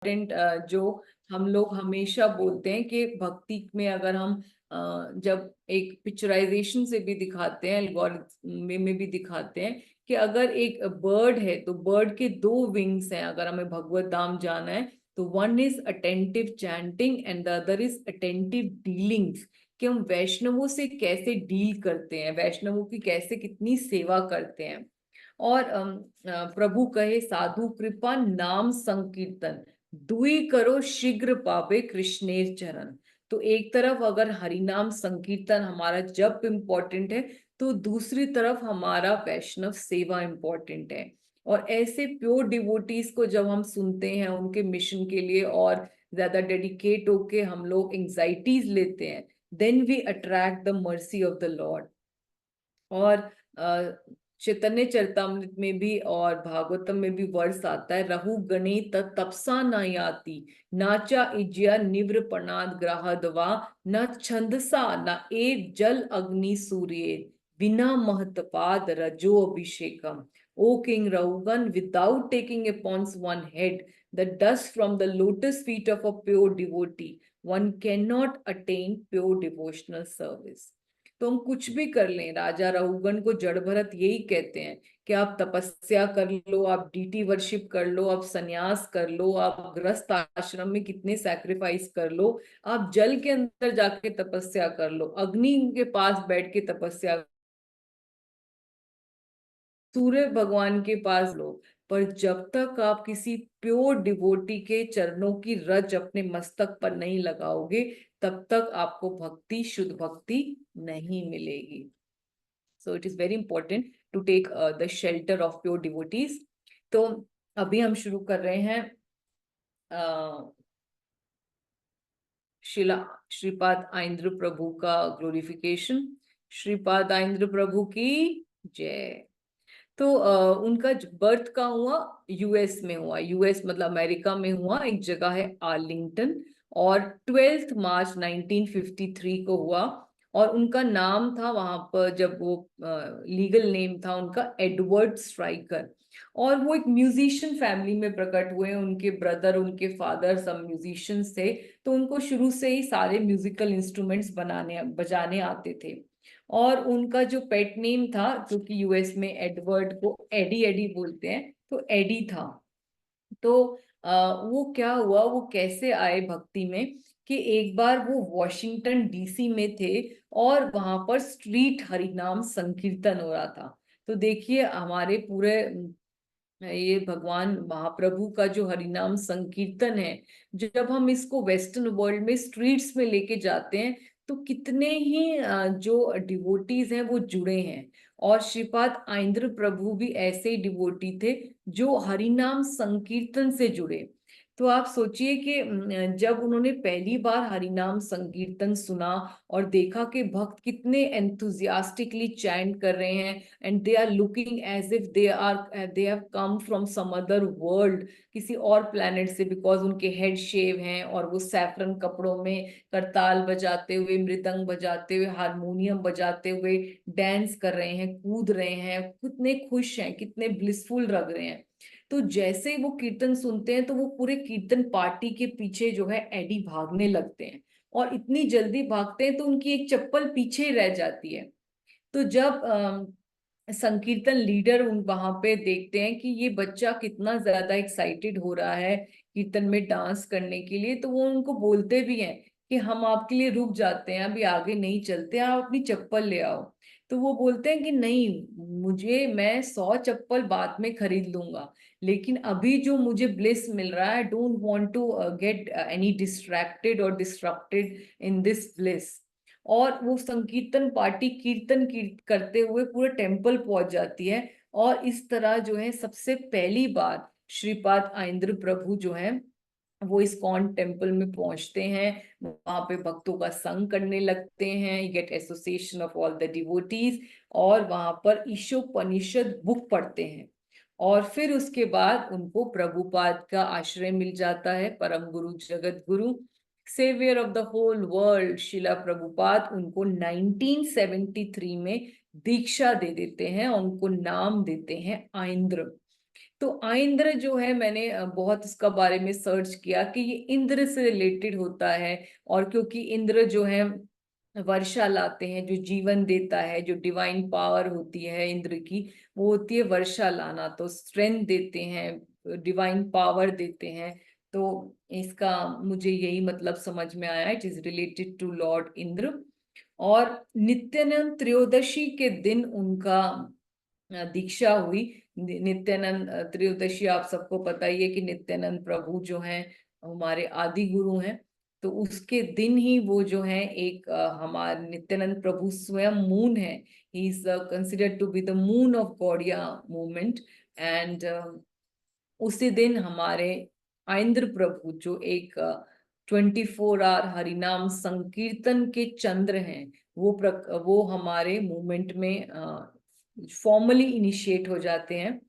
जो हम लोग हमेशा बोलते हैं कि भक्ति में अगर हम जब एक पिक्चराइजेशन से भी दिखाते हैं, एल्गोरिथम में भी दिखाते हैं कि अगर एक बर्ड है तो बर्ड के दो विंग्स हैं। अगर हमें भगवत धाम जाना है तो one is attentive chanting and the other is attentive dealings, कि हम वैष्णवों से कैसे डील करते हैं, वैष्णवों की कैसे कितनी सेवा करते हैं। और प्रभु कहे साधु कृपा नाम संकीर्तन दुई करो शीघ्र पावे कृष्णेर चरण। तो एक तरफ अगर हरिनाम संकीर्तन हमारा जप इम्पोर्टेंट है, तो दूसरी तरफ हमारा वैष्णव सेवा इम्पोर्टेंट है। और ऐसे प्योर डिवोटीज को जब हम सुनते हैं उनके मिशन के लिए और ज्यादा डेडिकेट होके हम लोग एंजाइटीज लेते हैं, then we attract the mercy of the lord. और चैतन्य चरितामृत में भी और भागवतम में भी वर्ष आता है, रहु गणे तपसा न याति नाचा इज्या निव्र प्रणाद ग्राहदवा न छंदसा न ए जल अग्नि सूर्य बिना महतपाद रजो अभिषेकम। O king Rahugana, without taking upon one head the dust from the lotus feet of a pure devotee one can not attain pure devotional service. तो हम कुछ भी कर लें, राजा रहुगण को जड़ भरत यही कहते हैं कि आप तपस्या कर लो, आप डीटी वर्शिप कर लो, आप सन्यास कर लो, आप गृहस्थ आश्रम में कितने सैक्रिफाइस कर लो, आप जल के अंदर जाके तपस्या कर लो, अग्नि के पास बैठ के तपस्या, सूर्य भगवान के पास लो, पर जब तक आप किसी प्योर डिवोटी के चरणों की रज अपने मस्तक पर नहीं लगाओगे, तब तक आपको भक्ति, शुद्ध भक्ति नहीं मिलेगी। So it is very important to take the shelter of pure devotees. तो अभी हम शुरू कर रहे हैं शिला श्रीपाद आइंद्र प्रभु का ग्लोरिफिकेशन। श्रीपाद आइंद्र प्रभु की जय। तो उनका बर्थ का हुआ यूएस में हुआ, यूएस मतलब अमेरिका में हुआ, एक जगह है आर्लिंगटन। और 12 मार्च 1953 को हुआ। और उनका नाम था वहां पर, जब वो लीगल नेम था उनका एडवर्ड स्ट्राइकर। और वो एक म्यूजिशियन फैमिली में प्रकट हुए, उनके ब्रदर उनके फादर सब म्यूजिशियंस थे। तो उनको शुरू से ही सारे म्यूजिकल इंस्ट्रूमेंट्स बनाने बजाने आते थे। और उनका जो पेट नेम था, क्योंकि यूएस में एडवर्ड को एडी एडी बोलते हैं, तो एडी था। तो वो क्या हुआ, वो कैसे आए भक्ति में, कि एक बार वो वॉशिंगटन डीसी में थे और वहां पर स्ट्रीट हरिनाम संकीर्तन हो रहा था। तो देखिए हमारे पूरे ये भगवान महाप्रभु का जो हरिनाम संकीर्तन है, जब हम इसको वेस्टर्न वर्ल्ड में स्ट्रीट्स में लेके जाते हैं तो कितने ही जो डिवोटीज हैं वो जुड़े हैं। और श्रीपाद आइंद्र प्रभु भी ऐसे ही डिवोटी थे जो हरिनाम संकीर्तन से जुड़े। तो आप सोचिए कि जब उन्होंने पहली बार हरिनाम संकीर्तन सुना और देखा कि भक्त कितने एंथुजियास्टिकली चैंट कर रहे हैं, and they are looking as if they have come from some other world, किसी और प्लेनेट से, बिकॉज उनके हेड शेव हैं और वो सैफरन कपड़ों में करताल बजाते हुए, मृदंग बजाते हुए, हारमोनियम बजाते हुए डांस कर रहे हैं, कूद रहे हैं, कितने खुश हैं, कितने ब्लिसफुल लग रहे हैं। तो जैसे ही वो कीर्तन सुनते हैं तो वो पूरे कीर्तन पार्टी के पीछे जो है एडी भागने लगते हैं। और इतनी जल्दी भागते हैं तो उनकी एक चप्पल पीछे ही रह जाती है। तो जब संकीर्तन लीडर उन वहां पे देखते हैं कि ये बच्चा कितना ज्यादा एक्साइटेड हो रहा है कीर्तन में डांस करने के लिए, तो वो उनको बोलते भी हैं कि हम आपके लिए रुक जाते हैं, अभी आगे नहीं चलते, आप अपनी चप्पल ले आओ। तो वो बोलते हैं कि नहीं, मैं 100 चप्पल बाद में खरीद लूंगा, लेकिन अभी जो मुझे ब्लिस मिल रहा है, don't want to get any distracted और डिस्ट्रप्टेड इन दिस ब्लिस। और वो संकीर्तन पार्टी करते हुए पूरे टेम्पल पहुंच जाती है। और इस तरह जो है सबसे पहली बार श्रीपाद आइंद्र प्रभु जो है वो इस्कॉन टेम्पल में पहुंचते हैं, वहां पे भक्तों का संग करने लगते हैं, get association of all the devotees, और वहां पर ईशोपनिषद बुक पढ़ते हैं। और फिर उसके बाद उनको प्रभुपाद का आश्रय मिल जाता है, परम गुरु जगत गुरु savior of the whole world Srila Prabhupada उनको 1973 में दीक्षा दे देते हैं और उनको नाम देते हैं आइंद्र। तो आइंद्र जो है, मैंने बहुत इसका बारे में सर्च किया कि ये इंद्र से रिलेटेड होता है। और क्योंकि इंद्र जो है वर्षा लाते हैं, जो जीवन देता है, जो डिवाइन पावर होती है इंद्र की, वो होती है वर्षा लाना। तो स्ट्रेंथ देते हैं, डिवाइन पावर देते हैं। तो इसका मुझे यही मतलब समझ में आया, it is related to lord Indra. और नित्यानंद त्रयोदशी के दिन उनका दीक्षा हुई। नित्यानंद त्रयोदशी आप सबको पता ही है कि नित्यानंद प्रभु जो हैं हमारे आदि गुरु हैं। तो उसके दिन ही वो जो है एक हमारे नित्यानंद प्रभु स्वयं मून है। He is considered to be the moon of Gaudiya movement. And उसी दिन हमारे आइंद्र प्रभु जो एक 24 आवर हरिनाम संकीर्तन के चंद्र हैं, वो हमारे मूवमेंट में फॉर्मली इनिशिएट हो जाते हैं।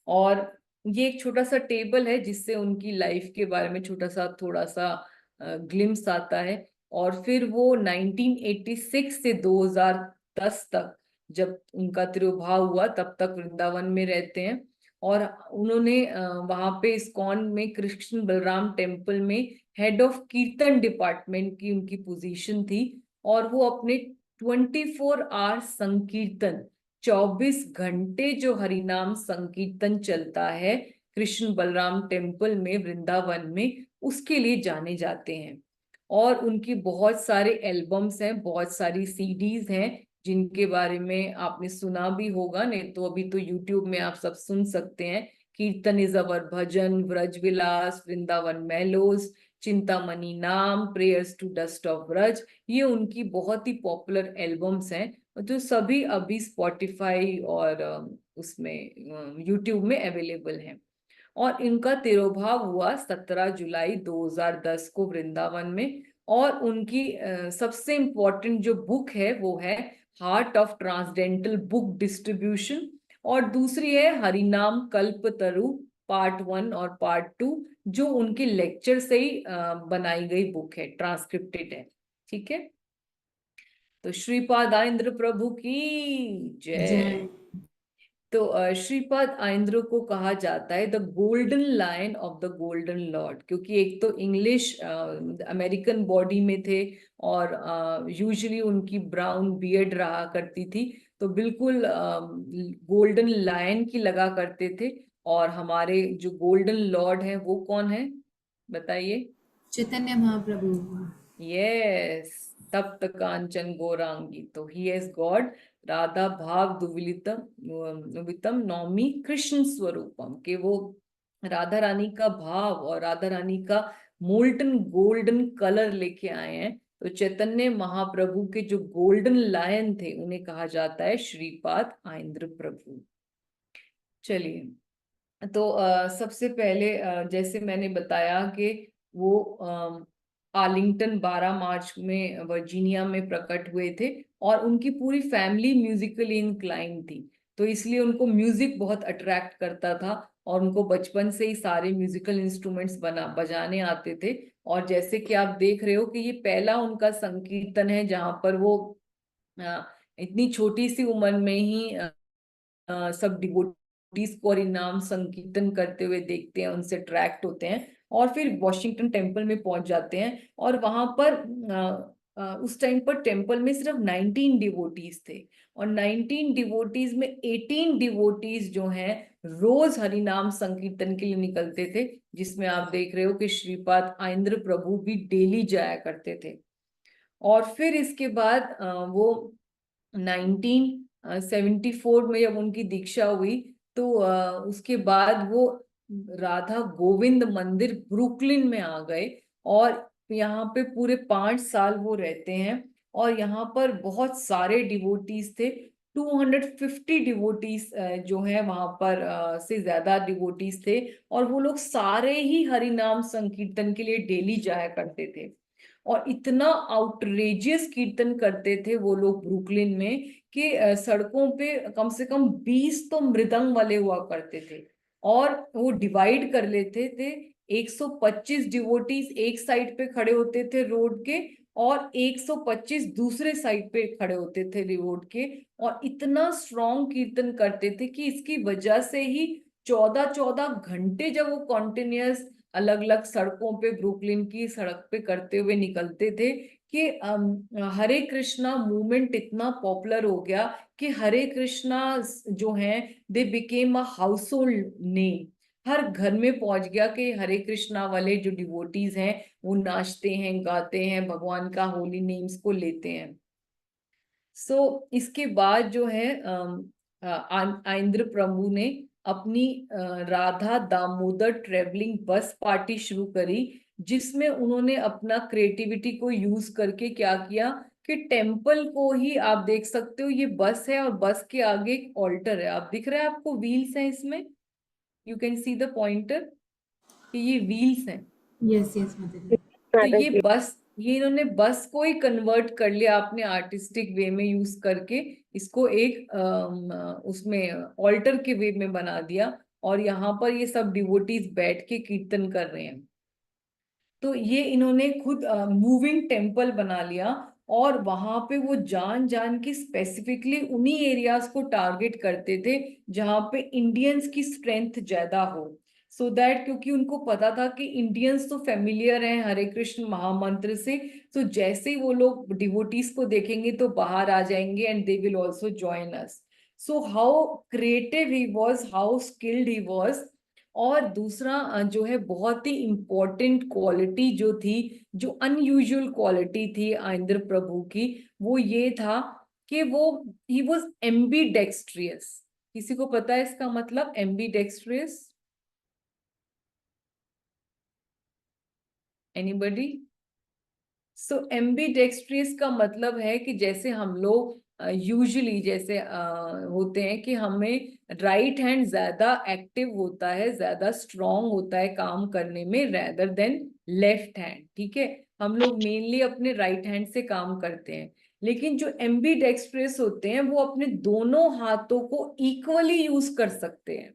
और ये एक छोटा सा टेबल है जिससे उनकी लाइफ के बारे में छोटा सा थोड़ा सा ग्लिम्स आता है। और फिर वो 1986 से 2010 तक, जब उनका तिरुभाव हुआ, तब तक वृंदावन में रहते हैं। और उन्होंने वहां पे इस्कॉन में कृष्ण बलराम टेम्पल में हेड ऑफ कीर्तन डिपार्टमेंट की उनकी पोजीशन थी। और वो अपने 24 आवर संकीर्तन, 24 घंटे जो हरिनाम संकीर्तन चलता है कृष्ण बलराम टेम्पल में वृंदावन में, उसके लिए जाने जाते हैं। और उनकी बहुत सारे एल्बम्स हैं, बहुत सारी सीडीज हैं, जिनके बारे में आपने सुना भी होगा, नहीं तो अभी तो यूट्यूब में आप सब सुन सकते हैं। Kirtan is our bhajan, Vraj Vilas, Vrindavan mellows, Chintamani Nam, prayers to dust of Vraj, ये उनकी बहुत ही पॉपुलर एल्बम्स हैं, जो सभी अभी स्पॉटिफाई और उसमें यूट्यूब में अवेलेबल हैं। और इनका तिरोभाव हुआ 17 जुलाई 2010 को वृंदावन में। और उनकी सबसे इम्पोर्टेंट जो बुक है वो है heart of transcendental book distribution. और दूसरी है हरिनाम कल्प तरु पार्ट 1 और पार्ट 2, जो उनके लेक्चर से ही बनाई गई बुक है, ट्रांसक्रिप्टेड है। ठीक है। तो श्रीपाद आइंद्र प्रभु की जय। जय। तो श्रीपाद आइंद्र को कहा जाता है the golden lion of the golden lord, क्योंकि एक तो इंग्लिश अमेरिकन बॉडी में थे, और यूजुअली उनकी ब्राउन बियर्ड रहा करती थी, तो बिल्कुल गोल्डन लायन की लगा करते थे। और हमारे जो गोल्डन लॉर्ड हैं वो कौन है, बताइए। चैतन्य महाप्रभु। यस, तप्त कांचन गौरांगी, तो ही इज गॉड राधा भाव दुविलितम दुवितम नौमी कृष्ण स्वरूपम, के वो राधा रानी का भाव और राधा रानी का मोल्टन गोल्डन कलर लेके आए हैं। तो चैतन्य महाप्रभु के जो गोल्डन लायन थे उन्हें कहा जाता है श्रीपाद आइंद्र प्रभु। चलिए, तो सबसे पहले जैसे मैंने बताया कि वो आर्लिंगटन 12 मार्च में वर्जीनिया में प्रकट हुए थे। और उनकी पूरी फैमिली म्यूजिकली इंक्लाइन थी, तो इसलिए उनको म्यूजिक बहुत अट्रैक्ट करता था। और उनको बचपन से ही सारे म्यूजिकल इंस्ट्रूमेंट्स बजाने आते थे। और जैसे कि आप देख रहे हो कि ये पहला उनका संकीर्तन है जहां पर वो अ, इतनी छोटी सी उम्र में ही सब डिवोटीज को हरिनाम संकीर्तन करते हुए देखते हैं, उनसे अट्रैक्ट होते हैं। और फिर वॉशिंगटन टेम्पल में पहुंच जाते हैं। और वहां पर उस टाइम पर टेम्पल में सिर्फ 19 डिवोटीज थे। और 19 डिवोटीज में 18 डिवोटीज जो हैं रोज हरिनाम संकीर्तन के लिए निकलते थे, जिसमें आप देख रहे हो कि श्रीपाद आइंद्र प्रभु भी डेली जाया करते थे। और फिर इसके बाद वो 1974 में जब उनकी दीक्षा हुई, तो उसके बाद वो राधा गोविंद मंदिर ब्रुकलिन में आ गए। और यहाँ पे पूरे 5 साल वो रहते हैं। और यहाँ पर बहुत सारे डिवोटीज थे, 250 डिवोटीज जो है वहां पर से ज्यादा डिवोटीज थे। और वो लोग सारे ही हरिनाम संकीर्तन के लिए डेली जाया करते थे। और इतना आउटरेजियस कीर्तन करते थे वो लोग ब्रुकलिन में कि सड़कों पे कम से कम 20 तो मृदंग वाले हुआ करते थे। और वो डिवाइड कर लेते थे, 125 डिवोटीज एक साइड पे खड़े होते थे रोड के, और 125 दूसरे साइड पे खड़े होते थे रोड के। और इतना स्ट्रॉन्ग कीर्तन करते थे कि इसकी वजह से ही 14 घंटे जब वो कॉन्टिन्यूअस अलग अलग सड़कों पे, ब्रुकलिन की सड़क पे करते हुए निकलते थे कि हरे कृष्णा मूवमेंट इतना पॉपुलर हो गया कि हरे कृष्णा जो है they became a household name. हर घर में पहुंच गया कि हरे कृष्णा वाले जो डिवोटीज हैं वो नाचते हैं, गाते हैं, भगवान का होली नेम्स को लेते हैं। इसके बाद जो है आइंद्र प्रभु ने अपनी राधा दामोदर ट्रेवलिंग बस पार्टी शुरू करी, जिसमें उन्होंने अपना क्रिएटिविटी को यूज करके क्या किया कि टेम्पल को ही आप देख सकते हो, ये बस है और बस के आगे एक ऑल्टर है, आप दिख रहा है आपको, व्हील्स हैं इसमें, you can see the pointer कि ये व्हील्स हैं। यस यस माताजी। तो ये इन्होंने बस को ही कन्वर्ट कर लिया आपने आर्टिस्टिक वे में यूज करके, इसको एक उसमें ऑल्टर के वे में बना दिया, और यहाँ पर ये सब डिवोटीज बैठ के कीर्तन कर रहे हैं। तो ये इन्होंने खुद मूविंग टेम्पल बना लिया, और वहां पे वो जान जान के स्पेसिफिकली उन्हीं एरियाज को टारगेट करते थे जहां पे इंडियंस की स्ट्रेंथ ज्यादा हो, सो दैट, क्योंकि उनको पता था कि इंडियंस तो फेमिलियर हैं हरे कृष्ण महामंत्र से, तो जैसे ही वो लोग डिवोटीज को देखेंगे तो बाहर आ जाएंगे and they will also join us. So how creative he was, how skilled he was. और दूसरा जो है बहुत ही इंपॉर्टेंट क्वालिटी जो थी, जो अनयूजुअल क्वालिटी थी आइंद्र प्रभु की, वो ये था कि वो ही वॉज एम्बीडेक्स्ट्रियस। किसी को पता है इसका मतलब एम्बीडेक्स्ट्रियस? एनीबडी? सो एम्बीडेक्स्ट्रियस का मतलब है कि जैसे हम लोग यूजुअली जैसे होते हैं कि हमें राइट हैंड ज्यादा एक्टिव होता है, ज्यादा स्ट्रांग होता है काम करने में रेदर देन लेफ्ट हैंड, ठीक है, हम लोग मेनली अपने राइट हैंड से काम करते हैं। लेकिन जो एम्बीडेक्स्ट्रियस होते हैं वो अपने दोनों हाथों को इक्वली यूज कर सकते हैं।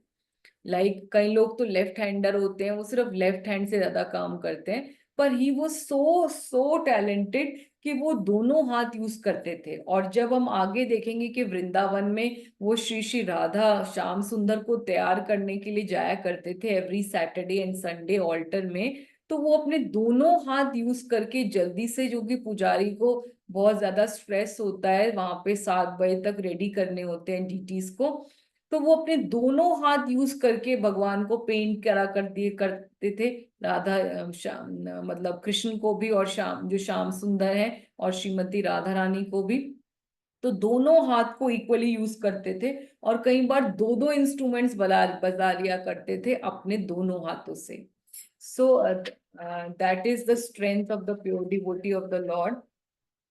कई लोग तो लेफ्ट हैंडर होते हैं, वो सिर्फ लेफ्ट हैंड से ज्यादा काम करते हैं, पर ही वो सो सो टैलेंटेड कि वो दोनों हाथ यूज करते थे। और जब हम आगे देखेंगे कि वृंदावन में वो श्री श्री राधा श्याम सुंदर को तैयार करने के लिए जाया करते थे every Saturday and Sunday altar में, तो वो अपने दोनों हाथ यूज करके जल्दी से, जो कि पुजारी को बहुत ज्यादा स्ट्रेस होता है, वहां पे 7 बजे तक रेडी करने होते हैं डीटीज को, तो वो अपने दोनों हाथ यूज करके भगवान को पेंट करा कर दिए करते थे। राधा श्याम मतलब कृष्ण को भी, और श्याम जो श्याम सुंदर है, और श्रीमती राधा रानी को भी, तो दोनों हाथ को इक्वली यूज करते थे, और कई बार दो दो इंस्ट्रूमेंट्स बजा लिया करते थे अपने दोनों हाथों से। So that is the strength of the pure devotee of the Lord.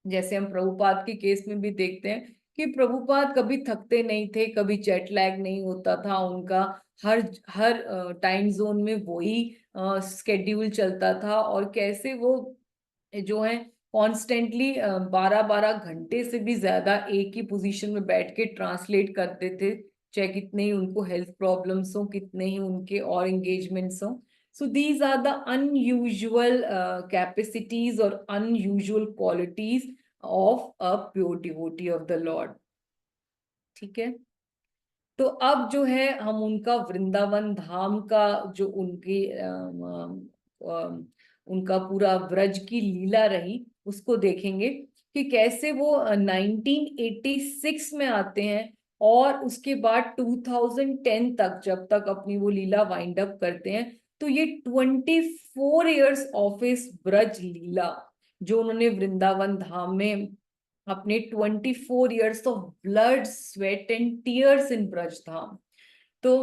जैसे हम प्रभुपाद के केस में भी देखते हैं कि प्रभुपाद कभी थकते नहीं थे, कभी जेट लैग नहीं होता था उनका, हर हर टाइम जोन में वही स्केड्यूल चलता था, और कैसे वो जो है कॉन्स्टेंटली 12-12 घंटे से भी ज्यादा एक ही पोजीशन में बैठ के ट्रांसलेट करते थे, चाहे कितने ही उनको हेल्थ प्रॉब्लम्स हो, कितने ही उनके और एंगेजमेंट्स हो। So these are the unusual capacities or unusual qualities of a pure devotee of the Lord. ठीक है, तो अब जो है हम उनका वृंदावन धाम का जो उनका पूरा व्रज की लीला रही उसको देखेंगे कि कैसे वो 1986 में आते हैं, और उसके बाद 2010 तक जब तक अपनी वो लीला वाइंड अप करते हैं, तो ये 24 years ऑफ इस ब्रज लीला जो उन्होंने वृंदावन धाम में अपने 24 years of blood sweat and tears in Braj Dham. तो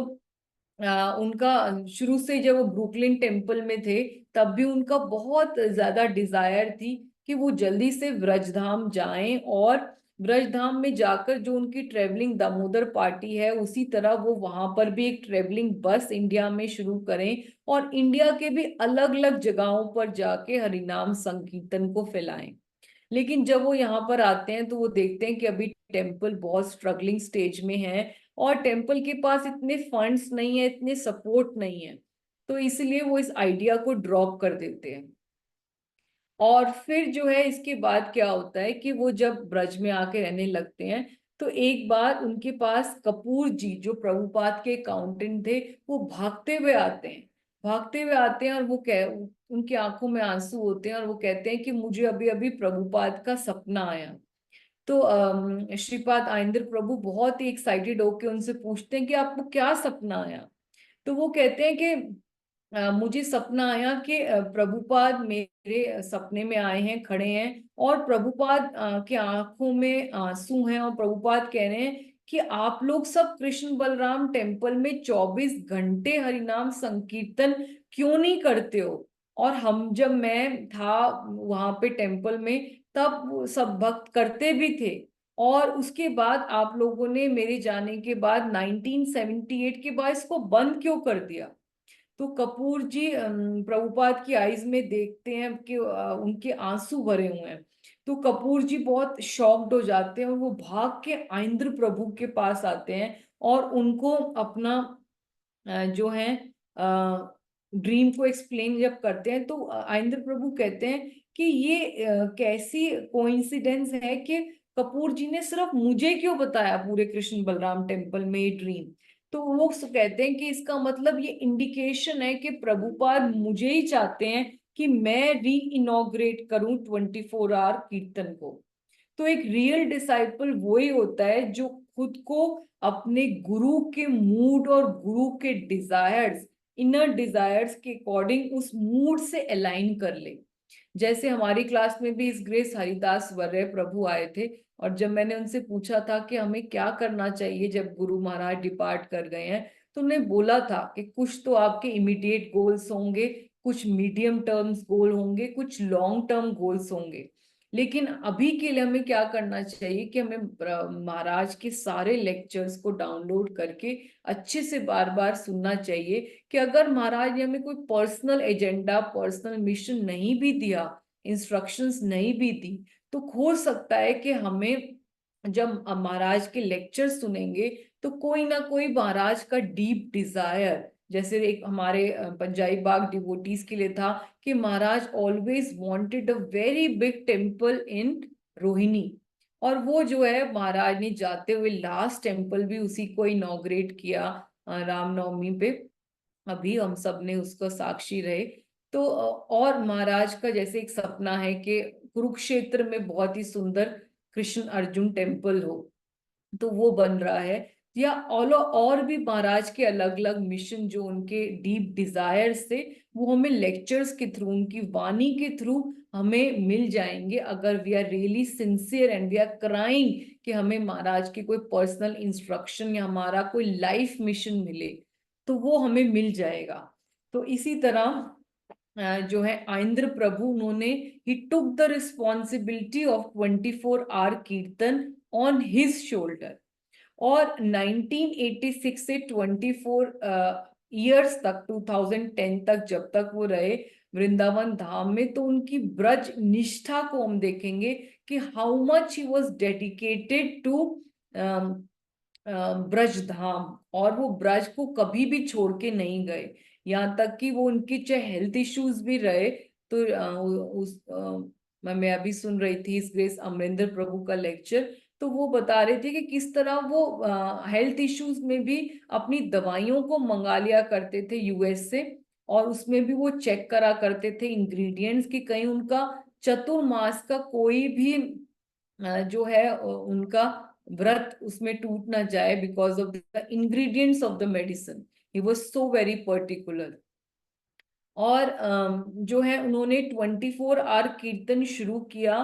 उनका शुरू से जब वो ब्रुकलिन टेम्पल में थे तब भी उनका बहुत ज्यादा डिजायर थी कि वो जल्दी से व्रजधाम जाएं, और व्रजधाम में जाकर जो उनकी ट्रेवलिंग दामोदर पार्टी है उसी तरह वो वहां पर भी एक ट्रेवलिंग बस इंडिया में शुरू करें, और इंडिया के भी अलग अलग जगहों पर जाके हरिनाम संकीर्तन को फैलाएं। लेकिन जब वो यहाँ पर आते हैं तो वो देखते हैं कि अभी टेम्पल बहुत स्ट्रगलिंग स्टेज में है, और टेम्पल के पास इतने फंड्स नहीं है, इतने सपोर्ट नहीं है, तो इसलिए वो इस आइडिया को ड्रॉप कर देते हैं। और फिर जो है इसके बाद क्या होता है कि वो जब ब्रज में आके रहने लगते हैं तो एक बार उनके पास कपूर जी जो प्रभुपाद के अकाउंटेंट थे, वो भागते हुए आते हैं, भागते हुए आते हैं, और वो उनकी आंखों में आंसू होते हैं, और वो कहते हैं कि मुझे अभी अभी प्रभुपाद का सपना आया। तो श्रीपाद आइंद्र प्रभु बहुत ही एक्साइटेड होके उनसे पूछते हैं कि आपको क्या सपना आया। तो वो कहते हैं कि मुझे सपना आया कि प्रभुपाद मेरे सपने में आए हैं, खड़े हैं, और प्रभुपाद के आंखों में आंसू हैं, और प्रभुपाद कह रहे हैं कि आप लोग सब कृष्ण बलराम टेम्पल में 24 घंटे हरिनाम संकीर्तन क्यों नहीं करते हो। और हम जब मैं था वहां पे टेम्पल में, तब वो सब भक्त करते भी थे, और उसके बाद आप लोगों ने मेरे जाने के बाद 1978 के बाद इसको बंद क्यों कर दिया। तो कपूर जी प्रभुपाद की आईज में देखते हैं कि उनके आंसू भरे हुए हैं। तो कपूर जी बहुत शॉक्ड हो जाते हैं, और वो भाग के आइंद्र प्रभु के पास आते हैं, और उनको अपना जो है ड्रीम को एक्सप्लेन जब करते हैं, तो आइंद्र प्रभु कहते हैं कि ये कैसी कोइंसिडेंस है कि कपूर जी ने सिर्फ मुझे क्यों बताया पूरे कृष्ण बलराम टेम्पल में ये ड्रीम। तो वो कहते हैं कि इसका मतलब ये इंडिकेशन है कि प्रभुपाद मुझे ही चाहते हैं कि मैं री इनॉग्रेट करूं 24 आवर कीर्तन को। तो एक रियल डिसाइपल वो ही होता है जो खुद को अपने गुरु के मूड और गुरु के डिजायर्स, इनर डिजायर्स के अकॉर्डिंग उस मूड से अलाइन कर ले। जैसे हमारी क्लास में भी इस ग्रेस हरिदास वर्य प्रभु आए थे, और जब मैंने उनसे पूछा था कि हमें क्या करना चाहिए जब गुरु महाराज डिपार्ट कर गए हैं, तो उन्होंने बोला था कि कुछ तो आपके इमीडिएट गोल्स होंगे, कुछ मीडियम टर्म्स गोल होंगे, कुछ लॉन्ग टर्म गोल्स होंगे, लेकिन अभी के लिए हमें क्या करना चाहिए कि हमें महाराज के सारे लेक्चर्स को डाउनलोड करके अच्छे से बार बार सुनना चाहिए, कि अगर महाराज ने हमें कोई पर्सनल एजेंडा, पर्सनल मिशन नहीं भी दिया, इंस्ट्रक्शंस नहीं भी दी, तो हो सकता है कि हमें जब महाराज के लेक्चर सुनेंगे, तो कोई ना कोई महाराज का डीप डिजायर, जैसे एक हमारे पंजाबी बाग डिवोटीज के लिए था कि Maharaj always wanted a very big temple in Rohini, और वो जो है महाराज ने जाते हुए लास्ट टेम्पल भी उसी को इनॉग्रेट किया रामनवमी पे। अभी हम सब ने उसको साक्षी रहे। तो और महाराज का जैसे एक सपना है कि कुरुक्षेत्र में बहुत ही सुंदर कृष्ण अर्जुन टेम्पल हो, तो वो बन रहा है। या और भी महाराज के अलग अलग मिशन जो उनके डीप डिजायर्स थे, वो हमें लेक्चर्स के थ्रू, उनकी वाणी के थ्रू हमें मिल जाएंगे, अगर we are really sincere and we are crying कि हमें महाराज की कोई पर्सनल इंस्ट्रक्शन या हमारा कोई लाइफ मिशन मिले, तो वो हमें मिल जाएगा। तो इसी तरह जो है आइंद्र प्रभु, उन्होंने ही took the responsibility of 24 hour kirtan on his shoulder. और 1986 से 24 ईयर्स तक, 2010 तक जब तक वो रहे वृंदावन धाम में, तो उनकी ब्रज निष्ठा को हम देखेंगे कि how much he was dedicated to Braj Dham, और वो ब्रज को कभी भी छोड़ के नहीं गए। यहाँ तक कि वो उनकी चाहे हेल्थ इश्यूज भी रहे, तो मैं अभी सुन रही थी इस ग्रेस अमरिंदर प्रभु का लेक्चर, तो वो बता रहे थे कि किस तरह वो हेल्थ इश्यूज में भी अपनी दवाइयों को मंगा लिया करते थे यूएस से, और उसमें भी वो चेक करा करते थे इंग्रेडिएंट्स कि कहीं उनका चतुर्मास का कोई भी जो है उनका व्रत उसमें टूट ना जाए, because of the ingredients of the medicine. He was so very particular. और जो है उन्होंने 24 आवर कीर्तन शुरू किया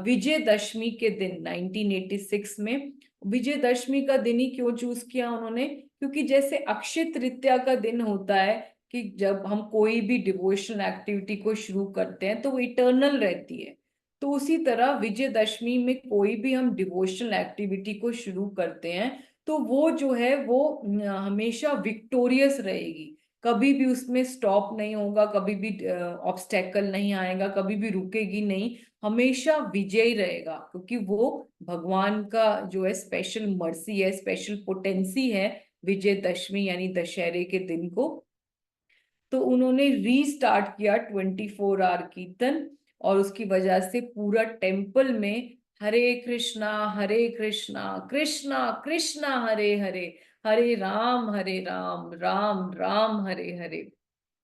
विजयदशमी के दिन 1986 में। विजयदशमी का दिन ही क्यों चूज किया उन्होंने, क्योंकि जैसे अक्षय तृतीया का दिन होता है कि जब हम कोई भी डिवोशनल एक्टिविटी को शुरू करते हैं तो वो इटर्नल रहती है, तो उसी तरह विजयदशमी में कोई भी हम डिवोशनल एक्टिविटी को शुरू करते हैं, तो वो जो है वो हमेशा विक्टोरियस रहेगी, कभी भी उसमें स्टॉप नहीं होगा, कभी भी ऑब्स्टेकल नहीं आएगा, कभी भी रुकेगी नहीं, हमेशा विजयी रहेगा, क्योंकि वो भगवान का जो है स्पेशल मर्सी है, स्पेशल पोटेंसी है विजयदशमी यानी दशहरे के दिन को। तो उन्होंने रीस्टार्ट किया 24 आवर कीर्तन, और उसकी वजह से पूरा टेम्पल में हरे कृष्णा कृष्णा कृष्णा हरे हरे, हरे राम राम राम हरे हरे।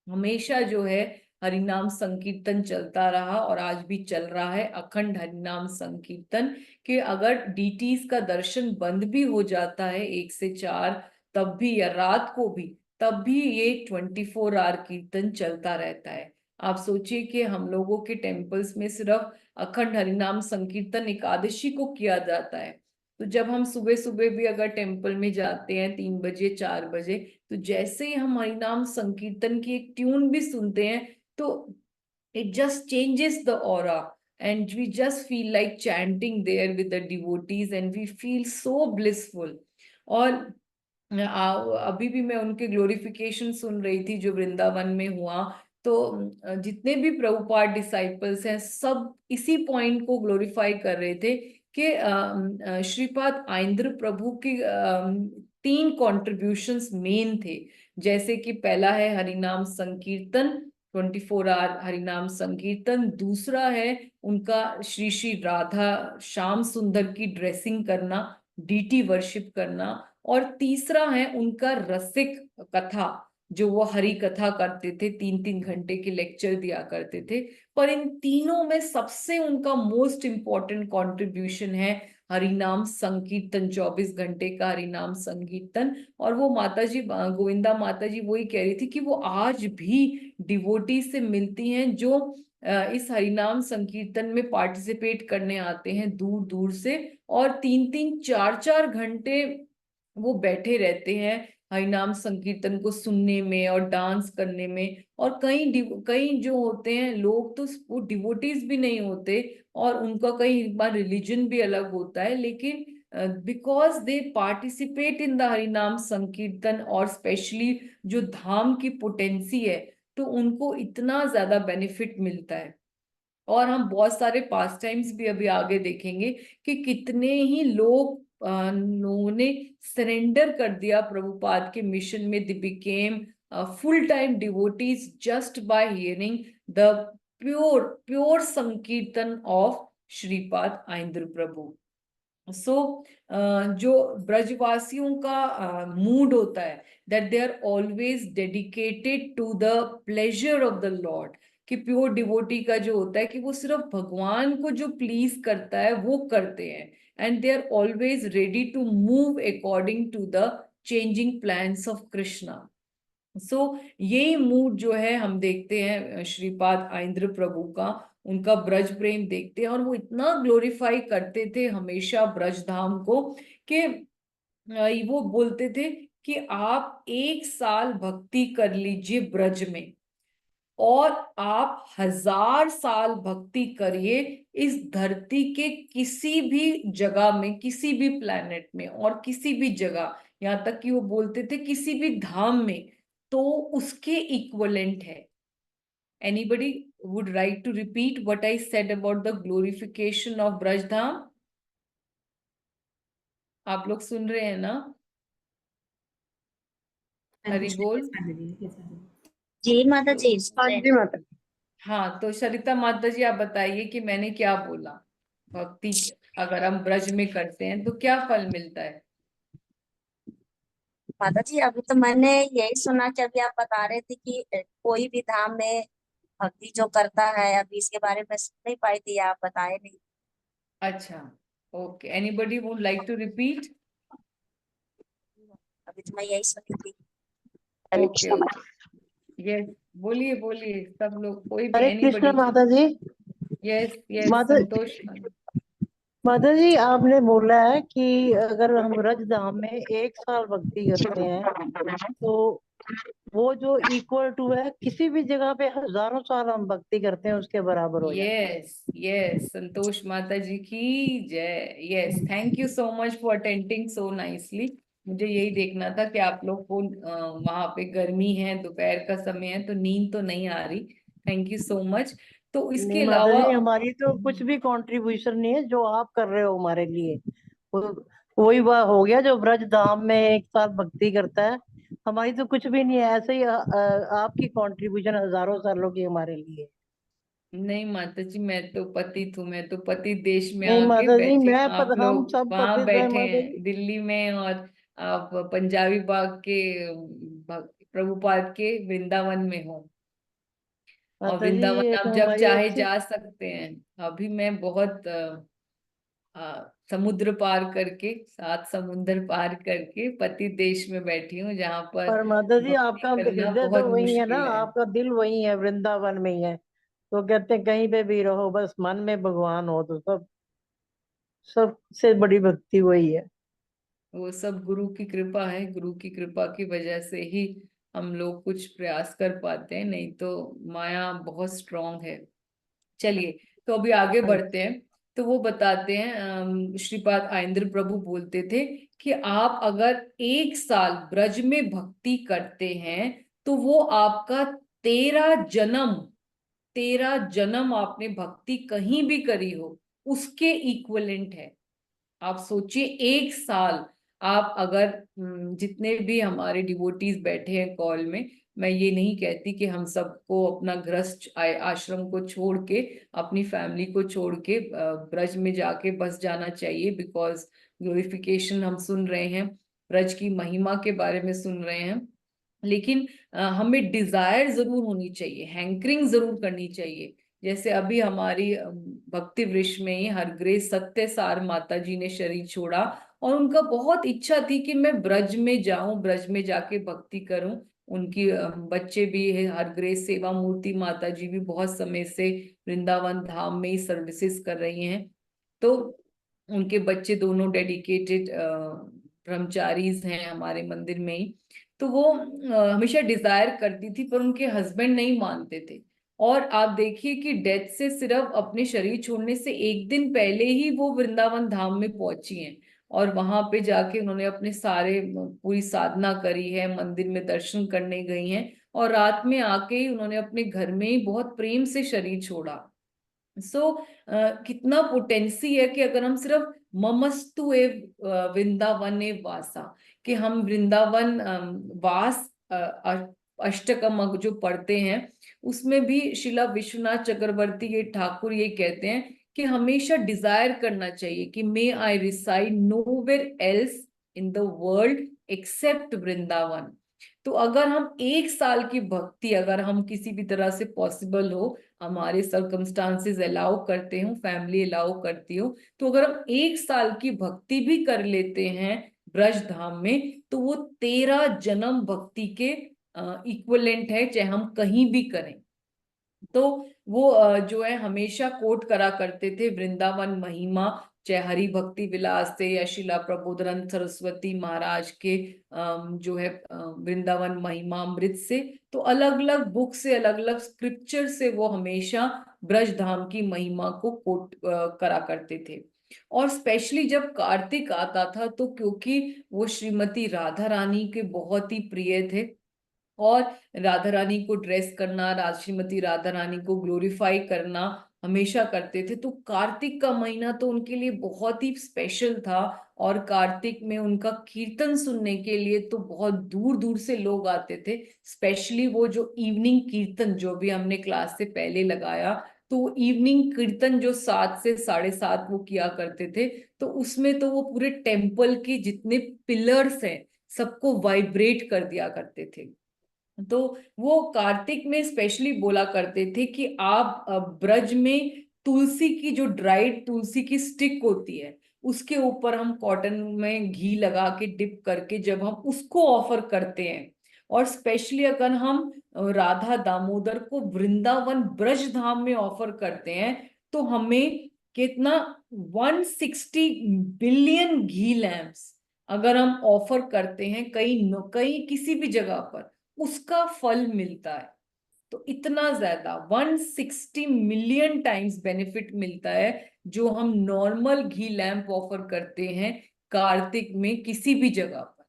हमेशा जो है हरिनाम संकीर्तन चलता रहा और आज भी चल रहा है, अखंड हरिनाम संकीर्तन। कि अगर डीटीज का दर्शन बंद भी हो जाता है 1 से 4, तब भी, या रात को भी, तब भी ये 24 आवर कीर्तन चलता रहता है। आप सोचिए कि हम लोगों के टेम्पल्स में सिर्फ अखंड हरिनाम संकीर्तन एकादशी को किया जाता है। तो जब हम सुबह सुबह भी अगर टेम्पल में जाते हैं 3 बजे 4 बजे, तो जैसे ही हम हरिनाम संकीर्तन की एक ट्यून भी सुनते हैं, तो it just changes the aura, and we just feel like chanting there with the devotees, and we feel so blissful. और अभी भी मैं उनके ग्लोरिफिकेशन सुन रही थी जो वृंदावन में हुआ। तो जितने भी प्रभुपाद डिसाइपल्स हैं, सब इसी पॉइंट को ग्लोरीफाई कर रहे थे कि श्रीपाद आइंद्र प्रभु की 3 कॉन्ट्रीब्यूशंस मेन थे। जैसे कि पहला है हरिनाम संकीर्तन, 24 आवर हरिनाम संकीर्तन। दूसरा है उनका श्री श्री राधा श्याम सुंदर की ड्रेसिंग करना, डीटी वर्शिप करना। और तीसरा है उनका रसिक कथा, जो वो हरि कथा करते थे, 3 3 घंटे के लेक्चर दिया करते थे। पर इन तीनों में सबसे उनका मोस्ट इम्पोर्टेंट कंट्रीब्यूशन है हरिनाम संकीर्तन, 24 घंटे का हरिनाम संकीर्तन। और वो माता जी, गोविंदा माता जी वही कह रही थी कि वो आज भी डिवोटी से मिलती हैं जो इस हरिनाम संकीर्तन में पार्टिसिपेट करने आते हैं दूर दूर से, और 3 3 4 4 घंटे वो बैठे रहते हैं हरिनाम संकीर्तन को सुनने में और डांस करने में। और कई जो होते हैं लोग, तो वो डिवोटीज भी नहीं होते, और उनका कई बार रिलीजन भी अलग होता है, लेकिन because they participate in the हरिनाम संकीर्तन, और स्पेशली जो धाम की पोटेंसी है, तो उनको इतना ज्यादा बेनिफिट मिलता है। और हम बहुत सारे पास टाइम्स भी अभी आगे देखेंगे कि कितने ही लोगों ने सरेंडर कर दिया प्रभुपाद के मिशन में। They became full time devotees just by hearing the pure pure sankirtan of Shripad Aindra Prabhu. So जो ब्रजवासियों का मूड होता है, that they are always dedicated to the pleasure of the lord. कि प्योर डिवोटी का जो होता है कि वो सिर्फ भगवान को जो प्लीज करता है वो करते हैं, and they are always ready to move according to the changing plans of Krishna. So यही मूड जो है हम देखते हैं श्रीपाद आइंद्र प्रभु का, उनका ब्रज प्रेम देखते हैं। और वो इतना ग्लोरीफाई करते थे हमेशा ब्रज धाम को कि वो बोलते थे कि आप 1 साल भक्ति कर लीजिए ब्रज में, और आप 1000 साल भक्ति करिए इस धरती के किसी भी जगह में, किसी भी प्लेनेट में, और किसी भी जगह, यहाँ तक कि वो बोलते थे किसी भी धाम में, तो उसके इक्वलेंट है। Anybody would like to repeat what I said about the glorification of Brajdham? आप लोग सुन रहे हैं ना? हरि बोल। जी माता जी। हाँ जी माता। हाँ, तो सरिता माता जी आप बताइए कि मैंने क्या बोला। भक्ति अगर हम ब्रज में करते हैं तो क्या फल मिलता है? माता जी अभी तो मैंने यही सुना कि अभी आप बता रहे थे कि कोई भी धाम में भक्ति जो करता है, अभी इसके बारे में सुन नहीं पाई थी, आप बताए नहीं। अच्छा, okay, anybody would like to repeat? अभी तो मैं यही सुनी थी। ओके ओके, यस, बोलिए बोलिए सब लोग, कोई भी, हरे एनीबडी। कृष्ण माता जी। यस यस, माता संतोष। माता जी, आपने बोला है कि अगर हम ब्रज धाम में 1 साल भक्ति करते हैं तो वो जो इक्वल टू है किसी भी जगह पे 1000 साल हम भक्ति करते हैं उसके बराबर हो जाता है। यस यस, संतोष माता जी की जय। Yes, thank you so much for attending so nicely. मुझे यही देखना था कि आप लोग को वहां पे गर्मी है, दोपहर का समय है, तो नींद तो नहीं आ रही। Thank you so much. तो इसके नहीं माता अलावा जी, हमारी तो कुछ भी कंट्रीब्यूशन नहीं है जो आप कर रहे हो हमारे लिए। वो- वही बात हो गया जो ब्रज धाम में 1 साल भक्ति करता है, हमारी तो कुछ भी नहीं है। ऐसे ही आपकी कंट्रीब्यूशन 1000 सालों की हमारे लिए। नहीं माता जी, मैं तो पतित हूँ, मैं तो पति देश में नहीं आके माता जी, बैठी मैं हूँ, आप हम लोग सब वहां पतित हैं बैठे माता हैं जी। दिल्ली में, और आप पंजाबी बाग के प्रभुपाद के वृंदावन में हो। और माता जी वृंदावन ये आप तो जब हमारी चाहे अच्छी। जा सकते हैं। अभी मैं बहुत समुद्र पार करके, 7 समुंदर पार करके पति देश में बैठी हूँ, जहाँ पर पर माता जी भक्ति आपका करना हृदय तो बहुत वही है ना, मुश्किल है। आपका दिल वही है, वृंदावन में ही है। तो कहते हैं कहीं पे भी रहो, बस मन में भगवान हो तो सब, सबसे बड़ी भक्ति वही है। वो सब गुरु की कृपा है, गुरु की कृपा की वजह से ही हम लोग कुछ प्रयास कर पाते हैं, नहीं तो माया बहुत स्ट्रांग है। चलिए, तो अभी आगे बढ़ते हैं। तो वो बताते हैं, श्रीपाद आइंद्र प्रभु बोलते थे कि आप अगर 1 साल ब्रज में भक्ति करते हैं तो वो आपका 13 जन्म, 13 जन्म आपने भक्ति कहीं भी करी हो उसके इक्वलेंट है। आप सोचिए, 1 साल आप अगर जितने भी हमारे डिवोटीज बैठे हैं कॉल में, मैं ये नहीं कहती कि हम सबको अपना गृहस्थ आश्रम को छोड़ के, अपनी फैमिली को छोड़ के ब्रज में जाके बस जाना चाहिए, बिकॉज ग्लोरिफिकेशन हम सुन रहे हैं, ब्रज की महिमा के बारे में सुन रहे हैं। लेकिन हमें डिजायर जरूर होनी चाहिए, हैंकरिंग जरूर करनी चाहिए। जैसे अभी हमारी भक्ति वृक्ष में ही हरग्रेस सत्य सार माता जी ने शरीर छोड़ा, और उनका बहुत इच्छा थी कि मैं ब्रज में जाऊं, ब्रज में जाके भक्ति करूं। उनकी बच्चे भी है, हरग्रेस सेवा मूर्ति माता जी भी बहुत समय से वृंदावन धाम में ही सर्विसेज कर रही हैं। तो उनके बच्चे दोनों डेडिकेटेड ब्रह्मचारीज हैं हमारे मंदिर में ही। तो वो हमेशा डिजायर करती थी, पर उनके हस्बैंड नहीं मानते थे। और आप देखिए कि डेथ से सिर्फ अपने शरीर छोड़ने से एक दिन पहले ही वो वृंदावन धाम में पहुंची हैं, और वहां पे जाके उन्होंने अपने सारे पूरी साधना करी है, मंदिर में दर्शन करने गई हैं, और रात में आके ही उन्होंने अपने घर में ही बहुत प्रेम से शरीर छोड़ा। सो कितना पोटेंसी है कि अगर हम सिर्फ ममस्तु एव वृंदावन एव वासा, कि हम वृंदावन वास अष्टकम जो पढ़ते हैं, उसमें भी शिला विश्वनाथ चक्रवर्ती ये ठाकुर ये कहते हैं कि हमेशा डिजायर करना चाहिए कि may I reside nowhere else in the world except Vrindavan. तो अगर हम 1 साल की भक्ति, अगर हम किसी भी तरह से पॉसिबल हो, हमारे सर्कमस्टांसेस अलाउ करते हो, फैमिली अलाउ करती हो, तो अगर हम 1 साल की भक्ति भी कर लेते हैं ब्रज धाम में, तो वो 13 जन्म भक्ति के इक्वलेंट है, चाहे हम कहीं भी करें। तो वो जो है हमेशा कोट करा करते थे वृंदावन महिमा, चाहे हरि भक्ति विलास से या शिला प्रबोधानंद सरस्वती महाराज के जो है वृंदावन महिमा अमृत से। तो अलग अलग बुक से, अलग अलग स्क्रिप्चर से वो हमेशा ब्रज धाम की महिमा को कोट करा करते थे। और स्पेशली जब कार्तिक आता था, तो क्योंकि वो श्रीमती राधा रानी के बहुत ही प्रिय थे, और राधा रानी को ड्रेस करना, श्रीमती राधा रानी को ग्लोरीफाई करना हमेशा करते थे। तो कार्तिक का महीना तो उनके लिए बहुत ही स्पेशल था, और कार्तिक में उनका कीर्तन सुनने के लिए तो बहुत दूर दूर से लोग आते थे। स्पेशली वो जो इवनिंग कीर्तन जो भी हमने क्लास से पहले लगाया, तो इवनिंग कीर्तन जो 7 से 7:30 वो किया करते थे, तो उसमें तो वो पूरे टेम्पल के जितने पिलर्स हैं सबको वाइब्रेट कर दिया करते थे। तो वो कार्तिक में स्पेशली बोला करते थे कि आप ब्रज में तुलसी की, जो ड्राइड तुलसी की स्टिक होती है, उसके ऊपर हम कॉटन में घी लगा के डिप करके जब हम उसको ऑफर करते हैं, और स्पेशली अगर हम राधा दामोदर को वृंदावन ब्रज धाम में ऑफर करते हैं, तो हमें कितना 160 बिलियन घी लैम्प्स अगर हम ऑफर करते हैं कहीं कहीं किसी भी जगह पर, उसका फल मिलता है। तो इतना ज्यादा 160 मिलियन टाइम्स बेनिफिट मिलता है, जो हम नॉर्मल घी लैंप ऑफर करते हैं कार्तिक में किसी भी जगह पर।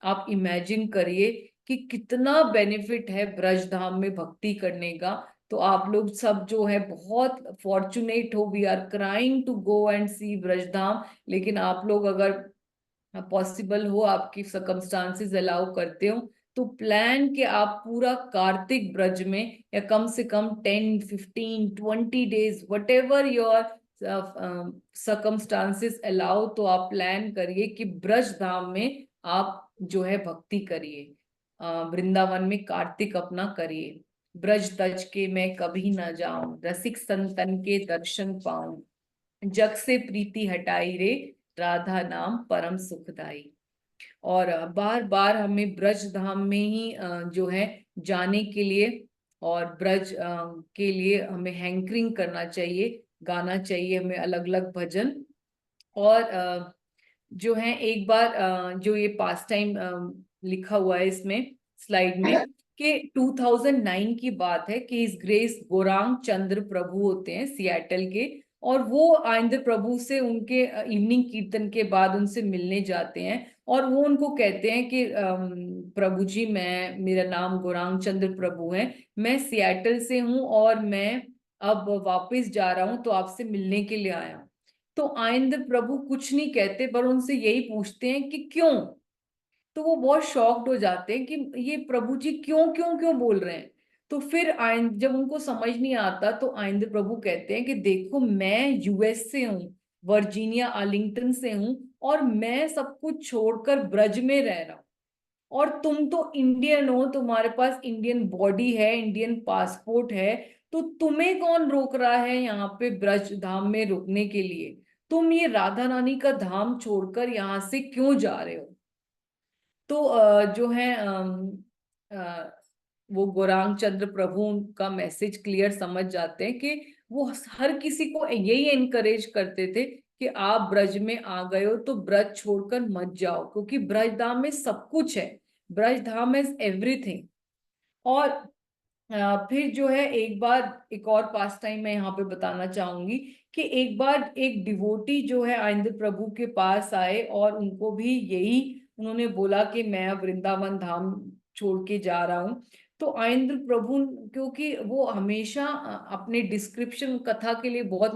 आप इमेजिन करिए कि कितना बेनिफिट है ब्रज धाम में भक्ति करने का। तो आप लोग सब जो है बहुत फॉर्चुनेट हो, we are crying to go and see Braj Dham. लेकिन आप लोग अगर पॉसिबल हो, आपकी सर्कमस्टांसेस अलाउ करते हो, तो प्लान कि आप पूरा कार्तिक ब्रज में या कम से कम 10, 15, 20 days what ever your circumstances allow, तो आप प्लान करिए कि ब्रज धाम में आप जो है भक्ति करिए, वृंदावन में कार्तिक अपना करिए। ब्रज तज के मैं कभी ना जाऊं, रसिक संतन के दर्शन पाऊं, जग से प्रीति हटाई रे, राधा नाम परम सुखदाई। और बार बार हमें ब्रज धाम में ही जो है जाने के लिए और ब्रज के लिए हमें हैंकरिंग करना चाहिए, गाना चाहिए हमें अलग अलग भजन। और जो है एक बार जो ये पास टाइम लिखा हुआ है इसमें स्लाइड में कि 2009 की बात है कि इस ग्रेस गौरांग चंद्र प्रभु होते हैं सियाटल के, और वो आइंद्र प्रभु से उनके इवनिंग कीर्तन के बाद उनसे मिलने जाते हैं और वो उनको कहते हैं कि प्रभु जी, मेरा नाम गौरांग चंद्र प्रभु है, मैं सियाटल से हूँ और मैं अब वापस जा रहा हूँ, तो आपसे मिलने के लिए आया हूँ। तो आइंद्र प्रभु कुछ नहीं कहते पर उनसे यही पूछते हैं कि क्यों। तो वो बहुत शॉक्ड हो जाते हैं कि ये प्रभु जी क्यों क्यों क्यों बोल रहे हैं। तो फिर जब उनको समझ नहीं आता तो आइंद्र प्रभु कहते हैं कि देखो, मैं यूएस से हूँ, वर्जीनिया आर्लिंगटन से हूँ, और मैं सब कुछ छोड़कर ब्रज में रह रहा हूँ, और तुम तो इंडियन हो, तुम्हारे पास इंडियन बॉडी है, इंडियन पासपोर्ट है, तो तुम्हें कौन रोक रहा है यहाँ पे ब्रज धाम में रुकने के लिए? तुम ये राधा रानी का धाम छोड़कर यहाँ से क्यों जा रहे हो? तो जो है वो गौरांग चंद्र प्रभु का मैसेज क्लियर समझ जाते हैं कि वो हर किसी को यही एनकरेज करते थे कि आप ब्रज में आ गए हो तो ब्रज छोड़कर मत जाओ, क्योंकि ब्रज धाम में सब कुछ है, ब्रज धाम इज एवरीथिंग। और फिर जो है एक बार एक और पास टाइम मैं यहाँ पे बताना चाहूंगी कि एक बार एक डिवोटी जो है आइंद्र प्रभु के पास आए और उनको भी यही उन्होंने बोला कि मैं अब वृंदावन धाम छोड़ के जा रहा हूँ। तो आइंद्र प्रभु, क्योंकि वो हमेशा अपने डिस्क्रिप्शन कथा के लिए बहुत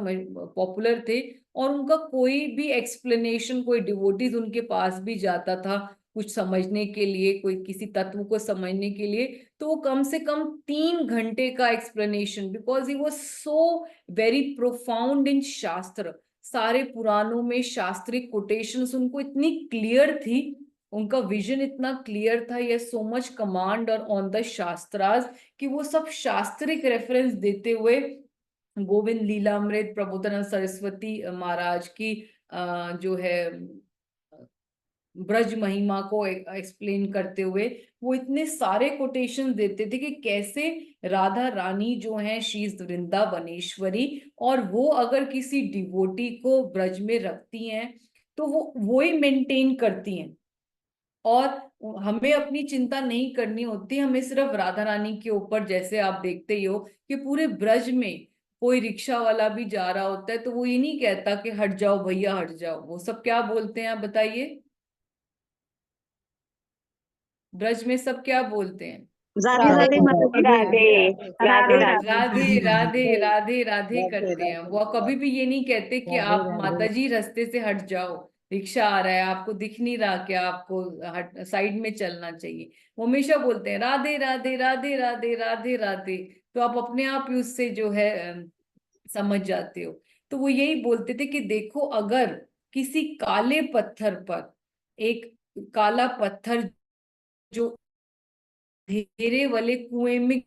पॉपुलर थे, और उनका कोई भी एक्सप्लेनेशन, कोई डिवोटीज उनके पास भी जाता था कुछ समझने के लिए, कोई किसी तत्व को समझने के लिए, तो वो कम से कम 3 घंटे का explanation, because he was so very profound in shastra, सारे पुराणों में शास्त्रिक कोटेशंस उनको इतनी क्लियर थी, उनका विजन इतना क्लियर था, ये सो मच कमांड और ऑन द शास्त्रास कि वो सब शास्त्रिक रेफरेंस देते हुए गोविंद लीलामृत, प्रबोधानंद सरस्वती महाराज की जो है ब्रज महिमा को एक्सप्लेन करते हुए वो इतने सारे कोटेशन देते थे कि कैसे राधा रानी जो है शी इज वृंदावनेश्वरी, और वो अगर किसी डिवोटी को ब्रज में रखती हैं तो वो ही मेंटेन करती हैं, और हमें अपनी चिंता नहीं करनी होती, हमें सिर्फ राधा रानी के ऊपर, जैसे आप देखते ही हो कि पूरे ब्रज में कोई रिक्शा वाला भी जा रहा होता है तो वो ये नहीं कहता कि हट जाओ भैया हट जाओ, वो सब क्या बोलते हैं आप बताइए? ब्रज में सब क्या बोलते हैं? राधे राधे राधे राधे राधे राधे राधे राधे राधे करते हैं। वो कभी भी ये नहीं कहते कि आप माता जी रास्ते से हट जाओ, रिक्शा आ रहा है, आपको दिख नहीं रहा क्या, आपको हट साइड में चलना चाहिए। वो हमेशा बोलते हैं राधे राधे राधे राधे राधे राधे। तो आप अपने आप ही उससे जो है समझ जाते हो। तो वो यही बोलते थे कि देखो, अगर किसी काले पत्थर पर एक काला पत्थर जो अंधेरे वाले कुएं में,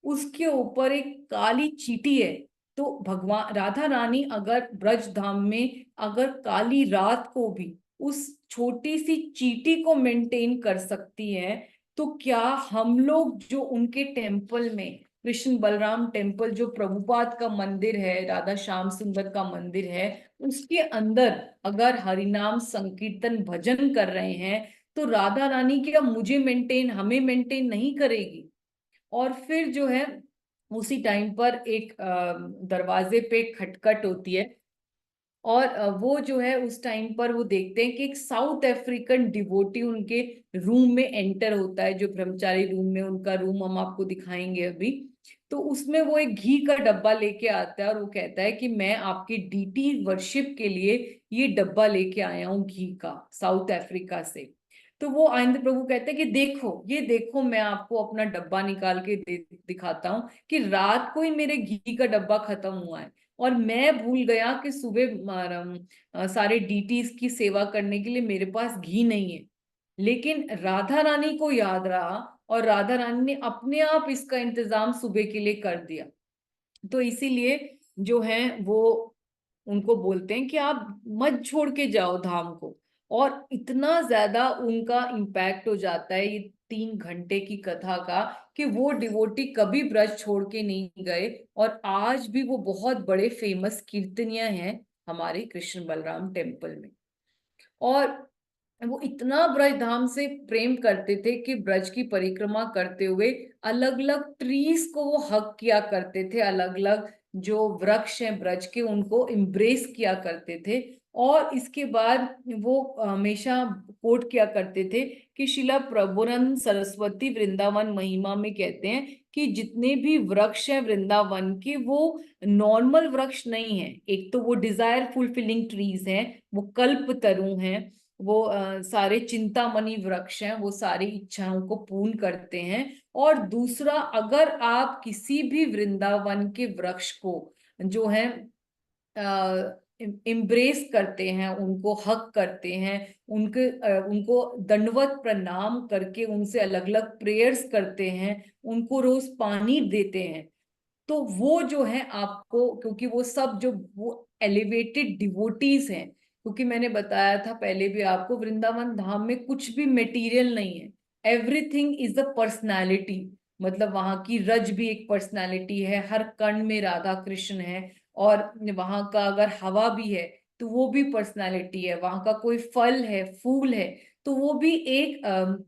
उसके ऊपर एक काली चींटी है, तो भगवान राधा रानी अगर ब्रज धाम में अगर काली रात को भी उस छोटी सी चींटी को मेंटेन कर सकती है, तो क्या हम लोग जो उनके टेम्पल में, कृष्ण बलराम टेम्पल जो प्रभुपाद का मंदिर है, राधा श्याम सुंदर का मंदिर है, उसके अंदर अगर हरिनाम संकीर्तन भजन कर रहे हैं, तो राधा रानी क्या हमें मेंटेन नहीं करेगी? और फिर जो है उसी टाइम पर एक दरवाजे पे खटखट होती है, और वो जो है उस टाइम पर वो देखते हैं कि एक साउथ अफ्रीकन डिवोटी उनके रूम में एंटर होता है, जो ब्रह्मचारी रूम में उनका रूम हम आपको दिखाएंगे अभी। तो उसमें वो एक घी का डब्बा लेके आता है और वो कहता है कि मैं आपकी डीटी वर्शिप के लिए ये डब्बा लेके आया हूँ घी का, साउथ अफ्रीका से। तो वो आनंद प्रभु कहते हैं कि देखो, ये देखो, मैं आपको अपना डब्बा निकाल के दिखाता हूँ कि रात को ही मेरे घी का डब्बा खत्म हुआ है और मैं भूल गया कि सुबह सारे डीटीज की सेवा करने के लिए मेरे पास घी नहीं है। लेकिन राधा रानी को याद रहा और राधा रानी ने अपने आप इसका इंतजाम सुबह के लिए कर दिया। तो इसीलिए जो है वो उनको बोलते हैं कि आप मत छोड़ के जाओ धाम को। और इतना ज्यादा उनका इम्पैक्ट हो जाता है ये 3 घंटे की कथा का कि वो डिवोटी कभी ब्रज छोड़ के नहीं गए और आज भी वो बहुत बड़े फेमस कीर्तनिया हैं हमारे कृष्ण बलराम टेम्पल में। और वो इतना ब्रज धाम से प्रेम करते थे कि ब्रज की परिक्रमा करते हुए अलग अलग ट्रीज को वो हक किया करते थे, अलग अलग जो वृक्ष हैं ब्रज के उनको एम्ब्रेस किया करते थे। और इसके बाद वो हमेशा कोट किया करते थे कि शिला प्रभुनंद सरस्वती वृंदावन महिमा में कहते हैं कि जितने भी वृक्ष हैं वृंदावन के वो नॉर्मल वृक्ष नहीं है। एक तो वो डिजायर फुलफिलिंग ट्रीज हैं, वो कल्प तरु हैं, वो सारे चिंतामणि वृक्ष हैं, वो सारी इच्छाओं को पूर्ण करते हैं। और दूसरा, अगर आप किसी भी वृंदावन के वृक्ष को जो है इम्ब्रेस करते हैं, उनको हक करते हैं, उनको दंडवत प्रणाम करके उनसे अलग अलग प्रेयर्स करते हैं, उनको रोज पानी देते हैं, तो वो जो है आपको, क्योंकि वो सब जो वो एलिवेटेड डिवोटीज हैं, क्योंकि मैंने बताया था पहले भी आपको वृंदावन धाम में कुछ भी मटेरियल नहीं है, एवरीथिंग इज अ पर्सनालिटी। मतलब वहां की रज भी एक पर्सनालिटी है, हर कण में राधा कृष्ण है। और वहां का अगर हवा भी है तो वो भी पर्सनालिटी है, वहां का कोई फल है, फूल है, तो वो भी एक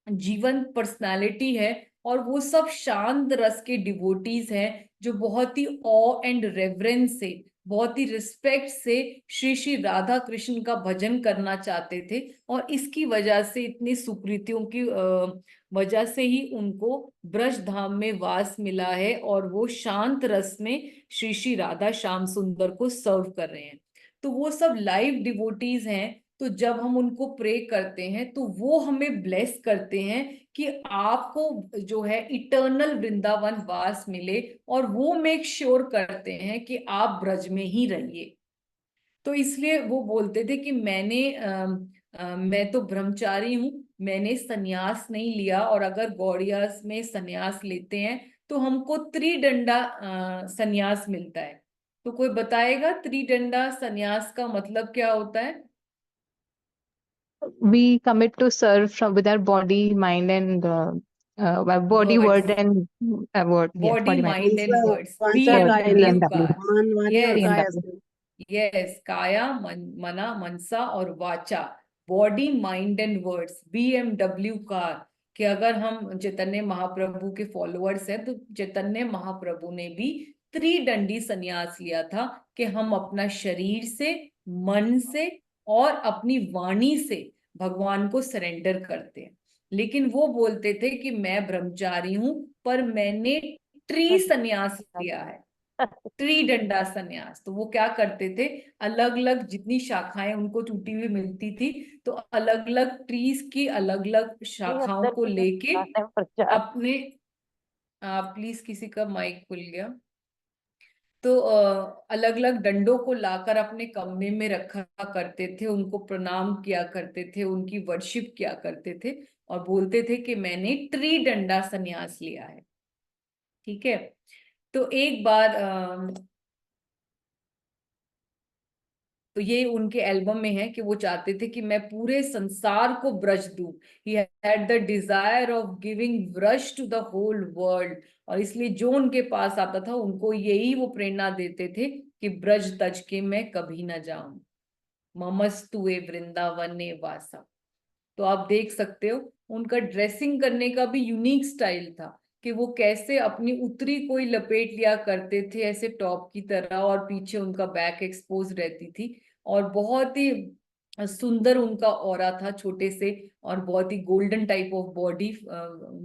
जीवन पर्सनालिटी है। और वो सब शांत रस के डिवोटीज हैं जो बहुत ही ऑ एंड रेवरेंस से, बहुत ही रिस्पेक्ट से श्री श्री राधा कृष्ण का भजन करना चाहते थे। और इसकी वजह से, इतनी सुकृतियों की वजह से ही उनको ब्रज धाम में वास मिला है और वो शांत रस में श्री श्री राधा श्याम सुंदर को सर्व कर रहे हैं। तो वो सब लाइव डिवोटीज हैं। तो जब हम उनको प्रे करते हैं तो वो हमें ब्लेस करते हैं कि आपको जो है इटर्नल वृंदावन वास मिले, और वो मेक श्योर करते हैं कि आप ब्रज में ही रहिए। तो इसलिए वो बोलते थे कि मैं तो ब्रह्मचारी हूँ, मैंने सन्यास नहीं लिया, और अगर गौड़ियास में सन्यास लेते हैं तो हमको त्रिदंडा सन्यास मिलता है। तो कोई बताएगा त्रिदंडा सन्यास का मतलब क्या होता है? We commit to serve from with our body, mind, and body, words, word, and word. Yes, body body, mind, mind and Mansa words, वाचा word. कायेन BMW BMW. कार। मन वाणी और यस, काया BMW. से यस, काया मना मनसा और वाचा, body mind and words, BMW car. कि अगर हम चैतन्य महाप्रभु के फॉलोअर्स हैं तो चैतन्य महाप्रभु ने भी त्रिदंडी संन्यास लिया था कि हम अपना शरीर से, मन से और अपनी वाणी से भगवान को सरेंडर करते हैं। लेकिन वो बोलते थे कि मैं ब्रह्मचारी हूं पर मैंने संन्यास लिया है, त्रिदंडा संन्यास। तो वो क्या करते थे, अलग अलग जितनी शाखाएं उनको टूटी हुई मिलती थी तो अलग अलग ट्रीज की अलग अलग शाखाओं को लेके अपने, प्लीज किसी का माइक खुल गया, तो अलग अलग डंडों को लाकर अपने कमरे में रखा करते थे, उनको प्रणाम किया करते थे, उनकी वर्शिप किया करते थे और बोलते थे कि मैंने त्रिदंडा संन्यास लिया है। ठीक है। तो एक बार तो ये उनके एल्बम में है कि वो चाहते थे कि मैं पूरे संसार को ब्रज दूं। He had the desire of giving Braj to the whole world. और इसलिए जो उनके पास आता था उनको यही वो प्रेरणा देते थे कि ब्रज तज के मैं कभी ना जाऊं, ममस्तुए वृंदावने वासा। तो आप देख सकते हो उनका ड्रेसिंग करने का भी यूनिक स्टाइल था कि वो कैसे अपनी उत्तरी कोई लपेट लिया करते थे ऐसे टॉप की तरह, और पीछे उनका बैक एक्सपोज रहती थी, और बहुत ही सुंदर उनका ऑरा था, छोटे से, और बहुत ही golden type of body,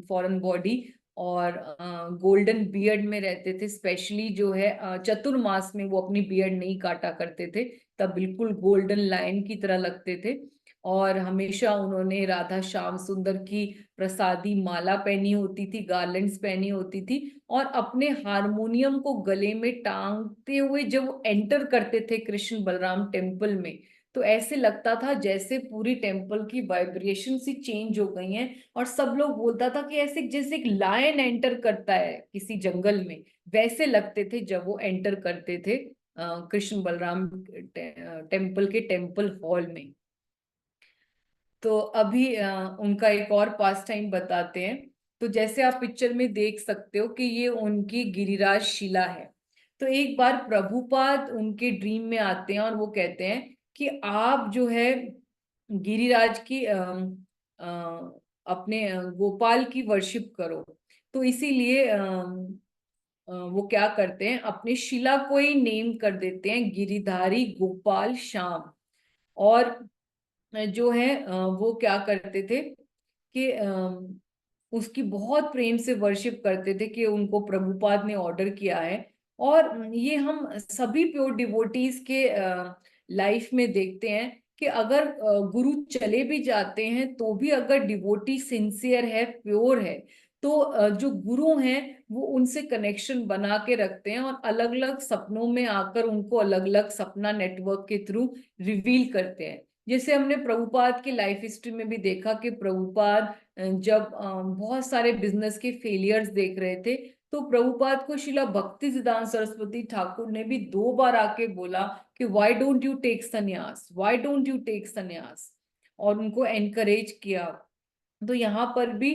foreign body, और गोल्डन बियर्ड में रहते थे। स्पेशली जो है चतुर्मास में वो अपनी बियर्ड नहीं काटा करते थे, तब बिल्कुल गोल्डन लायन की तरह लगते थे। और हमेशा उन्होंने राधा श्याम सुंदर की प्रसादी माला पहनी होती थी, गार्लैंड्स पहनी होती थी, और अपने हारमोनियम को गले में टांगते हुए जब वो एंटर करते थे कृष्ण बलराम टेम्पल में, तो ऐसे लगता था जैसे पूरी टेम्पल की वाइब्रेशन सी चेंज हो गई हैं, और सब लोग बोलता था कि ऐसे जैसे एक लायन एंटर करता है किसी जंगल में, वैसे लगते थे जब वो एंटर करते थे कृष्ण बलराम टेम्पल के टेम्पल हॉल में। तो अभी उनका एक और पास टाइम बताते हैं। तो जैसे आप पिक्चर में देख सकते हो कि ये उनकी गिरिराज शिला है। तो एक बार प्रभुपाद उनके ड्रीम में आते हैं और वो कहते हैं कि आप जो है गिरिराज की अपने गोपाल की वर्शिप करो। तो इसीलिए वो क्या करते हैं, अपने शिला को ही नेम कर देते हैं गिरिधारी गोपाल श्याम। और जो है वो क्या करते थे कि उसकी बहुत प्रेम से वर्शिप करते थे कि उनको प्रभुपाद ने ऑर्डर किया है। और ये हम सभी प्योर डिवोटीज के लाइफ में देखते हैं कि अगर गुरु चले भी जाते हैं तो भी अगर डिवोटी सिंसियर है, प्योर है, तो जो गुरु हैं वो उनसे कनेक्शन बना के रखते हैं और अलग अलग सपनों में आकर उनको अलग अलग सपना नेटवर्क के थ्रू रिवील करते हैं। जैसे हमने प्रभुपाद की लाइफ हिस्ट्री में भी देखा कि प्रभुपाद जब बहुत सारे बिजनेस के फेलियर्स देख रहे थे, तो प्रभुपाद को शिला भक्ति सिद्धांत सरस्वती ठाकुर ने भी 2 बार आके बोला कि व्हाई डोंट यू टेक संन्यास, व्हाई डोंट यू टेक संन्यास, और उनको एनकरेज किया। तो यहाँ पर भी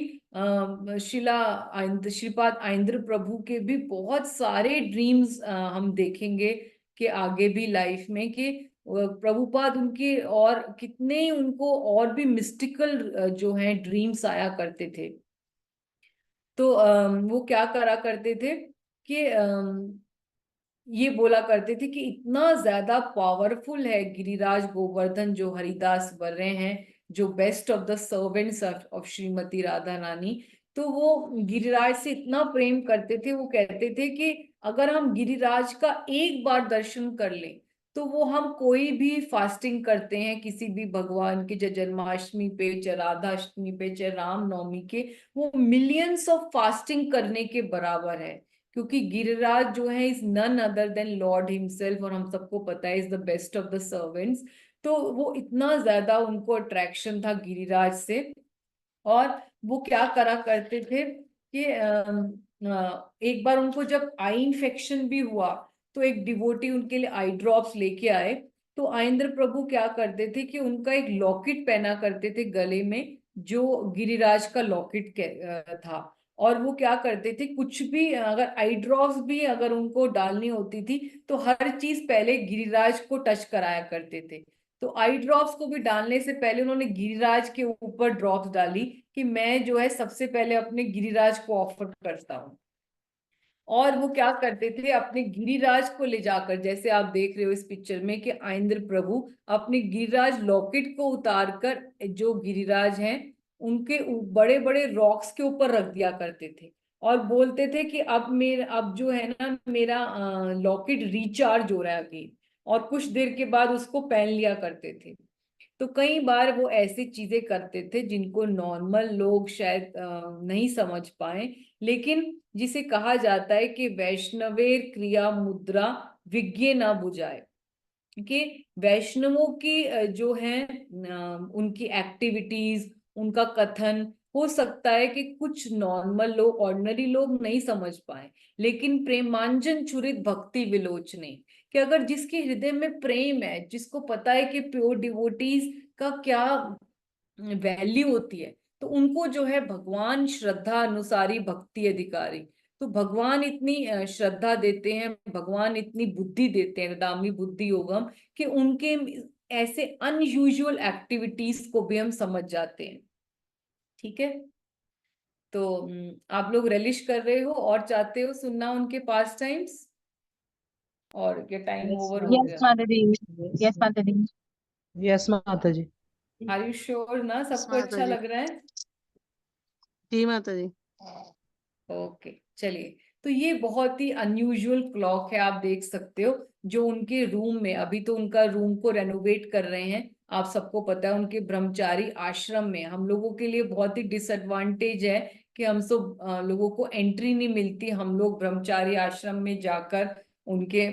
श्रीपाद आइंद्र प्रभु के भी बहुत सारे ड्रीम्स हम देखेंगे कि आगे भी लाइफ में कि प्रभुपाद उनके और कितने उनको और भी मिस्टिकल जो हैं ड्रीम्स आया करते थे। तो वो क्या करा करते थे कि ये बोला करते थे कि इतना ज्यादा पावरफुल है गिरिराज गोवर्धन जो हरिदास वर रहे हैं, जो best of the servants of Shrimati Radha Rani. तो वो गिरिराज से इतना प्रेम करते थे, वो कहते थे कि अगर हम गिरिराज का एक बार दर्शन कर लें तो वो हम कोई भी फास्टिंग करते हैं किसी भी भगवान के, चाहे जन्माष्टमी पे, चाहे राधाष्टमी पे, चाहे रामनवमी के, वो मिलियंस ऑफ फास्टिंग करने के बराबर है। क्योंकि गिरिराज जो है is none other than lord himself, और हम सबको पता है is the best of the servants. तो वो इतना ज्यादा उनको अट्रैक्शन था गिरिराज से। और वो क्या करा करते थे कि एक बार उनको जब आई इन्फेक्शन भी हुआ तो एक डिवोटी उनके लिए आई ड्रॉप्स लेके आए। तो आइंद्र प्रभु क्या करते थे कि उनका एक लॉकेट पहना करते थे गले में, जो गिरिराज का लॉकेट था। और वो क्या करते थे, कुछ भी अगर आई ड्रॉप्स भी अगर उनको डालनी होती थी तो हर चीज पहले गिरिराज को टच कराया करते थे। तो आई ड्रॉप्स को भी डालने से पहले उन्होंने गिरिराज के ऊपर ड्रॉप्स डाली कि मैं जो है सबसे पहले अपने गिरिराज को ऑफर करता हूँ। और वो क्या करते थे, अपने गिरिराज को ले जाकर, जैसे आप देख रहे हो इस पिक्चर में कि आइंद्र प्रभु अपने गिरिराज लॉकेट को उतार कर जो गिरिराज हैं उनके बड़े बड़े रॉक्स के ऊपर रख दिया करते थे, और बोलते थे कि अब जो है ना मेरा लॉकेट रिचार्ज हो रहा है अभी, और कुछ देर के बाद उसको पहन लिया करते थे। तो कई बार वो ऐसी चीजें करते थे जिनको नॉर्मल लोग शायद नहीं समझ पाए, लेकिन जिसे कहा जाता है कि वैष्णवेर क्रिया मुद्रा विज्ञे न बुझाए, कि वैष्णवों की जो है उनकी एक्टिविटीज, उनका कथन हो सकता है कि कुछ नॉर्मल लोग, ऑर्डिनरी लोग नहीं समझ पाए, लेकिन प्रेमांजन छुरित भक्ति विलोचने, कि अगर जिसके हृदय में प्रेम है, जिसको पता है कि प्योर डिवोटीज का क्या वैल्यू होती है, तो उनको जो है भगवान श्रद्धा अनुसारी भक्ति अधिकारी। तो भगवान इतनी श्रद्धा देते हैं, भगवान इतनी बुद्धि देते हैं, दामी बुद्धि योगम, कि उनके ऐसे अनयूजुअल एक्टिविटीज को भी हम समझ जाते हैं। ठीक है, तो आप लोग रिलिश कर रहे हो और चाहते हो सुनना उनके पास टाइम्स, और क्या टाइम ओवर हो Yes, गया? Mataji. Yes, Mataji. यस माता जी। आर यू श्योर ना, सबको माता अच्छा जी। लग रहा है? जी माता जी। ओके, चलिए। तो ये बहुत ही अनयूजुअल क्लॉक है, आप देख सकते हो। जो उनके रूम में, अभी तो उनका रूम को रेनोवेट कर रहे हैं, आप सबको पता है उनके ब्रह्मचारी आश्रम में। हम लोगों के लिए बहुत ही डिसएडवांटेज है कि हम सब लोगों को एंट्री नहीं मिलती, हम लोग ब्रह्मचारी आश्रम में जाकर उनके,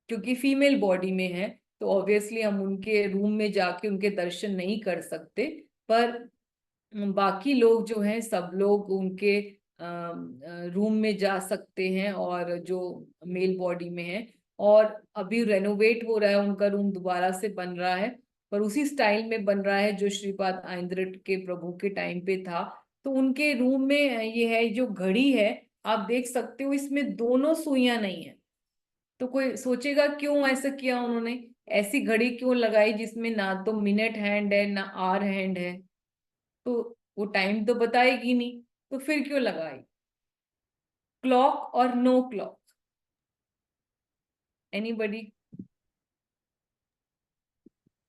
क्योंकि फीमेल बॉडी में है तो ऑब्वियसली हम उनके रूम में जाके उनके दर्शन नहीं कर सकते। पर बाकी लोग जो हैं सब लोग उनके रूम में जा सकते हैं, और जो मेल बॉडी में है। और अभी रेनोवेट हो रहा है, उनका रूम दोबारा से बन रहा है, पर उसी स्टाइल में बन रहा है जो श्रीपाद आइंद्र के प्रभु के टाइम पे था। तो उनके रूम में ये है, जो घड़ी है आप देख सकते हो, इसमें दोनों सुइयां नहीं है। तो कोई सोचेगा क्यों ऐसा किया उन्होंने, ऐसी घड़ी क्यों लगाई जिसमें ना तो मिनट हैंड है ना आवर हैंड है, तो वो टाइम तो बताएगी नहीं, तो फिर क्यों लगाई। क्लॉक और no clock, anybody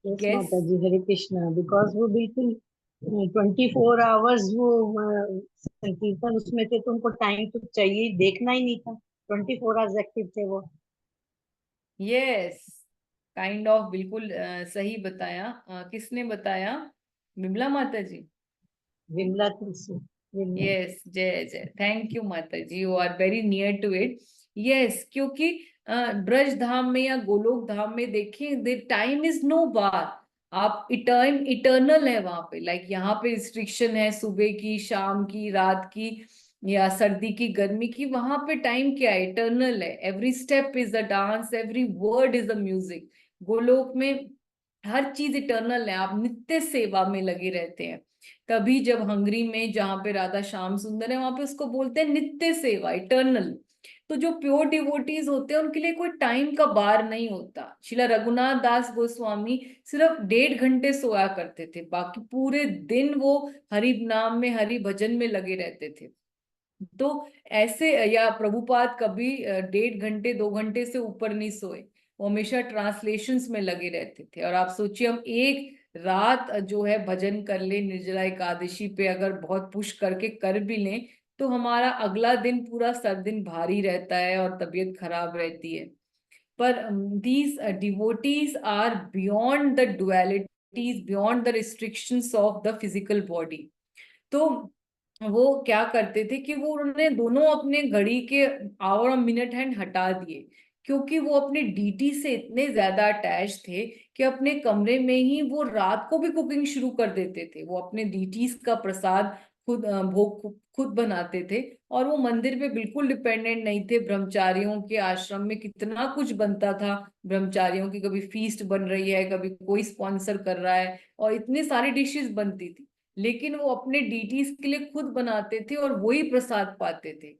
yes guess? माता जी, हरे कृष्णा। बिकॉज वो बिल्कुल 24 आवर्स वो संकीर्तन उसमें थे, तो उनको टाइम तो चाहिए, देखना ही नहीं था। 24 आवर्स एक्टिव थे वो। यस, काइंड ऑफ, बिल्कुल सही बताया। किसने बताया? विमला माता जी। विमला तुलसी, विमला। यस, जय जय, thank you Mata ji, you are very near to it. Yes, क्योंकि ब्रज धाम में या गोलोक धाम में देखें, the time is no bar, आप टाइम इटर्नल है वहां पे। लाइक यहाँ पे रिस्ट्रिक्शन है सुबह की, शाम की, रात की, या सर्दी की, गर्मी की। वहां पे टाइम क्या है? इटर्नल है। Every step is a dance, every word is a music. Golok में हर चीज इटर्नल है, आप नित्य सेवा में लगे रहते हैं। तभी जब हंगरी में, जहाँ पे राधा श्याम सुंदर है, वहां पे उसको बोलते हैं नित्य सेवा, इटर्नल। तो जो प्योर डिवोटीज होते हैं उनके लिए कोई टाइम का बार नहीं होता। शिला रघुनाथ दास गोस्वामी सिर्फ 1.5 घंटे सोया करते थे, बाकी पूरे दिन वो हरि नाम में, हरि भजन में लगे रहते थे। तो ऐसे, या प्रभुपाद कभी 1.5 घंटे 2 घंटे से ऊपर नहीं सोए, वो हमेशा ट्रांसलेशंस में लगे रहते थे। और आप सोचिए, हम एक रात जो है भजन कर ले निर्जला एकादशी पे, अगर बहुत पुश करके कर भी लें, तो हमारा अगला दिन पूरा सर दिन भारी रहता है और तबीयत खराब रहती है। पर these devotees are beyond the dualities, beyond the restrictions of the physical body। तो वो क्या करते थे कि वो उन्होंने दोनों अपने घड़ी के आवर और मिनट हैंड हटा दिए, क्योंकि वो अपने डीटी से इतने ज्यादा अटैच थे कि अपने कमरे में ही वो रात को भी कुकिंग शुरू कर देते थे। वो अपने डीटीज का प्रसाद खुद भोग खुद बनाते थे, और वो मंदिर पे बिल्कुल डिपेंडेंट नहीं थे। ब्रह्मचारियों के आश्रम में कितना कुछ बनता था, ब्रह्मचारियों की कभी फीस्ट बन रही है, कभी कोई स्पॉन्सर कर रहा है, और इतनी सारी डिशेस बनती थी, लेकिन वो अपने डीटीज के लिए खुद बनाते थे और वही प्रसाद पाते थे।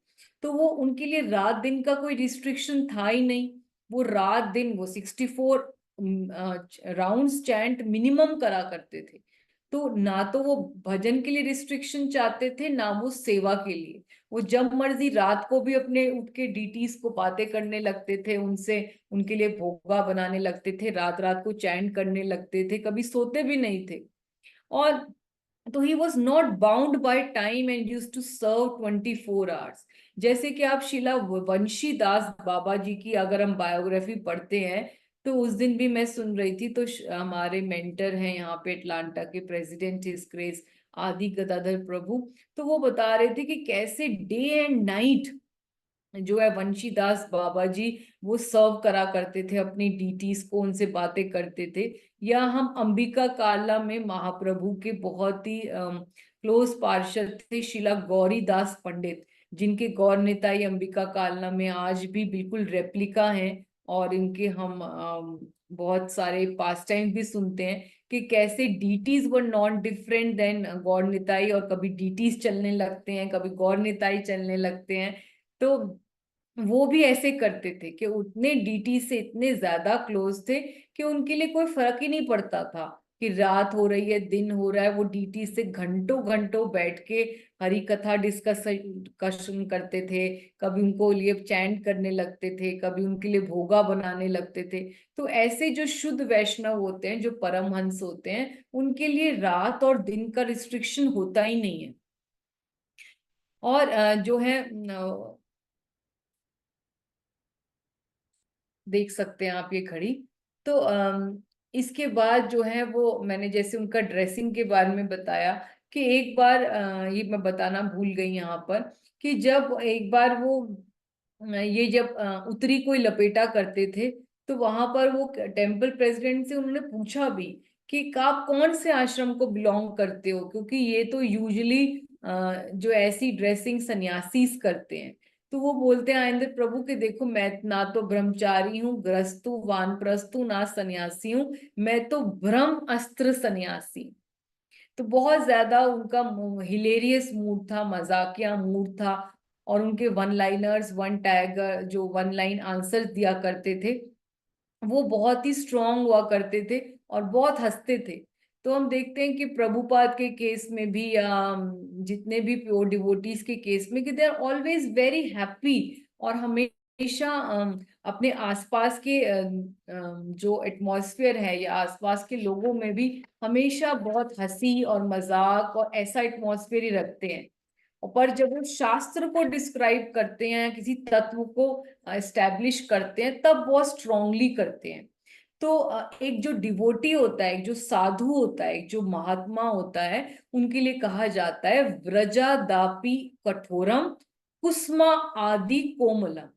तो वो उनके लिए रात दिन का कोई रिस्ट्रिक्शन था ही नहीं। वो रात दिन वो 64 राउंड्स चैंट मिनिमम करा करते थे। तो ना तो वो भजन के लिए रिस्ट्रिक्शन चाहते थे, ना वो सेवा के लिए। वो जब मर्जी रात को भी अपने उठ के डीटीज को बातें करने लगते थे, उनसे उनके लिए भोगा बनाने लगते थे, रात रात को चैंट करने लगते थे, कभी सोते भी नहीं थे। और तो he was not bound by time and use to serve 24 hours. जैसे कि आप शिला वंशी दास बाबा जी की अगर हम बायोग्राफी पढ़ते हैं, तो उस दिन भी मैं सुन रही थी, तो हमारे मेंटर हैं यहाँ पे अटलांटा के, प्रेसिडेंट हिज ग्रेस आदि गदाधर प्रभु, तो वो बता रहे थे कि कैसे डे एंड नाइट जो है वंशीदास बाबा जी वो सर्व करा करते थे अपनी डीटीज को, उनसे बातें करते थे। या हम अंबिका काला में महाप्रभु के बहुत ही क्लोज पार्षद थे शिला गौरी दास पंडित, जिनके गौर निताई अंबिका काला में आज भी बिल्कुल रेप्लिका हैं। और इनके हम बहुत सारे पास टाइम भी सुनते हैं कि कैसे deities were not different than Gaur Nitai, और कभी डीटीज चलने लगते हैं, कभी गौर निताई चलने लगते हैं। तो वो भी ऐसे करते थे कि उतने डीटी से इतने ज्यादा क्लोज थे कि उनके लिए कोई फर्क ही नहीं पड़ता था कि रात हो रही है दिन हो रहा है। वो डीटी से घंटों घंटों बैठ के हरि कथा डिस्कशन करते थे, कभी उनको लिए चैंट करने लगते थे, कभी उनके लिए भोगा बनाने लगते थे। तो ऐसे जो शुद्ध वैष्णव होते हैं, जो परमहंस होते हैं, उनके लिए रात और दिन का रिस्ट्रिक्शन होता ही नहीं है। और जो है देख सकते हैं आप ये घड़ी। तो इसके बाद जो है वो मैंने जैसे उनका ड्रेसिंग के बारे में बताया कि एक बार ये मैं बताना भूल गई यहाँ पर कि जब एक बार वो ये जब उत्तरी कोई लपेटा करते थे तो वहां पर वो टेम्पल प्रेसिडेंट से उन्होंने पूछा भी कि आप कौन से आश्रम को बिलोंग करते हो, क्योंकि ये तो यूजुअली जो ऐसी ड्रेसिंग सन्यासीस करते हैं। तो वो बोलते हैं आइंद्र प्रभु के देखो मैं ना तो ब्रह्मचारी हूँ, गृहस्थ हूँ, वानप्रस्थ हूँ, ना सन्यासी हूँ, मैं तो ब्रह्म अस्त्र सन्यासी। तो बहुत ज्यादा उनका हिलेरियस मूड था, मजाकिया मूड था। और उनके वन लाइनर्स, वन टैगर जो वन लाइन आंसर दिया करते थे वो बहुत ही स्ट्रांग हुआ करते थे और बहुत हंसते थे। तो हम देखते हैं कि प्रभुपाद के केस में भी या जितने भी प्योर डिवोटीज के केस में कि they are always very happy और हमेशा अपने आसपास के जो एटमॉस्फेयर है या आसपास के लोगों में भी हमेशा बहुत हंसी और मजाक और ऐसा एटमॉस्फेयर ही रखते हैं। और पर जब वो शास्त्र को डिस्क्राइब करते हैं, किसी तत्व को एस्टेब्लिश करते हैं, तब बहुत स्ट्रांगली करते हैं। तो एक जो डिवोटी होता है, एक जो साधु होता है, एक जो महात्मा होता है, उनके लिए कहा जाता है व्रजादापि कठोरम कुस्मा आदि कोमलम।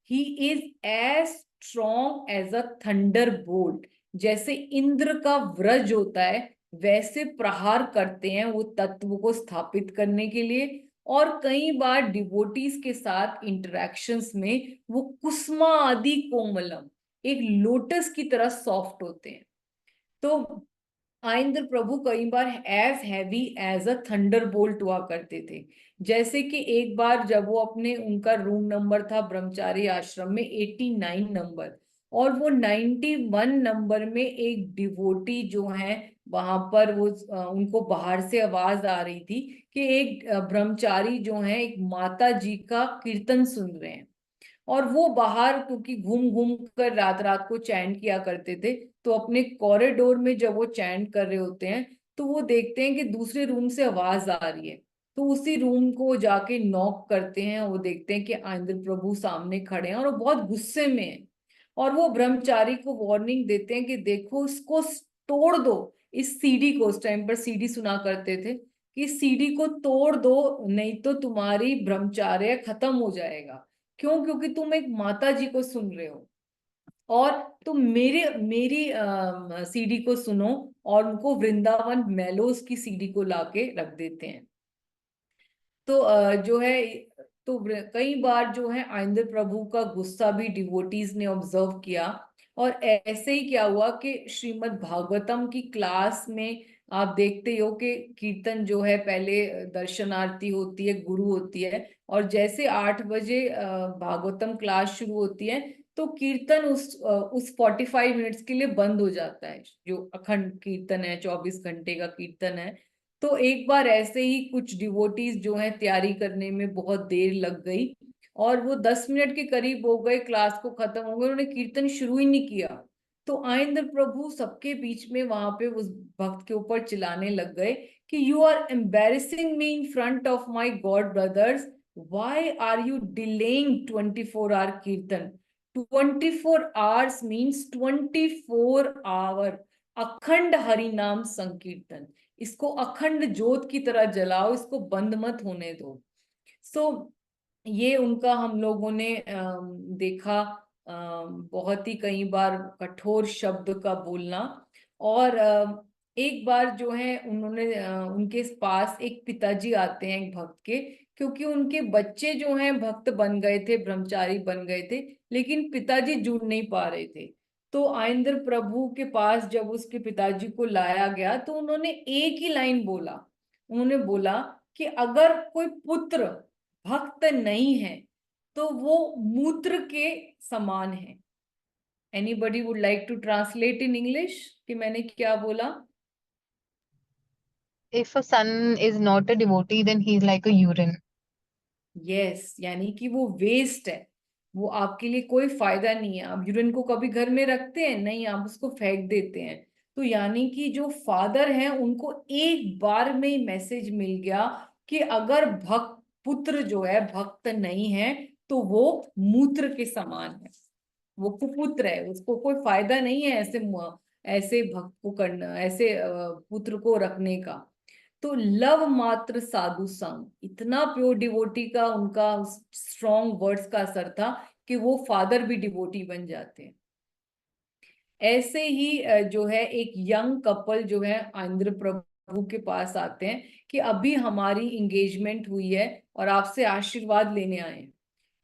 He is as strong as a thunderbolt. जैसे इंद्र का व्रज होता है वैसे प्रहार करते हैं वो तत्व को स्थापित करने के लिए। और कई बार डिवोटीज के साथ इंटरेक्शंस में वो कुस्मा आदि कोमलम, एक लोटस की तरह सॉफ्ट होते हैं। तो आइंद्र प्रभु कई बार as heavy as a thunderbolt हुआ करते थे। जैसे कि एक बार जब वो अपने उनका रूम नंबर था ब्रह्मचारी आश्रम में 89 नंबर, और वो 91 नंबर में एक डिवोटी जो है वहां पर वो उनको बाहर से आवाज आ रही थी कि एक ब्रह्मचारी जो है एक माता जी का कीर्तन सुन रहे हैं। और वो बाहर क्योंकि घूम घूम कर रात रात को चैंट किया करते थे, तो अपने कॉरिडोर में जब वो चैंट कर रहे होते हैं तो वो देखते हैं कि दूसरे रूम से आवाज आ रही है। तो उसी रूम को जाके नॉक करते हैं, वो देखते हैं कि आइंद्र प्रभु सामने खड़े हैं और वो बहुत गुस्से में हैं। और वो ब्रह्मचारी को वार्निंग देते हैं कि देखो इसको तोड़ दो, इस सीडी को, उस टाइम पर सीडी सुना करते थे, कि सीडी को तोड़ दो नहीं तो तुम्हारी ब्रह्मचार्य खत्म हो जाएगा। क्यों? क्योंकि तुम एक माता जी को सुन रहे हो और तुम मेरी सीडी को सुनो। और उनको वृंदावन मेलोस की सीडी को लाके रख देते हैं। तो जो है तो कई बार जो है आइंद्र प्रभु का गुस्सा भी डिवोटीज ने ऑब्जर्व किया। और ऐसे ही क्या हुआ कि श्रीमद् भागवतम की क्लास में आप देखते हो कि कीर्तन जो है पहले दर्शनार्थी होती है, गुरु होती है, और जैसे 8 बजे भागवतम क्लास शुरू होती है तो कीर्तन उस 45 मिनट्स के लिए बंद हो जाता है। जो अखंड कीर्तन है, 24 घंटे का कीर्तन है। तो एक बार ऐसे ही कुछ डिवोटीज जो है तैयारी करने में बहुत देर लग गई और वो 10 मिनट के करीब हो गए, क्लास को खत्म हो गए, उन्होंने कीर्तन शुरू ही नहीं किया। तो आइंद्र प्रभु सबके बीच में वहां पे उस भक्त के ऊपर चिल्लाने लग गए कि you are embarrassing me in front of my god brothers, why are you delaying 24 hour kirtan. 24 hours means 24 our अखंड हरिनाम संकीर्तन। इसको अखंड ज्योत की तरह जलाओ, इसको बंद मत होने दो। सो ये उनका हम लोगों ने देखा बहुत ही कई बार कठोर शब्द का बोलना। और एक बार जो है उन्होंने उनके पास एक पिताजी आते हैं एक भक्त के, क्योंकि उनके बच्चे जो हैं भक्त बन गए थे, ब्रह्मचारी बन गए थे, लेकिन पिताजी जुड़ नहीं पा रहे थे। तो आइंद्र प्रभु के पास जब उसके पिताजी को लाया गया तो उन्होंने एक ही लाइन बोला। उन्होंने बोला कि अगर कोई पुत्र भक्त नहीं है तो वो मूत्र के समान है। Anybody would like to translate in English कि मैंने क्या बोला? If a son is not a devotee, then he's like a urine. Yes, यानी कि वो वेस्ट है, वो आपके लिए कोई फायदा नहीं है। आप यूरिन को कभी घर में रखते हैं? नहीं, आप उसको फेंक देते हैं। तो यानी कि जो फादर हैं उनको एक बार में ही मैसेज मिल गया कि अगर भक्त पुत्र जो है भक्त नहीं है तो वो मूत्र के समान है। वो कुपुत्र है, उसको कोई फायदा नहीं है ऐसे भक्त को करना, ऐसे पुत्र को रखने का। तो लव मात्र साधु संग, इतना प्योर डिवोटी का उनका स्ट्रॉन्ग वर्ड्स का असर था कि वो फादर भी डिवोटी बन जाते हैं। ऐसे ही जो है एक यंग कपल जो है आइंद्र प्रभु के पास आते हैं कि अभी हमारी एंगेजमेंट हुई है और आपसे आशीर्वाद लेने आए हैं।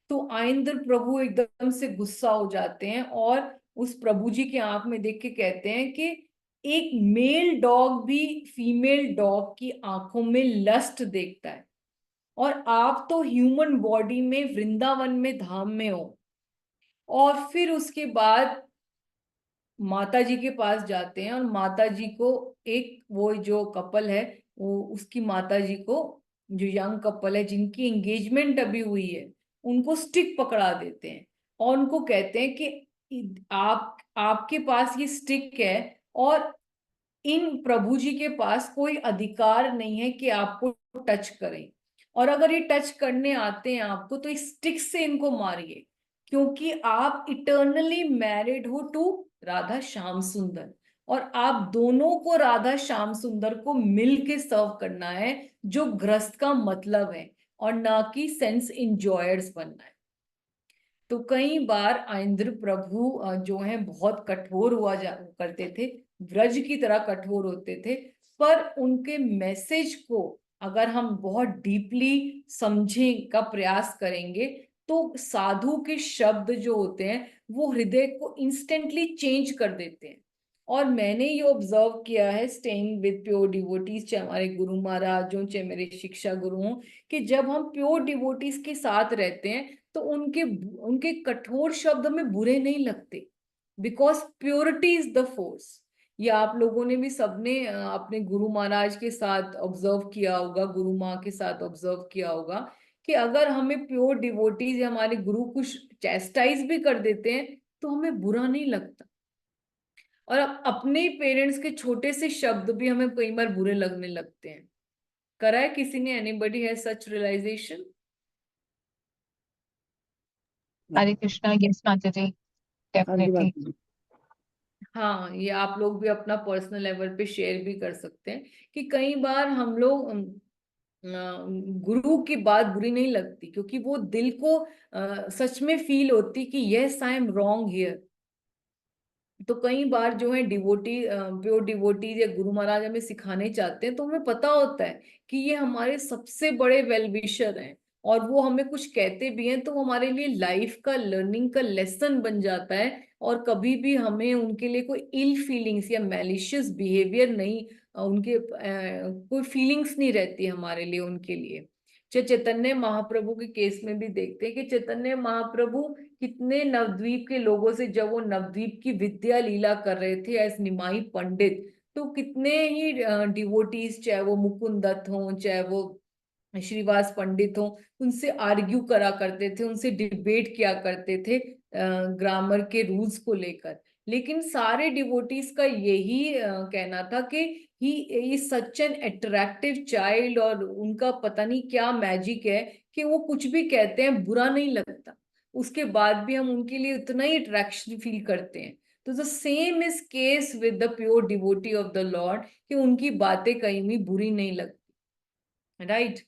तो आइंद्र प्रभु एकदम से गुस्सा हो जाते हैं और उस प्रभु जी की आंख में देख के कहते हैं कि एक मेल डॉग भी फीमेल डॉग की आंखों में लस्ट देखता है, और आप तो ह्यूमन बॉडी में वृंदावन में धाम में हो। और फिर उसके बाद माता जी के पास जाते हैं और माता जी को एक वो जो कपल है वो उसकी माता जी को, जो यंग कपल है जिनकी एंगेजमेंट अभी हुई है, उनको स्टिक पकड़ा देते हैं और उनको कहते हैं कि आपके पास ये स्टिक है और इन प्रभु जी के पास कोई अधिकार नहीं है कि आपको टच करें, और अगर ये टच करने आते हैं आपको तो इस स्टिक से इनको मारिए, क्योंकि आप इटर्नली मैरिड हो टू राधा श्याम सुंदर, और आप दोनों को राधा श्याम सुंदर को मिल के सर्व करना है, जो गृहस्थ का मतलब है, और ना कि सेंस इंजॉयर्स बनना है। तो कई बार आइंद्र प्रभु जो है बहुत कठोर हुआ करते थे, व्रज की तरह कठोर होते थे, पर उनके मैसेज को अगर हम बहुत डीपली समझने का प्रयास करेंगे तो साधु के शब्द जो होते हैं वो हृदय को इंस्टेंटली चेंज कर देते हैं। और मैंने ये ऑब्जर्व किया है स्टेइंग विद प्योर डिवोटीज, चाहे हमारे गुरु महाराज हो चाहे मेरे शिक्षा गुरु हों, कि जब हम प्योर डिवोटीज के साथ रहते हैं तो उनके कठोर शब्द हमें बुरे नहीं लगते, because purity is the force. ये आप लोगों ने भी सबने अपने गुरु महाराज के साथ ऑब्जर्व किया होगा, गुरु माँ के साथ ऑब्जर्व किया होगा कि अगर हमें प्योर डिवोटीज या हमारे गुरु कुछ चैस्टाइज भी कर देते हैं तो हमें बुरा नहीं लगता, और अपने पेरेंट्स के छोटे से शब्द भी हमें कई बार बुरे लगने लगते हैं। करा है किसी ने? Anybody has such realization? Hare Krishna, yes माता जी, डेफिनेटली। हाँ, ये आप लोग भी अपना पर्सनल लेवल पे शेयर भी कर सकते हैं कि कई बार हम लोग गुरु की बात बुरी नहीं लगती, क्योंकि वो दिल को सच में फील होती कि yes I am wrong here. तो कई बार जो है डिवोटी, प्योर डिवोटी या गुरु महाराज हमें सिखाने चाहते हैं तो हमें पता होता है कि ये हमारे सबसे बड़े वेल विशर हैं, और वो हमें कुछ कहते भी हैं तो वो हमारे लिए लाइफ का लर्निंग का लेसन बन जाता है, और कभी भी हमें उनके लिए कोई इल फीलिंग्स या मैलिशियस बिहेवियर नहीं, उनके कोई फीलिंग्स नहीं रहती हमारे लिए उनके लिए। चैतन्य महाप्रभु के केस में भी देखते हैं कि चैतन्य महाप्रभु कितने नवद्वीप के लोगों से, जब वो नवद्वीप की विद्या लीला कर रहे थे एज निमाई पंडित, तो कितने ही डिवोटीज, चाहे वो मुकुंद दत्त हो चाहे वो श्रीवास पंडित हो, उनसे आर्ग्यू करा करते थे, उनसे डिबेट किया करते थे ग्रामर के रूल्स को लेकर। लेकिन सारे डिवोटीज का यही कहना था कि he is such an attractive child, और उनका पता नहीं क्या मैजिक है कि वो कुछ भी कहते हैं बुरा नहीं लगता, उसके बाद भी हम उनके लिए उतना ही अट्रैक्शन फील करते हैं। तो the same is case with the pure devotee of the lord, कि उनकी बातें कहीं भी बुरी नहीं लगती, राइट?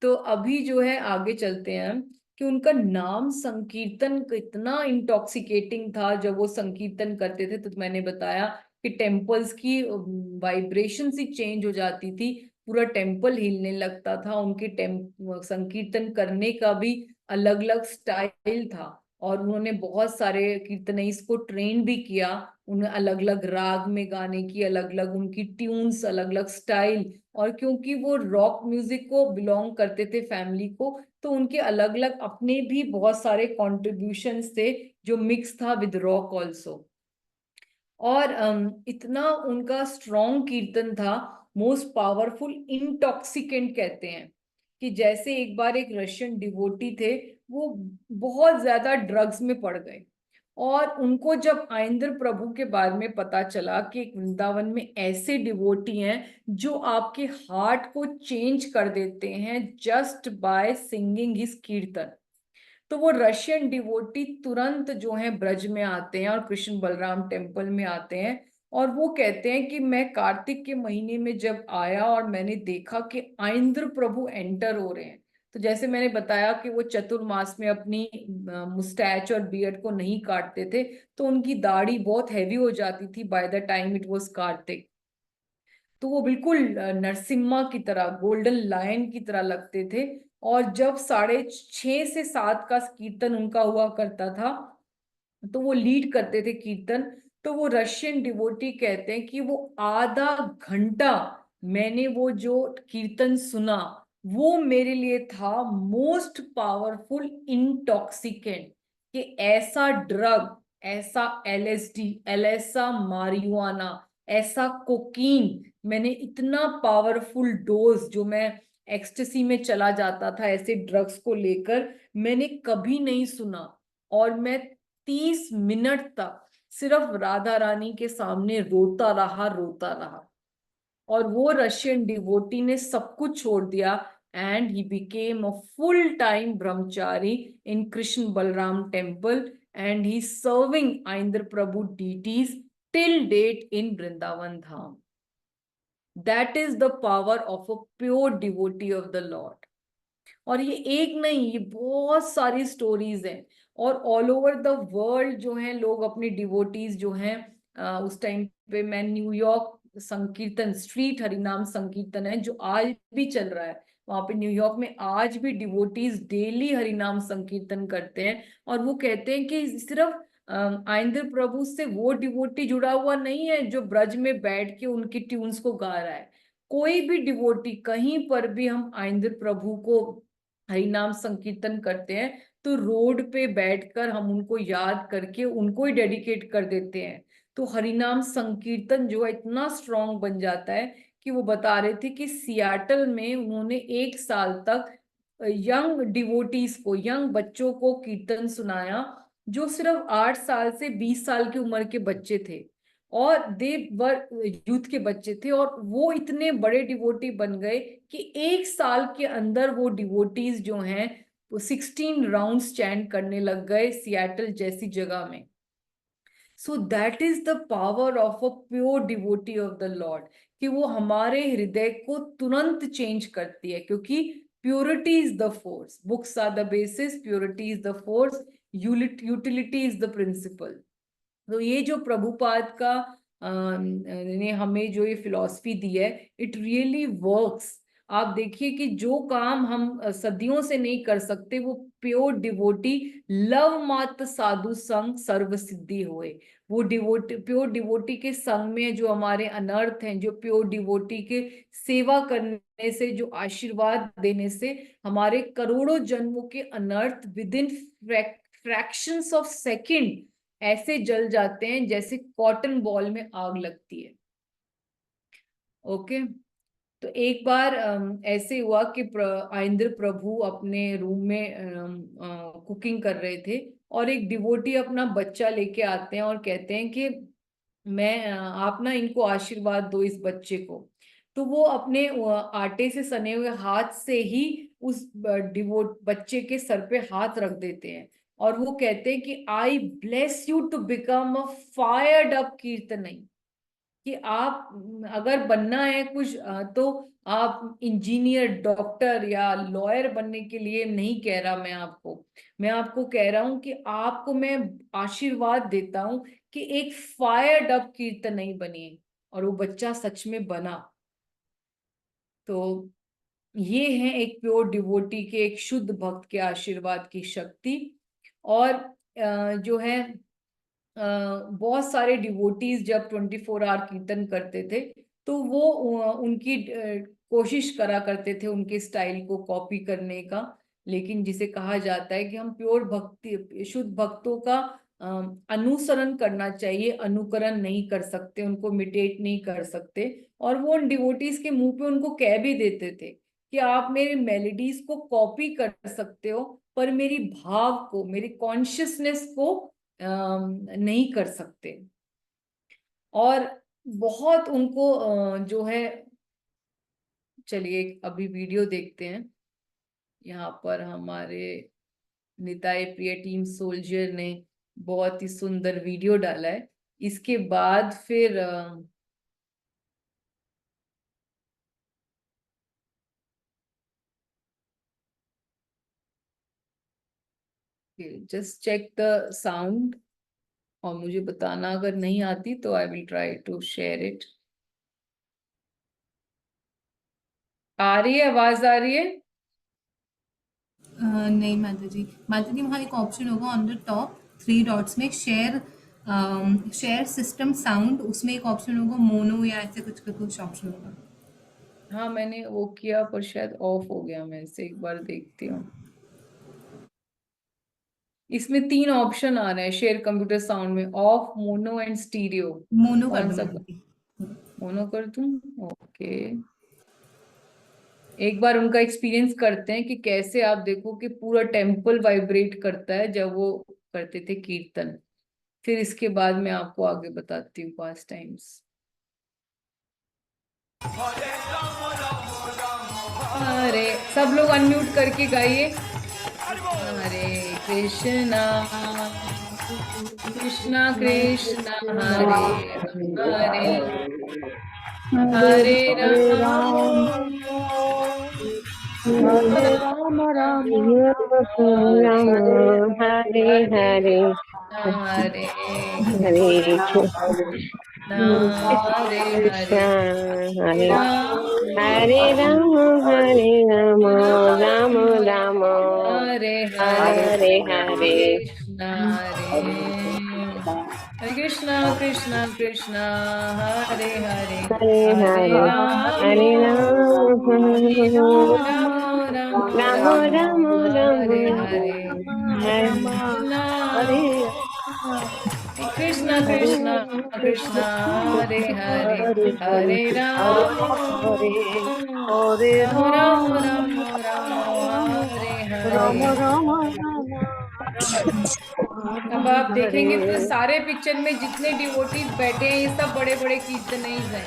तो अभी जो है आगे चलते हैं हम कि उनका नाम संकीर्तन कितना इंटॉक्सिकेटिंग था। जब वो संकीर्तन करते थे तो मैंने बताया कि टेम्पल्स की वाइब्रेशन ही चेंज हो जाती थी, पूरा टेम्पल हिलने लगता था। उनके संकीर्तन करने का भी अलग अलग स्टाइल था, और उन्होंने बहुत सारे कीर्तनीस को ट्रेन भी किया, उन्हें अलग अलग राग में गाने की, अलग अलग उनकी ट्यून्स, अलग अलग स्टाइल। और क्योंकि वो रॉक म्यूजिक को बिलोंग करते थे फैमिली को, तो उनके अलग अलग अपने भी बहुत सारे कॉन्ट्रीब्यूशंस थे जो मिक्स था विद रॉक ऑल्सो। और इतना उनका स्ट्रॉन्ग कीर्तन था, मोस्ट पावरफुल इंटॉक्सिकेंट कहते हैं, कि जैसे एक बार एक रशियन डिवोटी थे, वो बहुत ज्यादा ड्रग्स में पड़ गए, और उनको जब आइंद्र प्रभु के बारे में पता चला कि एक वृंदावन में ऐसे डिवोटी हैं जो आपके हार्ट को चेंज कर देते हैं जस्ट बाय सिंगिंग हिज कीर्तन, तो वो रशियन डिवोटी तुरंत जो है ब्रज में आते हैं और कृष्ण बलराम टेम्पल में आते हैं, और वो कहते हैं कि मैं कार्तिक के महीने में जब आया और मैंने देखा कि आइंद्र प्रभु एंटर हो रहे हैं। तो जैसे मैंने बताया कि वो चतुर्मास में अपनी मुस्टैच और बियर्ड को नहीं काटते थे, तो उनकी दाढ़ी बहुत हैवी हो जाती थी by the time it was Kartik. तो वो बिल्कुल नरसिम्हा की तरह, गोल्डन लायन की तरह लगते थे। और जब 6:30 से 7 का कीर्तन उनका हुआ करता था, तो वो लीड करते थे कीर्तन। तो वो रशियन डिवोटी कहते हैं कि वो आधा घंटा मैंने वो जो कीर्तन सुना, वो मेरे लिए था मोस्ट पावरफुल इंटॉक्सिकेंट। कि ऐसा ड्रग, ऐसा LSD, ऐसा मारिजुआना, ऐसा कोकीन, मैंने इतना पावरफुल डोज जो मैं एक्सटेसी में चला जाता था ऐसे ड्रग्स को लेकर, मैंने कभी नहीं सुना। और मैं 30 मिनट तक सिर्फ राधा रानी के सामने रोता रहा। और वो रशियन डिवोटी ने सब कुछ छोड़ दिया, and he became a full time brahmachari in Krishna Balaram temple, and he serving Aindra Prabhu deities till date in Vrindavan Dham. That is the power of a pure devotee of the lord. और ये एक नहीं, ये बहुत सारी स्टोरीज हैं। और ऑल ओवर द वर्ल्ड जो हैं लोग अपने डिवोटीज जो हैं, उस टाइम पे मैं न्यूयॉर्क संकीर्तन, स्ट्रीट हरिनाम संकीर्तन है जो आज भी चल रहा है, वहां पे न्यूयॉर्क में आज भी डिवोटीज डेली हरिनाम संकीर्तन करते हैं। और वो कहते हैं कि सिर्फ आइंद्र प्रभु से वो डिवोटी जुड़ा हुआ नहीं है जो ब्रज में बैठ के उनकी ट्यून्स को गा रहा है। कोई भी डिवोटी कहीं पर भी, हम आइंद्र प्रभु को हरिनाम संकीर्तन करते हैं तो रोड पे बैठकर हम उनको याद करके उनको ही डेडिकेट कर देते हैं। तो हरिनाम संकीर्तन जो है इतना स्ट्रांग बन जाता है कि वो बता रहे थे कि सियाटल में उन्होंने 1 साल तक यंग डिवोटीज को, यंग बच्चों को कीर्तन सुनाया, जो सिर्फ 8 साल से 20 साल की उम्र के बच्चे थे, और देव यूथ के बच्चे थे। और वो इतने बड़े डिवोटी बन गए कि 1 साल के अंदर वो डिवोटीज जो हैं वो 16 राउंड्स चैंट करने लग गए सियाटल जैसी जगह में। So that is the power of a pure devotee of the lord, कि वो हमारे हृदय को तुरंत चेंज करती है, क्योंकि purity is the force, books are the basis, purity is the force, utility is the principle. तो ये जो प्रभुपाद का ने हमें जो ये फिलॉसफी दी है, इट रियली वर्क्स। आप देखिए कि जो काम हम सदियों से नहीं कर सकते, वो प्योर डिवोटी लव मात्र साधु संग सर्व सिद्धि होए। वो डिवोटी, प्योर डिवोटी के संग में जो हमारे अनर्थ हैं, जो प्योर डिवोटी के सेवा करने से, जो आशीर्वाद देने से हमारे करोड़ों जन्मों के अनर्थ with in fractions of second ऐसे जल जाते हैं जैसे कॉटन बॉल में आग लगती है। ओके। तो एक बार ऐसे हुआ कि आइंद्र प्रभु अपने रूम में कुकिंग कर रहे थे, और एक डिवोटी अपना बच्चा लेके आते हैं और कहते हैं कि मैं आप ना इनको आशीर्वाद दो, इस बच्चे को। तो वो अपने आटे से सने हुए हाथ से ही उस बच्चे के सर पे हाथ रख देते हैं, और वो कहते हैं कि I bless you to become a fired up kirtaniya. कि आप अगर बनना है कुछ तो आप इंजीनियर, डॉक्टर या लॉयर बनने के लिए नहीं कह रहा मैं आपको कह रहा हूं कि आपको मैं आशीर्वाद देता हूं कि एक फायर्ड अप कीर्तन नहीं बनिए। और वो बच्चा सच में बना। तो ये है एक प्योर डिवोटी के, एक शुद्ध भक्त के आशीर्वाद की शक्ति। और जो है बहुत सारे डिवोटीज जब 24 आवर कीर्तन करते थे, तो वो उनकी कोशिश करा करते थे उनके स्टाइल को कॉपी करने का। लेकिन जिसे कहा जाता है कि हम प्योर भक्ति, शुद्ध भक्तों का अनुसरण करना चाहिए, अनुकरण नहीं कर सकते, उनको इमिटेट नहीं कर सकते। और वो उन डिवोटीज के मुंह पे उनको कह भी देते थे कि आप मेरे मेलोडीज को कॉपी कर सकते हो, पर मेरी भाव को, मेरी कॉन्शियसनेस को नहीं कर सकते। और बहुत उनको जो है, चलिए अभी वीडियो देखते हैं। यहाँ पर हमारे निताई प्रिय टीम सोल्जर ने बहुत ही सुंदर वीडियो डाला है। इसके बाद फिर जस्ट चेक द साउंड और मुझे बताना अगर नहीं आती तो I will try to share it. आ रही है, आवाज आ रही है? नहीं माता जी वहाँ एक ऑप्शन होगा ऑन द टॉप 3 डॉट्स में शेयर सिस्टम साउंड, उसमें एक ऑप्शन होगा मोनो या ऐसे कुछ ऑप्शन होगा। हाँ मैंने वो किया पर शायद ऑफ हो गया, मैं इसे एक बार देखती हूँ। इसमें 3 ऑप्शन आ रहे हैं शेयर कंप्यूटर साउंड में, of, mono and stereo. Mono कर कौन दो सा माता जी। मोनो कर दूं? ओके, एक बार उनका एक्सपीरियंस करते हैं कि कैसे। आप देखो कि पूरा टेम्पल वाइब्रेट करता है जब वो करते थे कीर्तन। फिर इसके बाद मैं आपको आगे बताती हूँ पास्ट टाइम्स। अरे सब लोग अनम्यूट करके गाइए। हरे कृष्णा कृष्णा कृष्णा हरे हरे हरे राम हरे राम राम राम हरे हरे हरे हरे हरे कृष्ण हरे हरे राम हरे राम राम राम हरे हरे हरे कृष्णा हरे कृष्णा कृष्णा कृष्णा हरे हरे हरे हरे राम हरे राम राम राम राम राम हरे हरे हरे कृष्णा कृष्णा कृष्णा हरे हरे हरे राम हरे राम राम राम राम हरे राम हरे। राम अब आप देखेंगे तो सारे पिक्चर में जितने डिवोटीज बैठे हैं ये सब बड़े बड़े कीर्तनीज हैं।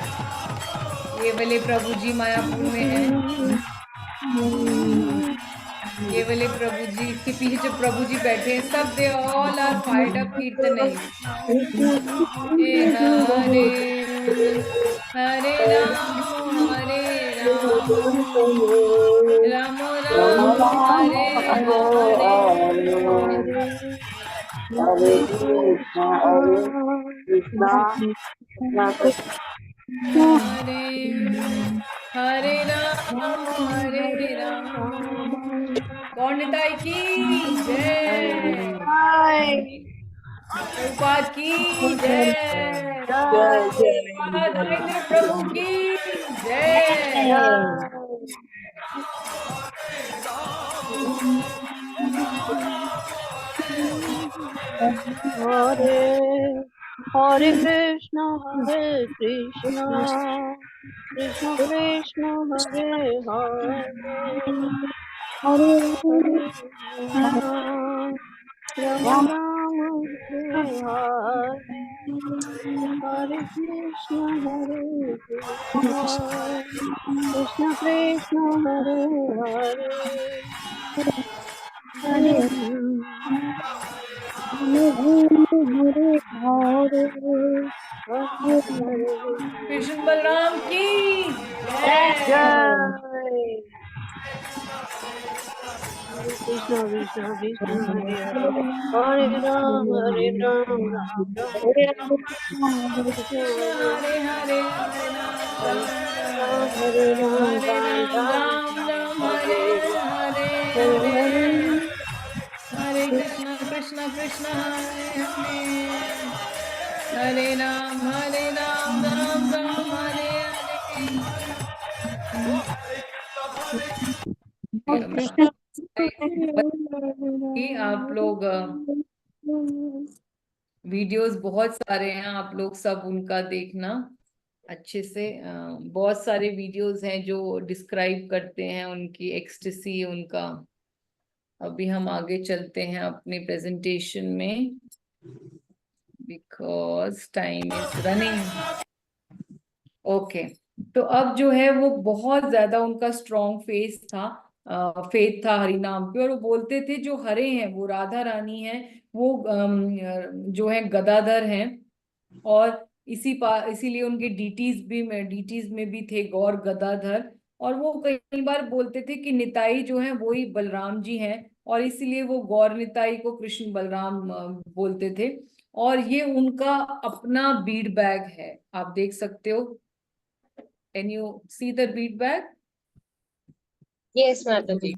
ये वाले प्रभु जी मायापुर में हैं, ये वाले प्रभु जी, इसके पीछे जो प्रभु जी बैठे हैं सब they all are fired up kirtanis. हे हरे हरे राम राम राम हरे हरे हरे राम गौर निताई की जय, प्रभुपाद की जय, प्रभुपाद महेंद्र प्रभु की जय। हरे हरे कृष्ण कृष्ण कृष्ण हरे हरे हरे राम राम हरे हरे हरे कृष्ण कृष्ण कृष्ण हरे हरे हरे कृष्ण बलराम की जय। जय कृष्ण कृष्ण कृष्ण हरे हरे राम राम राम हरे हरे हरे राम हरे राम राम राम राम राम हरे हरे हरे हरे हरे हरे कृष्णा कृष्णा कृष्णा हरे हरे राम राम राम हरे कृष्ण हरे। कि आप लोग वीडियोस बहुत सारे हैं, आप लोग सब उनका देखना अच्छे से। बहुत सारे वीडियोस हैं जो डिस्क्राइब करते हैं उनकी एक्सटेसी, उनका। अभी हम आगे चलते हैं अपनी प्रेजेंटेशन में because time is running. Okay, तो अब जो है वो बहुत ज्यादा उनका स्ट्रॉन्ग फेस था। फेथ था हरि नाम पे, और वो बोलते थे जो हरे हैं वो राधा रानी हैं, वो जो है गदाधर हैं, और इसीलिए उनके डीटीज में भी थे गौर गदाधर। और वो कई बार बोलते थे कि निताई जो है वो ही बलराम जी हैं, और इसीलिए वो गौर निताई को कृष्ण बलराम बोलते थे। और ये उनका अपना बीड बैग है, आप देख सकते हो। Can you see the Beed bag? Yes माता जी।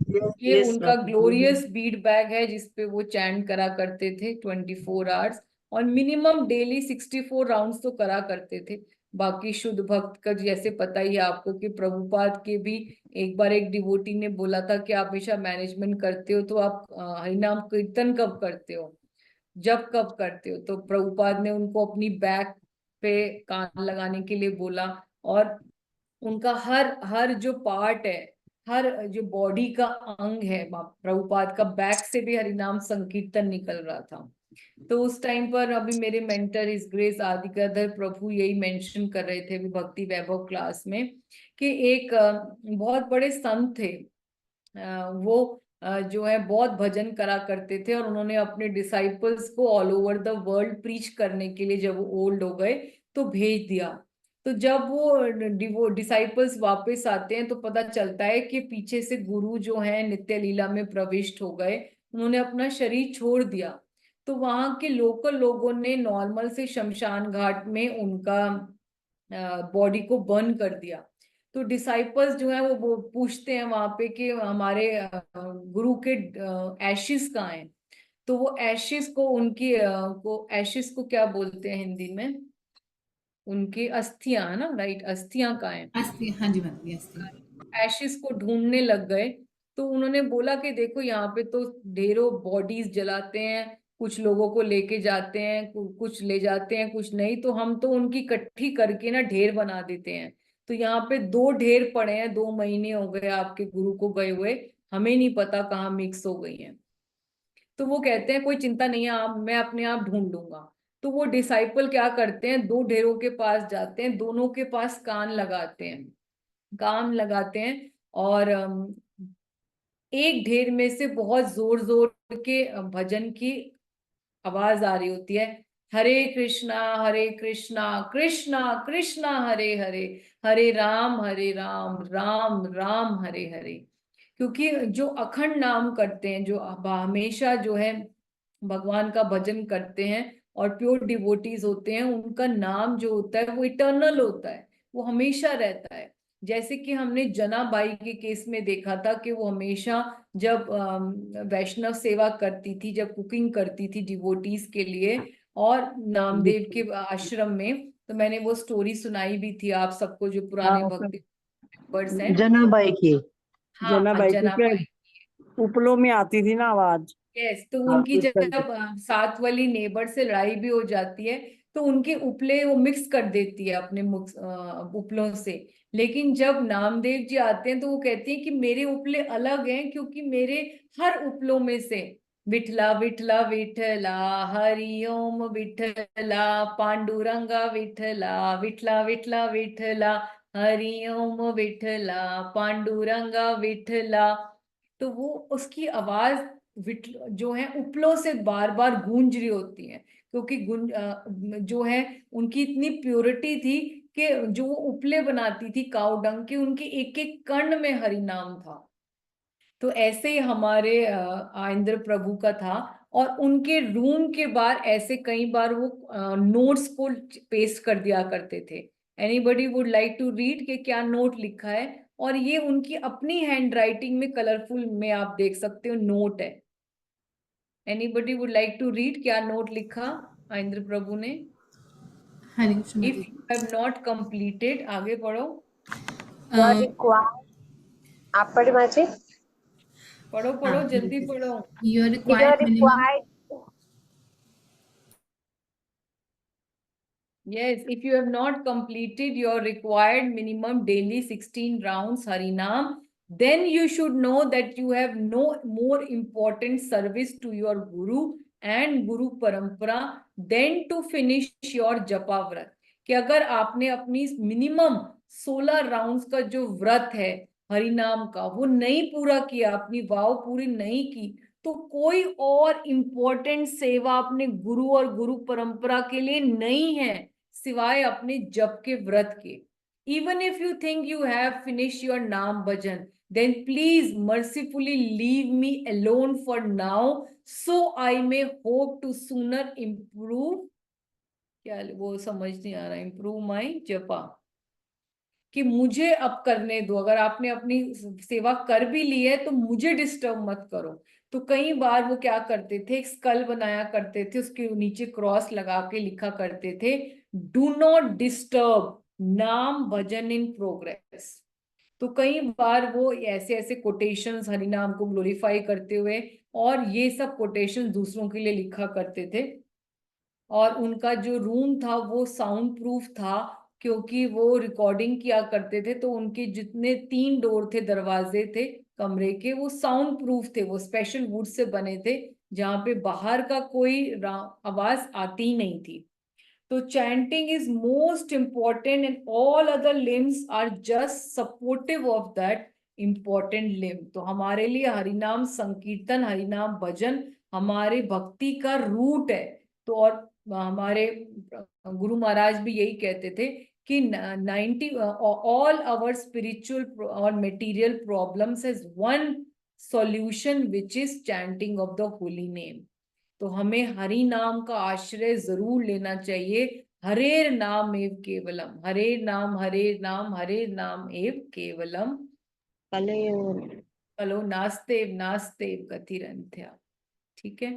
ये Yes, उनका Mataji. ग्लोरियस बीड बैग है जिसपे वो चैंट करा करते थे 24 आवर्स, और मिनिमम डेली 64 राउंड्स तो करा करते थे। बाकी शुद्ध भक्त का जैसे पता ही है आपको कि प्रभुपाद के भी एक बार एक डिवोटी ने बोला था कि आप हमेशा मैनेजमेंट करते हो तो आप हरिनाम कीर्तन कब करते हो, जब कब करते हो? तो प्रभुपाद ने उनको अपनी बैक पे कान लगाने के लिए बोला, और उनका हर हर जो पार्ट है, हर जो बॉडी का अंग है, प्रभुपाद का बैक से भी हरिनाम संकीर्तन निकल रहा था। तो उस टाइम पर अभी मेरे मेंटर हिज ग्रेस आदिगदर प्रभु यही मेंशन कर रहे थे अभी भक्ति वैभव क्लास में, कि एक बहुत बड़े संत थे, वो जो है बहुत भजन करा करते थे, और उन्होंने अपने डिसाइपल्स को all over the world preach करने के लिए जब वो ओल्ड हो गए तो भेज दिया। तो जब वो डिसाइपल्स वापस आते हैं तो पता चलता है कि पीछे से गुरु जो है नित्य लीला में प्रविष्ट हो गए, उन्होंने अपना शरीर छोड़ दिया। तो वहां के लोकल लोगों ने नॉर्मल से शमशान घाट में उनका बॉडी को बर्न कर दिया। तो डिसाइपल्स जो है वो पूछते हैं वहां पे कि हमारे गुरु के एशिस कहाँ हैं? तो वो एशिस को उनकी को एशिस को क्या बोलते हैं हिंदी में? उनकी अस्थियां, है ना, राइट, अस्थियां कहाँ हैं? अस्थि, हाँ जी माता जी, अस्थि। एशिस को ढूंढने लग गए। तो उन्होंने बोला कि देखो यहाँ पे तो ढेरों बॉडीज जलाते हैं, कुछ लोगों को लेके जाते हैं, कुछ ले जाते हैं, कुछ नहीं, तो हम तो उनकी इकट्ठी करके ना ढेर बना देते हैं। तो यहाँ पे 2 ढेर पड़े हैं, 2 महीने हो गए आपके गुरु को गए हुए, हमें नहीं पता कहाँ मिक्स हो गई हैं। तो वो कहते हैं कोई चिंता नहीं है, आप मैं अपने आप ढूंढ लूंगा। तो वो डिसाइपल क्या करते हैं, 2 ढेरों के पास जाते हैं, दोनों के पास कान लगाते हैं, कान लगाते हैं, और एक ढेर में से बहुत जोर जोर के भजन की आवाज आ रही होती है, हरे कृष्णा कृष्णा कृष्णा हरे हरे, हरे राम राम राम हरे हरे। क्योंकि जो अखंड नाम करते हैं, जो हमेशा जो है भगवान का भजन करते हैं और प्योर डिवोटीज होते हैं, उनका नाम जो होता है वो इटर्नल होता है, वो हमेशा रहता है। जैसे कि हमने जनाबाई के केस में देखा था कि वो हमेशा जब वैष्णव सेवा करती थी, जब कुकिंग करती थी डिवोटीज के लिए और नामदेव के आश्रम में, तो मैंने वो स्टोरी सुनाई भी थी आप सबको, जो पुराने भक्ति वर्ड्स हैं। जनाबाई की हाँ, जनाबाई। उपलों में आती थी ना आवाज। यस, तो उनकी जब साथ वाली नेबर से लड़ाई भी हो जाती है तो उनके उपले वो मिक्स कर देती है अपने उपलों से। लेकिन जब नामदेव जी आते हैं तो वो कहती हैं कि मेरे उपले अलग हैं, क्योंकि मेरे हर उपलों में से विठला विठला विठला, हरि ओम विठला, पांडुरंगा विठला, विठला विठला विठला, हरि ओम विठला, पांडुरंगा विठला। तो वो उसकी आवाज जो है उपलों से बार बार गूंज रही होती है, क्योंकि जो है उनकी इतनी प्योरिटी थी कि जो वो उपले बनाती थी काऊ डंग के, उनके एक एक कर्ण में हरि नाम था। तो ऐसे ही हमारे आइंद्र प्रभु का था, और उनके रूम के बाहर ऐसे कई बार वो नोट्स को पेस्ट कर दिया करते थे। Anybody would like to read के क्या नोट लिखा है? और ये उनकी अपनी हैंड राइटिंग में कलरफुल में आप देख सकते हो नोट है। Anybody would like to read क्या नोट लिखा आइंद्र प्रभु ने? हरे कृष्ण इफ माता जी। यू हैव नॉट कंप्लीटेड, आगे पढ़ो, Your required. आप पढ़े माँ जी? पढ़ो पढ़ो, जल्दी पढ़ो। Your Your required minimum, required. Yes, if you have not completed your required minimum daily 16 rounds Harinam, then you should know that you have no more important service to your Guru and Guru Parampara than to finish your Japa व्रत। कि अगर आपने अपनी minimum 16 rounds का जो व्रत है हरि नाम का, वो नहीं पूरा किया, अपनी वाव पूरी नहीं की, तो कोई और इम्पोर्टेंट सेवा अपने गुरु और गुरु परंपरा के लिए नहीं है सिवाय अपने जप के व्रत के। Even if you think you have finished your नाम भजन, then please mercifully leave me alone for now, so I may hope to sooner improve, क्या वो समझ नहीं आ रहा, improve my जपा, कि मुझे अब करने दो, अगर आपने अपनी सेवा कर भी ली है तो मुझे डिस्टर्ब मत करो। तो कई बार वो क्या करते थे, एक स्कल बनाया करते थे, उसके नीचे क्रॉस लगा के लिखा करते थे, डू नॉट डिस्टर्ब नाम भजन इन प्रोग्रेस। तो कई बार वो ऐसे ऐसे कोटेशंस हरिनाम को ग्लोरीफाई करते हुए और ये सब कोटेशंस दूसरों के लिए लिखा करते थे। और उनका जो रूम था वो साउंड प्रूफ था, क्योंकि वो रिकॉर्डिंग किया करते थे, तो उनके जितने 3 डोर थे, दरवाजे थे कमरे के, वो साउंड प्रूफ थे, वो स्पेशल वुड से बने थे, जहाँ पे बाहर का कोई आवाज आती ही नहीं थी। तो chanting is most important and all other limbs are just supportive of that important limb. तो हमारे लिए हरिनाम संकीर्तन, हरिनाम भजन हमारे भक्ति का रूट है। तो और हमारे गुरु महाराज भी यही कहते थे कि 90 ऑल आवर स्पिरिचुअल और material problems has one solution which is chanting of the holy name. तो हमें हरि नाम का आश्रय जरूर लेना चाहिए। हरेर नाम एव केवलम, हरे नाम हरे नाम एव केवलम, कलो नास्तेव नास्तेव गतिरंथ्या। ठीक है,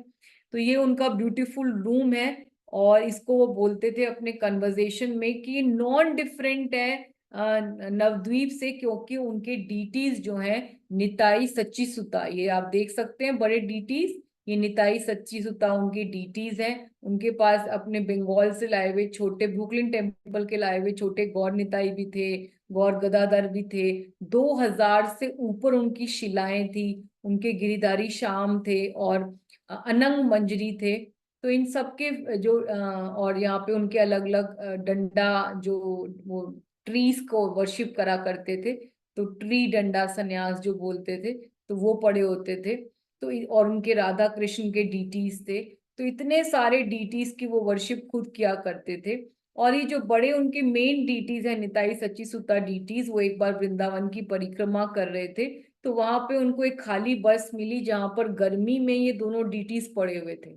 तो ये उनका ब्यूटीफुल रूम है, और इसको वो बोलते थे अपने कन्वर्सेशन में कि नॉन डिफरेंट है नवद्वीप से, क्योंकि उनके डीटीज जो हैं निताई सच्ची सुता, ये आप देख सकते हैं बड़े डीटीज, ये निताई सच्ची सुता उनकी डीटीज हैं। उनके पास अपने बंगाल से लाए हुए छोटे, ब्रुकलिन टेम्पल के लाए हुए छोटे गौर निताई भी थे, गौर गदाधर भी थे, 2000 से ऊपर उनकी शिलाएं थी, उनके गिरिधारी श्याम थे और अनंग मंजरी थे। तो इन सब के जो और यहाँ पे उनके अलग अलग डंडा, जो वो ट्रीज को वर्शिप करा करते थे, तो ट्री डंडा संन्यास जो बोलते थे, तो वो पड़े होते थे। तो और उनके राधा कृष्ण के डीटीज थे, तो इतने सारे डीटीज की वो वर्शिप खुद किया करते थे। और ये जो बड़े उनके मेन डीटीज है निताई सच्ची सुता डीटीज, वो एक बार वृंदावन की परिक्रमा कर रहे थे, तो वहां पे उनको एक खाली बस मिली जहां पर गर्मी में ये दोनों डीटीज पड़े हुए थे।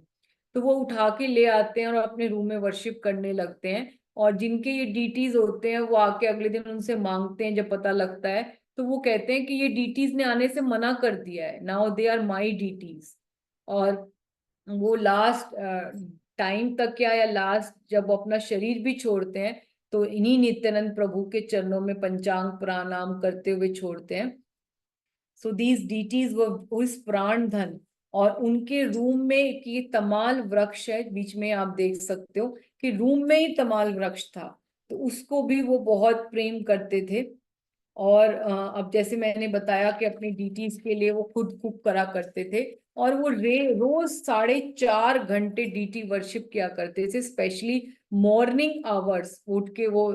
तो वो उठा के ले आते हैं और अपने रूम में वर्शिप करने लगते हैं, और जिनके ये डीटीज होते हैं वो आके अगले दिन उनसे मांगते हैं जब पता लगता है, तो वो कहते हैं कि ये डीटीज ने आने से मना कर दिया है, now they are my deities. और वो लास्ट टाइम तक क्या, या लास्ट जब वो अपना शरीर भी छोड़ते हैं, तो इन्हीं नित्यानंद प्रभु के चरणों में पंचांग प्रणाम करते हुए छोड़ते हैं। सो दीज डीटीज वो इस प्राण धन, और उनके रूम में कि तमाल वृक्ष है, बीच में आप देख सकते हो कि रूम में ही तमाल वृक्ष था, तो उसको भी वो बहुत प्रेम करते थे। और अब जैसे मैंने बताया कि अपनी डीटीज के लिए वो खुद कुक करा करते थे, और वो रोज 4.5 घंटे डीटी वर्शिप किया करते थे, स्पेशली मॉर्निंग आवर्स उठ के वो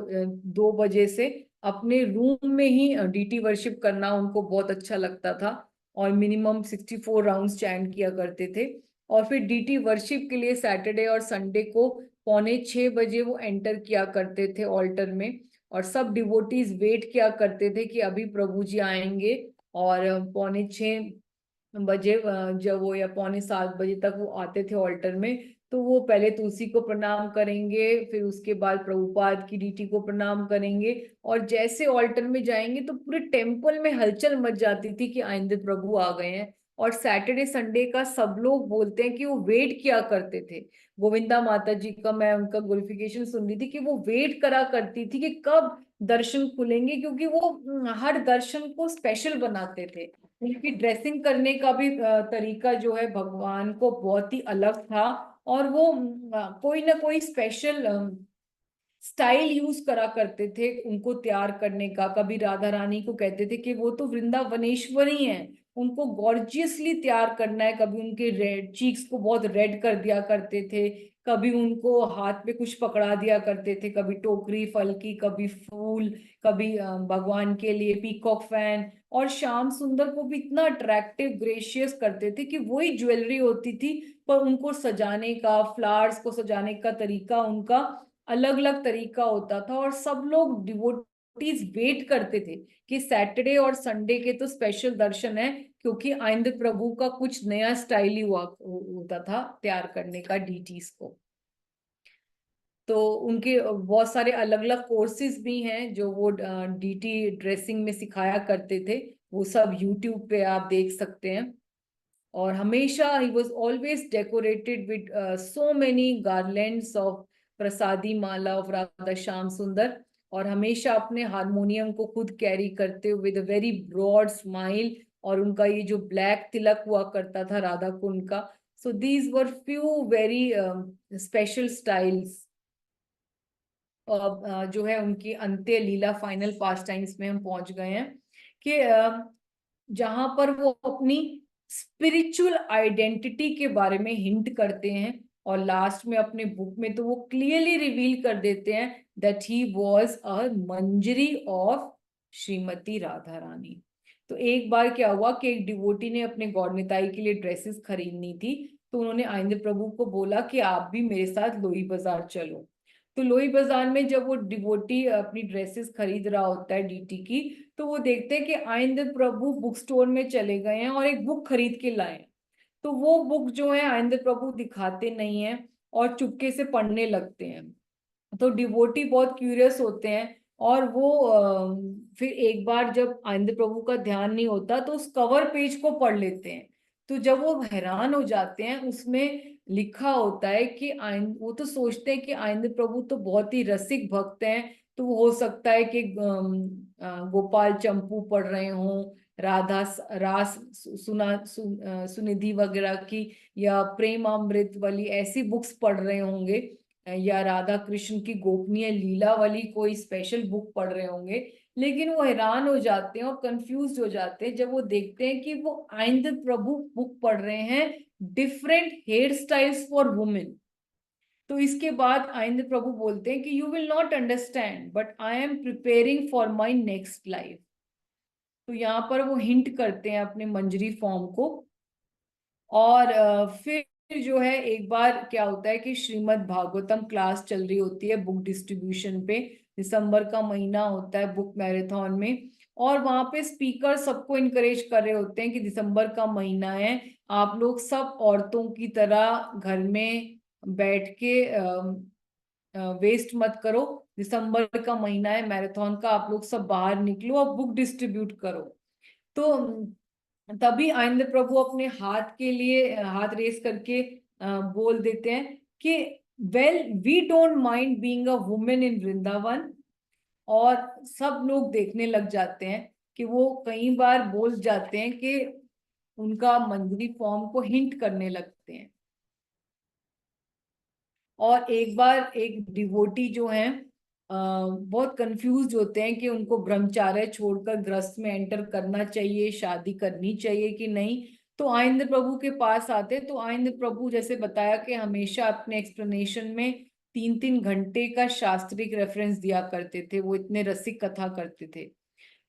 2 बजे से अपने रूम में ही डीटी वर्शिप करना उनको बहुत अच्छा लगता था, और मिनिमम 64 राउंड्स चैंट किया करते थे। और फिर डीटी वर्शिप के लिए सैटरडे और संडे को 5:45 बजे वो एंटर किया करते थे ऑल्टर में, और सब डिवोटीज वेट किया करते थे कि अभी प्रभु जी आएंगे। और 5:45 बजे जब वो, या 6:45 बजे तक वो आते थे ऑल्टर में, तो वो पहले तुलसी को प्रणाम करेंगे, फिर उसके बाद प्रभुपाद की डीटी को प्रणाम करेंगे, और जैसे ऑल्टर में जाएंगे तो पूरे टेम्पल में हलचल मच जाती थी कि आइंदे प्रभु आ गए हैं। और सैटरडे संडे का सब लोग बोलते हैं कि वो वेट किया करते थे। गोविंदा माता जी का मैं उनका ग्लोरिफिकेशन सुन रही थी कि वो वेट करा करती थी कि कब दर्शन खुलेंगे, क्योंकि वो हर दर्शन को स्पेशल बनाते थे। उनकी ड्रेसिंग करने का भी तरीका जो है भगवान को बहुत ही अलग था, और वो कोई ना कोई स्पेशल स्टाइल यूज करा करते थे उनको तैयार करने का। कभी राधा रानी को कहते थे कि वो तो वृंदावनेश्वरी हैं, उनको गॉर्जियसली तैयार करना है। कभी उनके रेड चीक्स को बहुत रेड कर दिया करते थे, कभी उनको हाथ में कुछ पकड़ा दिया करते थे, कभी टोकरी फल की, कभी फूल, कभी भगवान के लिए पीकॉक फैन। और श्याम सुंदर को भी इतना अट्रैक्टिव ग्रेशियस करते थे कि वही ज्वेलरी होती थी, पर उनको सजाने का, फ्लावर्स को सजाने का तरीका उनका अलग अलग तरीका होता था। और सब लोग डिवोटीज वेट करते थे कि सैटरडे और संडे के तो स्पेशल दर्शन है, क्योंकि आइंद प्रभु का कुछ नया स्टाइल ही होता था तैयार करने का डीटीज को। तो उनके बहुत सारे अलग अलग कोर्सेज भी हैं जो वो डीटी ड्रेसिंग में सिखाया करते थे, वो सब यूट्यूब पे आप देख सकते हैं। और हमेशा he was always decorated with so many garlands of प्रसादी माला ऑफ राधा श्याम सुंदर, और हमेशा अपने हारमोनियम को खुद कैरी करते हुए with a very broad smile, और उनका ये जो ब्लैक तिलक हुआ करता था राधा कुंड का। So these were few very special styles. जो है उनकी अंत्य लीला फाइनल पास टाइम्स में हम पहुंच गए हैं कि जहां पर वो अपनी स्पिरिचुअल आइडेंटिटी के बारे में हिंट करते हैं, और लास्ट में अपने बुक में तो वो क्लियरली रिवील कर देते हैं that he was a manjari of Shrimati Radha Rani. तो एक बार क्या हुआ कि एक डिवोटी ने अपने गौरनिताई के लिए ड्रेसेस खरीदनी थी, तो उन्होंने आइंद प्रभु को बोला कि आप भी मेरे साथ लोई बाजार चलो। तो लोई बाजार में जब वो डिवोटी अपनी ड्रेसेस खरीद रहा होता है डीटी की, तो वो देखते हैं कि आइंद प्रभु बुक स्टोर में चले गए हैं और एक बुक खरीद के लाए। तो वो बुक जो है आइंद प्रभु दिखाते नहीं है और चुपके से पढ़ने लगते हैं। तो डिवोटी बहुत क्यूरियस होते हैं, और वो फिर एक बार जब आइंद प्रभु का ध्यान नहीं होता तो उस कवर पेज को पढ़ लेते हैं। तो जब वो हैरान हो जाते हैं, उसमें लिखा होता है कि आइंद, वो तो सोचते हैं कि आइंद प्रभु तो बहुत ही रसिक भक्त हैं, तो हो सकता है कि गोपाल चंपू पढ़ रहे हों, राधा रास सुनिधि वगैरह की, या प्रेम अमृत वाली ऐसी बुक्स पढ़ रहे होंगे, या राधा कृष्ण की गोपनीय लीला वाली कोई स्पेशल बुक पढ़ रहे होंगे। लेकिन वो हैरान हो जाते हैं और कंफ्यूज हो जाते हैं जब वो देखते हैं कि वो आइंद प्रभु बुक पढ़ रहे हैं different hair styles for women. तो इसके बाद आइंद प्रभु बोलते हैं कि you will not understand but I am preparing for my next life. तो यहाँ पर वो हिंट करते हैं अपने मंजरी फॉर्म को। और फिर जो है एक बार क्या होता है कि श्रीमद् भागवतम क्लास चल रही होती है बुक डिस्ट्रीब्यूशन पे, दिसंबर का महीना होता है बुक मैराथन में, और वहां पे स्पीकर सबको इनकरेज कर रहे होते हैं कि दिसंबर का महीना है, आप लोग सब औरतों की तरह घर में बैठ के वेस्ट मत करो, दिसंबर का महीना है मैराथन का, आप लोग सब बाहर निकलो और बुक डिस्ट्रीब्यूट करो। तो तभी आइंद प्रभु अपने हाथ के लिए हाथ रेस करके बोल देते हैं कि well we don't mind being a women in Vrindavan. और सब लोग देखने लग जाते हैं कि वो कई बार बोल जाते हैं कि उनका मंजरी फॉर्म को हिंट करने लगते हैं। और एक बार एक डिवोटी जो है बहुत कंफ्यूज होते हैं कि उनको ब्रह्मचार्य छोड़कर गृहस्थ में एंटर करना चाहिए, शादी करनी चाहिए कि नहीं। तो आइंद प्रभु के पास आते, तो आइंद प्रभु जैसे बताया कि हमेशा अपने एक्सप्लेनेशन में 3-3 घंटे का शास्त्रिक रेफरेंस दिया करते थे, वो इतने रसिक कथा करते थे।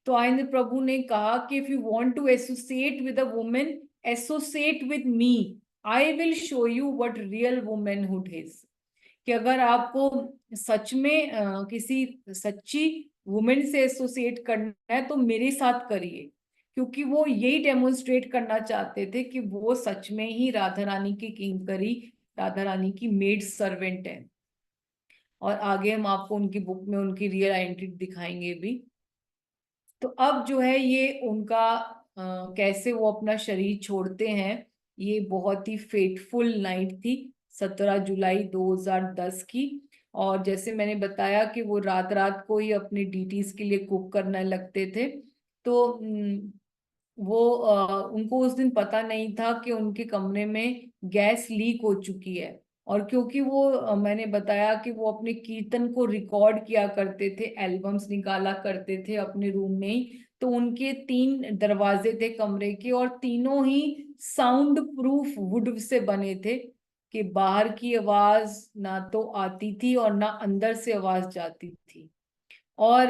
तो आइंद प्रभु ने कहा कि if you want to associate with a woman, associate with me, I will show you what real womanhood is. कि अगर आपको सच में किसी सच्ची वुमेन से एसोसिएट करना है तो मेरे साथ करिए, क्योंकि वो यही डेमोन्स्ट्रेट करना चाहते थे कि वो सच में ही राधा रानी की किंकरी, राधा रानी की मेड सर्वेंट है। और आगे हम आपको उनकी बुक में उनकी रियल आइडेंटिटी दिखाएंगे भी। तो अब जो है ये उनका कैसे वो अपना शरीर छोड़ते हैं, ये बहुत ही फेटफुल नाइट थी 17 जुलाई 2010 की। और जैसे मैंने बताया कि वो रात रात को ही अपने डीटीज के लिए कुक करने लगते थे। तो वो उनको उस दिन पता नहीं था कि उनके कमरे में गैस लीक हो चुकी है। और क्योंकि वो मैंने बताया कि वो अपने कीर्तन को रिकॉर्ड किया करते थे, एल्बम्स निकाला करते थे अपने रूम में ही, तो उनके 3 दरवाजे थे कमरे के, और तीनों ही साउंड प्रूफ वुड से बने थे। कि बाहर की आवाज ना तो आती थी और ना अंदर से आवाज जाती थी। और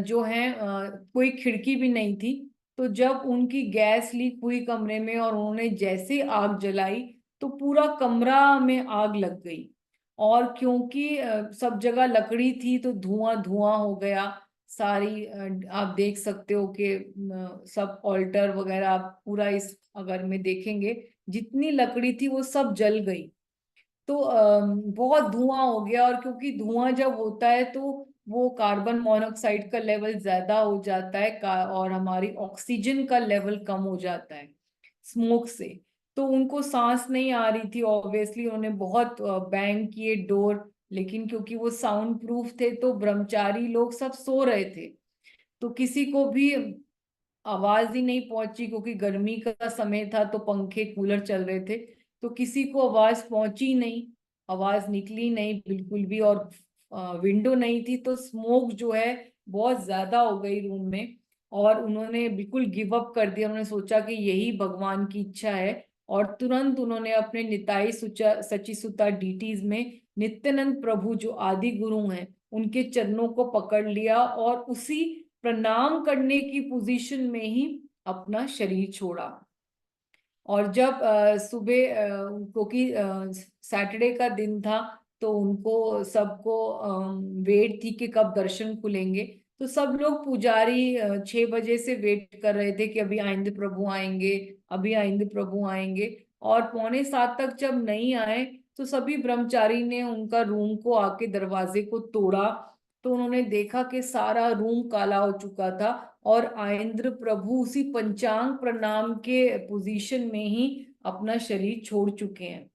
जो है कोई खिड़की भी नहीं थी। तो जब उनकी गैस लीक हुई कमरे में और उन्होंने जैसे आग जलाई तो पूरा कमरा में आग लग गई। और क्योंकि सब जगह लकड़ी थी तो धुआं धुआं हो गया। सारी आप देख सकते हो कि सब ऑल्टर वगैरह आप पूरा इस अगर में देखेंगे जितनी लकड़ी थी वो सब जल गई। तो बहुत धुआं हो गया। और क्योंकि धुआं जब होता है तो वो कार्बन मोनोऑक्साइड का लेवल ज्यादा हो जाता है और हमारी ऑक्सीजन का लेवल कम हो जाता है स्मोक से। तो उनको सांस नहीं आ रही थी। ऑब्वियसली उन्होंने बहुत बैंग किए डोर, लेकिन क्योंकि वो साउंड प्रूफ थे तो ब्रह्मचारी लोग सब सो रहे थे। तो किसी को भी आवाज ही नहीं पहुंची क्योंकि गर्मी का समय था तो पंखे कूलर चल रहे थे। तो किसी को आवाज पहुंची नहीं, आवाज निकली नहीं बिल्कुल भी। और विंडो नहीं थी तो स्मोक जो है बहुत ज्यादा हो गई रूम में। और उन्होंने बिल्कुल गिव अप कर दिया। उन्होंने सोचा कि यही भगवान की इच्छा है। और तुरंत उन्होंने अपने निताई सची सुता डीटीज में नित्यानंद प्रभु जो आदि गुरु हैं उनके चरणों को पकड़ लिया और उसी प्रणाम करने की पोजीशन में ही अपना शरीर छोड़ा। और जब सुबह क्योंकि सैटरडे का दिन था तो उनको सबको वेट थी कि कब दर्शन खुलेंगे। तो सब लोग पुजारी 6 बजे से वेट कर रहे थे कि अभी आइंद प्रभु आएंगे, अभी आइंद प्रभु आएंगे। और 6:45 तक जब नहीं आए तो सभी ब्रह्मचारी ने उनका रूम को आके दरवाजे को तोड़ा। तो उन्होंने देखा कि सारा रूम काला हो चुका था और आयेंद्र प्रभु उसी पंचांग प्रणाम के पोजीशन में ही अपना शरीर छोड़ चुके हैं।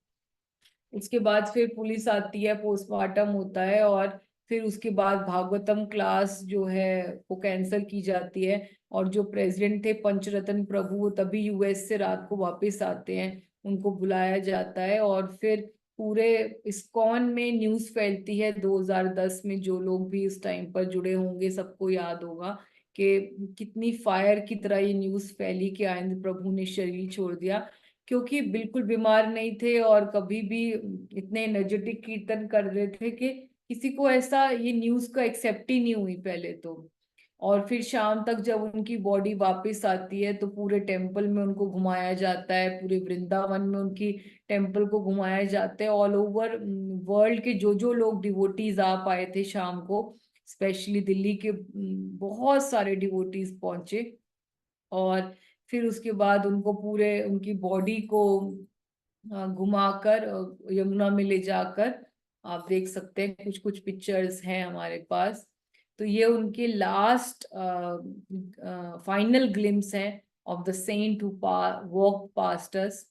उसके बाद फिर पुलिस आती है, पोस्टमार्टम होता है और फिर उसके बाद भागवतम क्लास जो है वो कैंसिल की जाती है। और जो प्रेसिडेंट थे पंचरत्न प्रभु वो तभी यूएस से रात को वापस आते हैं, उनको बुलाया जाता है। और फिर पूरे इस्कॉन में न्यूज फैलती है 2010 में। जो लोग भी इस टाइम पर जुड़े होंगे सबको याद होगा कि कितनी फायर की तरह ये न्यूज फैली कि आनंद प्रभु ने शरीर छोड़ दिया। क्योंकि बिल्कुल बीमार नहीं थे और कभी भी इतने एनर्जेटिक कीर्तन कर रहे थे कि किसी को ऐसा ये न्यूज का एक्सेप्ट ही नहीं हुई पहले तो। और फिर शाम तक जब उनकी बॉडी वापस आती है तो पूरे टेम्पल में उनको घुमाया जाता है, पूरे वृंदावन में उनकी टेम्पल को घुमाया जाता है। ऑल ओवर वर्ल्ड के जो जो लोग डिवोटीज आ पाए थे शाम को, स्पेशली दिल्ली के बहुत सारे डिवोटीज पहुंचे। और फिर उसके बाद उनको पूरे उनकी बॉडी को घुमाकर यमुना में ले जाकर आप देख सकते हैं, कुछ कुछ पिक्चर्स हैं हमारे पास। तो ये उनके लास्ट फाइनल ग्लिम्स हैं of the saint who walk past us.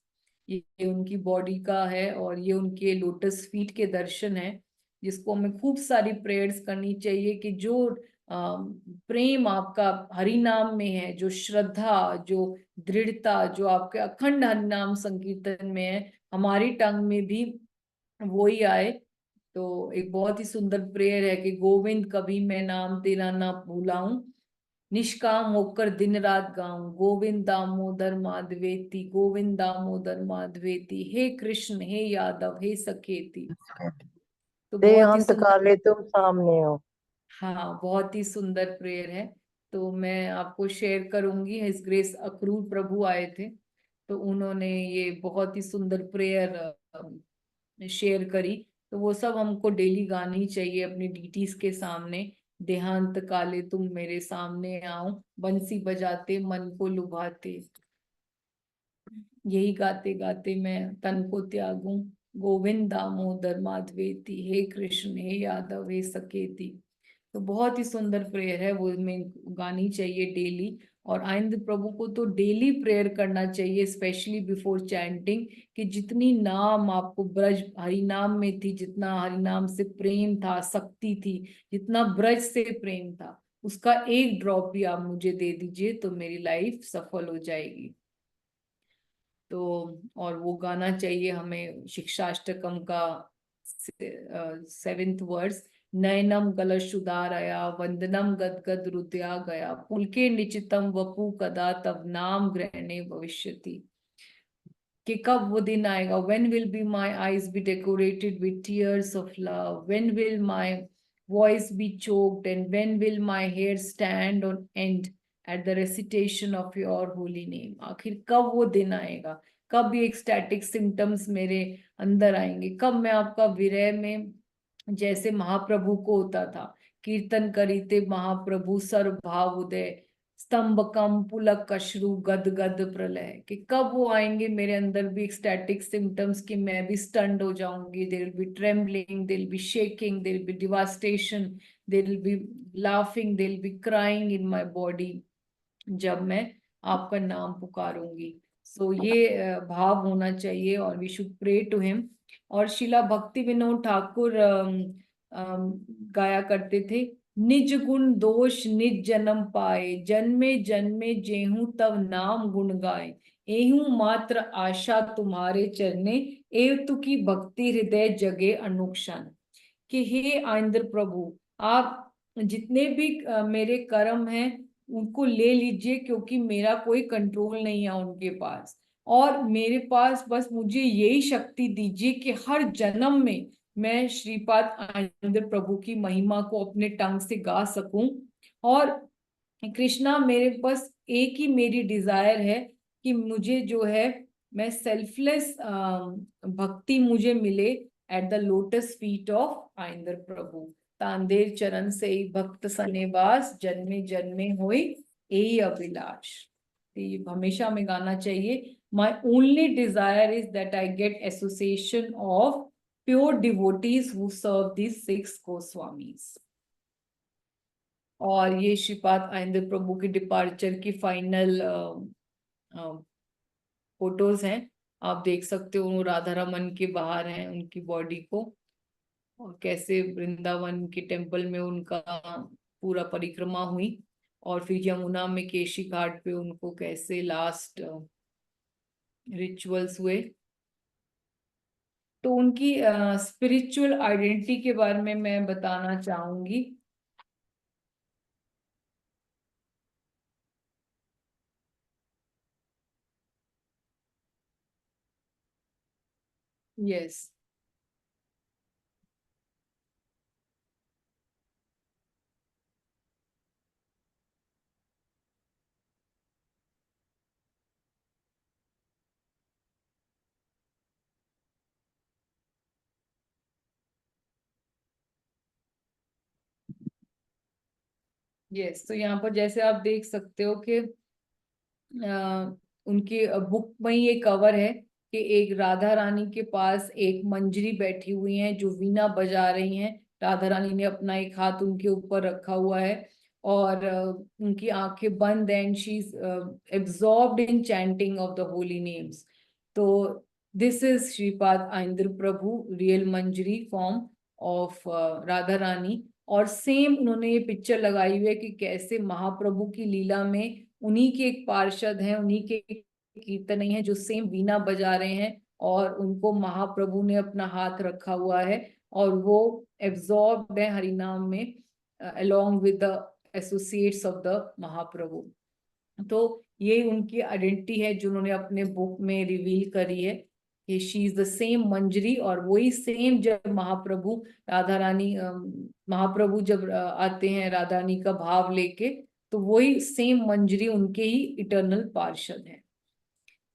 ये उनकी बॉडी का है और ये उनके लोटस फीट के दर्शन है, जिसको हमें खूब सारी प्रेयर्स करनी चाहिए कि जो प्रेम आपका हरि नाम में है, जो श्रद्धा, जो दृढ़ता जो आपके अखंड हरि नाम संकीर्तन में है, हमारी टंग में भी वो ही आए। तो एक बहुत ही सुंदर प्रेयर है कि गोविंद कभी मैं नाम तेरा ना भूलाऊं, निष्काम होकर दिन रात गाऊं, गोविंद दामोदर माधवेती, गोविंद दामोदर माधवेती, हे कृष्ण हे यादव हे सखेती। तो ते बहुत ही अंत सुंदर, काले तुम सामने हो। हाँ बहुत ही सुंदर प्रेयर है। तो मैं आपको शेयर करूंगी, हिज ग्रेस अक्रूर प्रभु आए थे तो उन्होंने ये बहुत ही सुंदर प्रेयर शेयर करी। तो वो सब हमको डेली गानी चाहिए अपनी डीटीज के सामने। देहांत काले तुम मेरे सामने आओ, बंसी बजाते मन को लुभाते, यही गाते गाते मैं तन को त्यागूं, गोविंद दामोदर माधवेती, हे कृष्ण हे यादव हे सकेती। तो बहुत ही सुंदर प्रेयर है, वो हमें गानी चाहिए डेली। और आनंद प्रभु को तो डेली प्रेयर करना चाहिए, स्पेशली बिफोर चैंटिंग, कि जितनी नाम आपको ब्रज हरि नाम में थी, जितना हरि नाम से प्रेम था, शक्ति थी, जितना ब्रज से प्रेम था, उसका एक ड्रॉप भी आप मुझे दे दीजिए तो मेरी लाइफ सफल हो जाएगी। तो और वो गाना चाहिए हमें शिक्षाष्टकम का 7th वर्स, नयनम गलशुदारया वंदनम गदगद हृदया गया, पुलके निचितम वपु कदा तव नाम ग्रहणे भविष्यति। कि कब वो दिन आएगा, when will be my eyes be decorated with tears of love, when will my voice be choked, and when will my hair stand on end at the recitation of your holy name। आखिर कब वो दिन आएगा, कब ये ecstatic symptoms मेरे अंदर आएंगे, कब मैं आपका विरह में जैसे महाप्रभु को होता था, कीर्तन करीते महाप्रभु सर्व भाव उदय, स्तंभकम पुलक अश्रु गद गद प्रलय, कि कब वो आएंगे मेरे अंदर भी एक्सटैटिक सिम्टम्स कि मैं भी स्टंड हो जाऊंगी, there will be trembling, there will be shaking, there will be devastation, there will be laughing, there will be crying in my body जब मैं आपका नाम पुकारूंगी। सो ये भाव होना चाहिए और we should pray to him. और शिला भक्ति विनोद ठाकुर गाया करते थे, निज गुण दोष निज जन्म पाए, जन्मे जन्मे जेहू तब नाम गुण गाए, एहू मात्र आशा तुम्हारे चरणे, एव तुकी भक्ति हृदय जगे अनुक्षण। कि हे आइंद्र प्रभु, आप जितने भी मेरे कर्म हैं उनको ले लीजिए, क्योंकि मेरा कोई कंट्रोल नहीं है उनके पास, और मेरे पास बस मुझे यही शक्ति दीजिए कि हर जन्म में मैं श्रीपाद आइंद्र प्रभु की महिमा को अपने टंग से गा सकूं। और कृष्णा, मेरे बस एक ही मेरी डिजायर है कि मुझे जो है मैं सेल्फलेस भक्ति मुझे मिले at the lotus feet of Aindra Prabhu. तांदेर चरण से ही भक्त सनेवास, जन्मे जन्मे होई यही अभिलाष। ये हमेशा में गाना चाहिए। My only desire is that I get association of pure devotees who serve these 6 Goswamis। और ये श्रीपाद आइंद्र प्रभु की डिपार्चर की फाइनल फोटोज हैं, आप देख सकते हो। राधा रमन के बाहर हैं उनकी बॉडी को, और कैसे वृंदावन के टेम्पल में उनका पूरा परिक्रमा हुई, और फिर यमुना में केशी घाट पे उनको कैसे लास्ट रिचुअल्स हुए। तो उनकी स्पिरिचुअल आइडेंटिटी के बारे में मैं बताना चाहूंगी। Yes, yes. तो यहाँ पर जैसे आप देख सकते हो कि उनकी बुक में ये कवर है कि एक राधा रानी के पास एक मंजरी बैठी हुई है जो वीणा बजा रही हैं। राधा रानी ने अपना एक हाथ उनके ऊपर रखा हुआ है, और उनकी आंखें बंद, and she is absorbed in chanting of the holy names. तो this is Shripad Aindra Prabhu, real manjari form of Radha Rani. और सेम उन्होंने ये पिक्चर लगाई हुई है कि कैसे महाप्रभु की लीला में उन्हीं के एक पार्षद हैं, उन्हीं के कीर्तनी हैं जो सेम वीणा बजा रहे हैं, और उनको महाप्रभु ने अपना हाथ रखा हुआ है, और वो एब्जॉर्ब्ड है हरिनाम में along with the associates of the महाप्रभु। तो ये उनकी आइडेंटिटी है जो उन्होंने अपने बुक में रिवील करी है कि शी इज द सेम मंजरी। और वही सेम जब महाप्रभु राधा रानी महाप्रभु जब आते हैं राधा रानी का भाव लेके, तो वही सेम मंजरी उनके ही इटर्नल पार्षद है।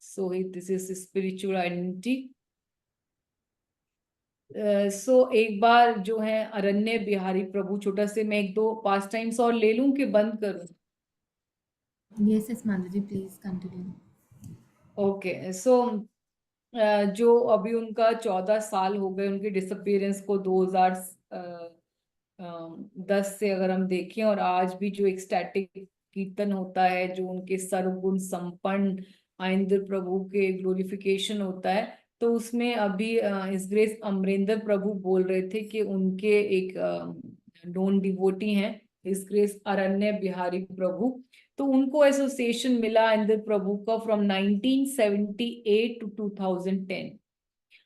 So this is spiritual identity. So एक बार जो है अरण्य बिहारी प्रभु, छोटा से मैं 1-2 पास टाइम्स और ले लूं कि बंद करूं? Yes, yes, Madhaji, please continue. Okay. So जो अभी उनका 14 साल हो गए उनके डिसअपीयरेंस को, 2010 से अगर हम देखें, और आज भी जो एक्सटैटिक कीर्तन होता है, जो उनके सर्वगुण संपन्न आइंद्र प्रभु के ग्लोरिफिकेशन होता है, तो उसमें अभी इस ग्रेस अमरेंद्र प्रभु बोल रहे थे कि उनके एक नोन डिवोटी हैं इस ग्रेस अरण्य बिहारी प्रभु। तो उनको एसोसिएशन मिला इंद्र प्रभु का फ्रॉम 1978 टू 2010।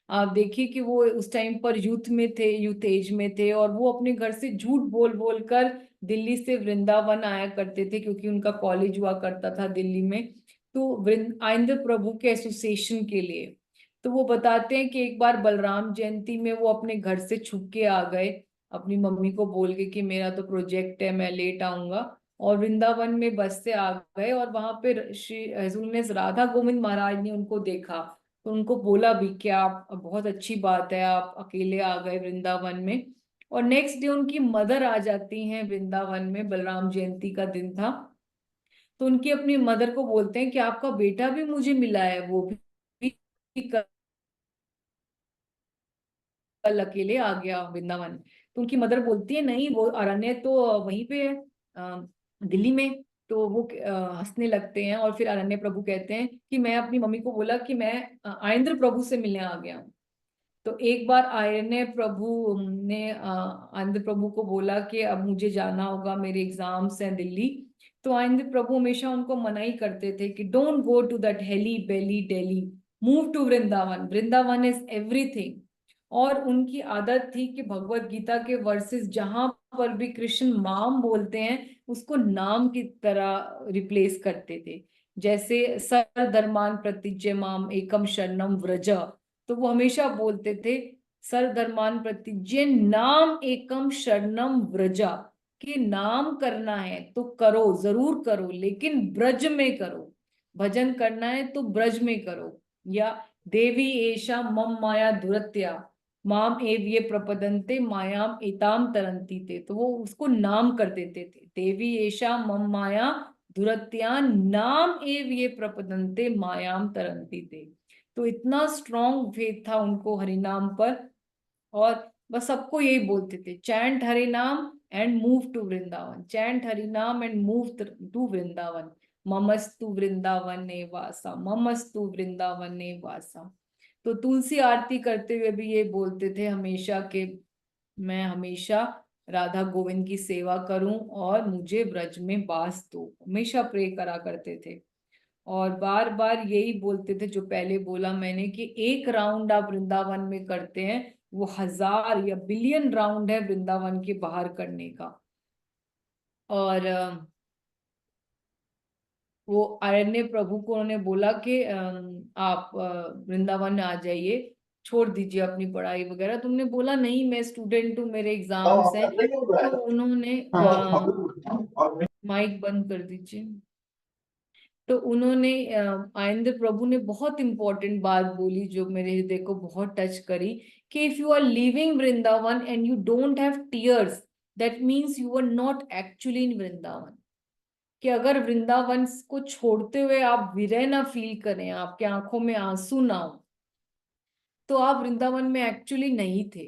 आप देखिए कि वो उस टाइम पर यूथ में थे, यूथ एज में थे, और वो अपने घर से झूठ बोल बोल कर दिल्ली से वृंदावन आया करते थे, क्योंकि उनका कॉलेज हुआ करता था दिल्ली में। तो आइंद्र प्रभु के एसोसिएशन के लिए। तो वो बताते हैं कि एक बार बलराम जयंती में वो अपने घर से छुप के आ गए, अपनी मम्मी को बोल के कि मेरा तो प्रोजेक्ट है, मैं लेट आऊंगा, और वृंदावन में बस से आ गए। और वहां पे श्री हजूर ने, राधा गोविंद महाराज ने उनको देखा, तो उनको बोला भी कि आप, बहुत अच्छी बात है, आप अकेले आ गए वृंदावन में। और नेक्स्ट डे उनकी मदर आ जाती हैं वृंदावन में, बलराम जयंती का दिन था। तो उनकी अपनी मदर को बोलते हैं कि आपका बेटा भी मुझे मिला है, वो भी कल अकेले आ गया वृंदावन। तो उनकी मदर बोलती है नहीं, वो अरण्य तो वहीं पे है, दिल्ली में। तो वो हंसने लगते हैं, और फिर अरण्य प्रभु कहते हैं कि मैं अपनी मम्मी को बोला कि मैं आइंद्र प्रभु से मिलने आ गया हूँ। तो एक बार आयरने प्रभु ने आनंद प्रभु को बोला कि अब मुझे जाना होगा, मेरे एग्जाम्स हैं दिल्ली। तो आनंद प्रभु हमेशा उनको मना ही करते थे कि don't go to that hurly burly Delhi, move to Vrindavan, Vrindavan is everything. और उनकी आदत थी कि भगवत गीता के वर्सेस जहां पर भी कृष्ण माम बोलते हैं, उसको नाम की तरह रिप्लेस करते थे। जैसे सर्वधर्मान प्रत्यज्य माम एकम शरणम व्रज, तो वो हमेशा बोलते थे सर्वधर्मान प्रतिज्ञ नाम एकम शरणम व्रजा, कि नाम करना है तो करो, जरूर करो, लेकिन ब्रज में करो। भजन करना है तो ब्रज में करो। या देवी एषा मम माया दुरत्या माम एव ये प्रपदन्ते मायाम एताम तरंती थे। तो वो उसको नाम कर देते थे, देवी एषा मम माया दुरत्या नाम एव ये प्रपदन्ते मायाम तरंती थे। तो इतना स्ट्रॉन्ग फेथ था उनको हरिनाम पर। और बस सबको यही बोलते थे, chant Hari nam and move to Vrindavan, chant Hari nam and move to Vrindavan, ममस्तु वृंदावन वासा, ममस्तु वृंदावन वासा। तो तुलसी आरती करते हुए भी ये बोलते थे हमेशा कि मैं हमेशा राधा गोविंद की सेवा करूं और मुझे ब्रज में वास दो, हमेशा प्रे करा करते थे। और बार बार यही बोलते थे जो पहले बोला मैंने, कि एक राउंड आप वृंदावन में करते हैं, वो 1000 या बिलियन राउंड है वृंदावन के बाहर करने का। और वो अरण्य प्रभु को उन्होंने बोला कि आप वृंदावन आ जाइए, छोड़ दीजिए अपनी पढ़ाई वगैरह। तुमने बोला नहीं, मैं स्टूडेंट हूँ, मेरे एग्जाम्स हैं। तो उन्होंने माइक बंद कर दीजिए। तो उन्होंने आनंद प्रभु ने बहुत इंपॉर्टेंट बात बोली जो मेरे हृदय को बहुत टच करी, कि if you are living Vrindavan and you don't have tears, that means you are not actually in Vrindavan. कि अगर वृंदावन को छोड़ते हुए आप विरह ना फील करें, आपके आंखों में आंसू ना हो, तो आप वृंदावन में एक्चुअली नहीं थे।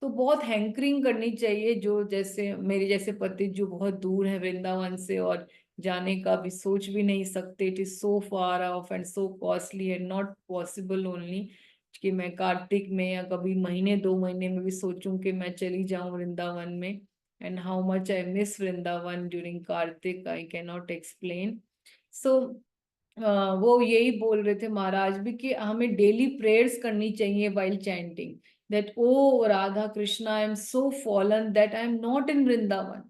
तो बहुत हैंकरिंग करनी चाहिए, जो जैसे मेरे जैसे पति जो बहुत दूर है वृंदावन से और जाने का भी सोच भी नहीं सकते, it is so far of and so costly and not possible only कि मैं कार्तिक में या कभी महीने 2 महीने में भी सोचूं कि मैं चली जाऊं वृंदावन में। And how much I miss Vrindavan during Kartik, I can not explain. So वो यही बोल रहे थे महाराज भी कि हमें डेली प्रेयर्स करनी चाहिए while chanting, that O Radha Krishna I am so fallen that I am not in Vrindavan,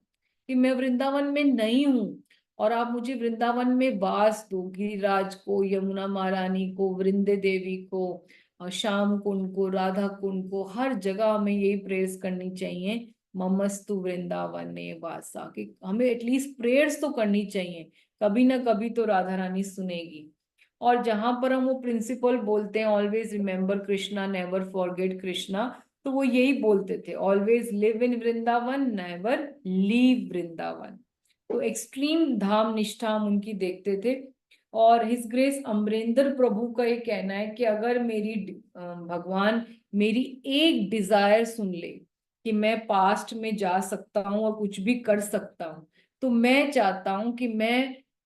कि मैं वृंदावन में नहीं हूँ, और आप मुझे वृंदावन में वास दो, गिरिराज को, यमुना महारानी को, वृंदे देवी को, श्याम कुंड को, राधा कुंड को, हर जगह हमें यही प्रेयर्स करनी चाहिए, ममस्तु वृंदावन वासा, कि हमें एटलीस्ट प्रेयर्स तो करनी चाहिए, कभी ना कभी तो राधा रानी सुनेगी। और जहां पर हम वो प्रिंसिपल बोलते हैं always remember Krishna never forget Krishna, तो वो यही बोलते थे, always live in Vrindavan never leave Vrindavan. तो एक्सट्रीम धाम निष्ठा हम उनकी देखते थे। और हिज ग्रेस अमरेंद्र प्रभु का ये कहना है कि अगर मेरी भगवान मेरी एक डिजायर सुन ले कि मैं पास्ट में जा सकता हूँ और कुछ भी कर सकता हूँ, तो मैं चाहता हूं कि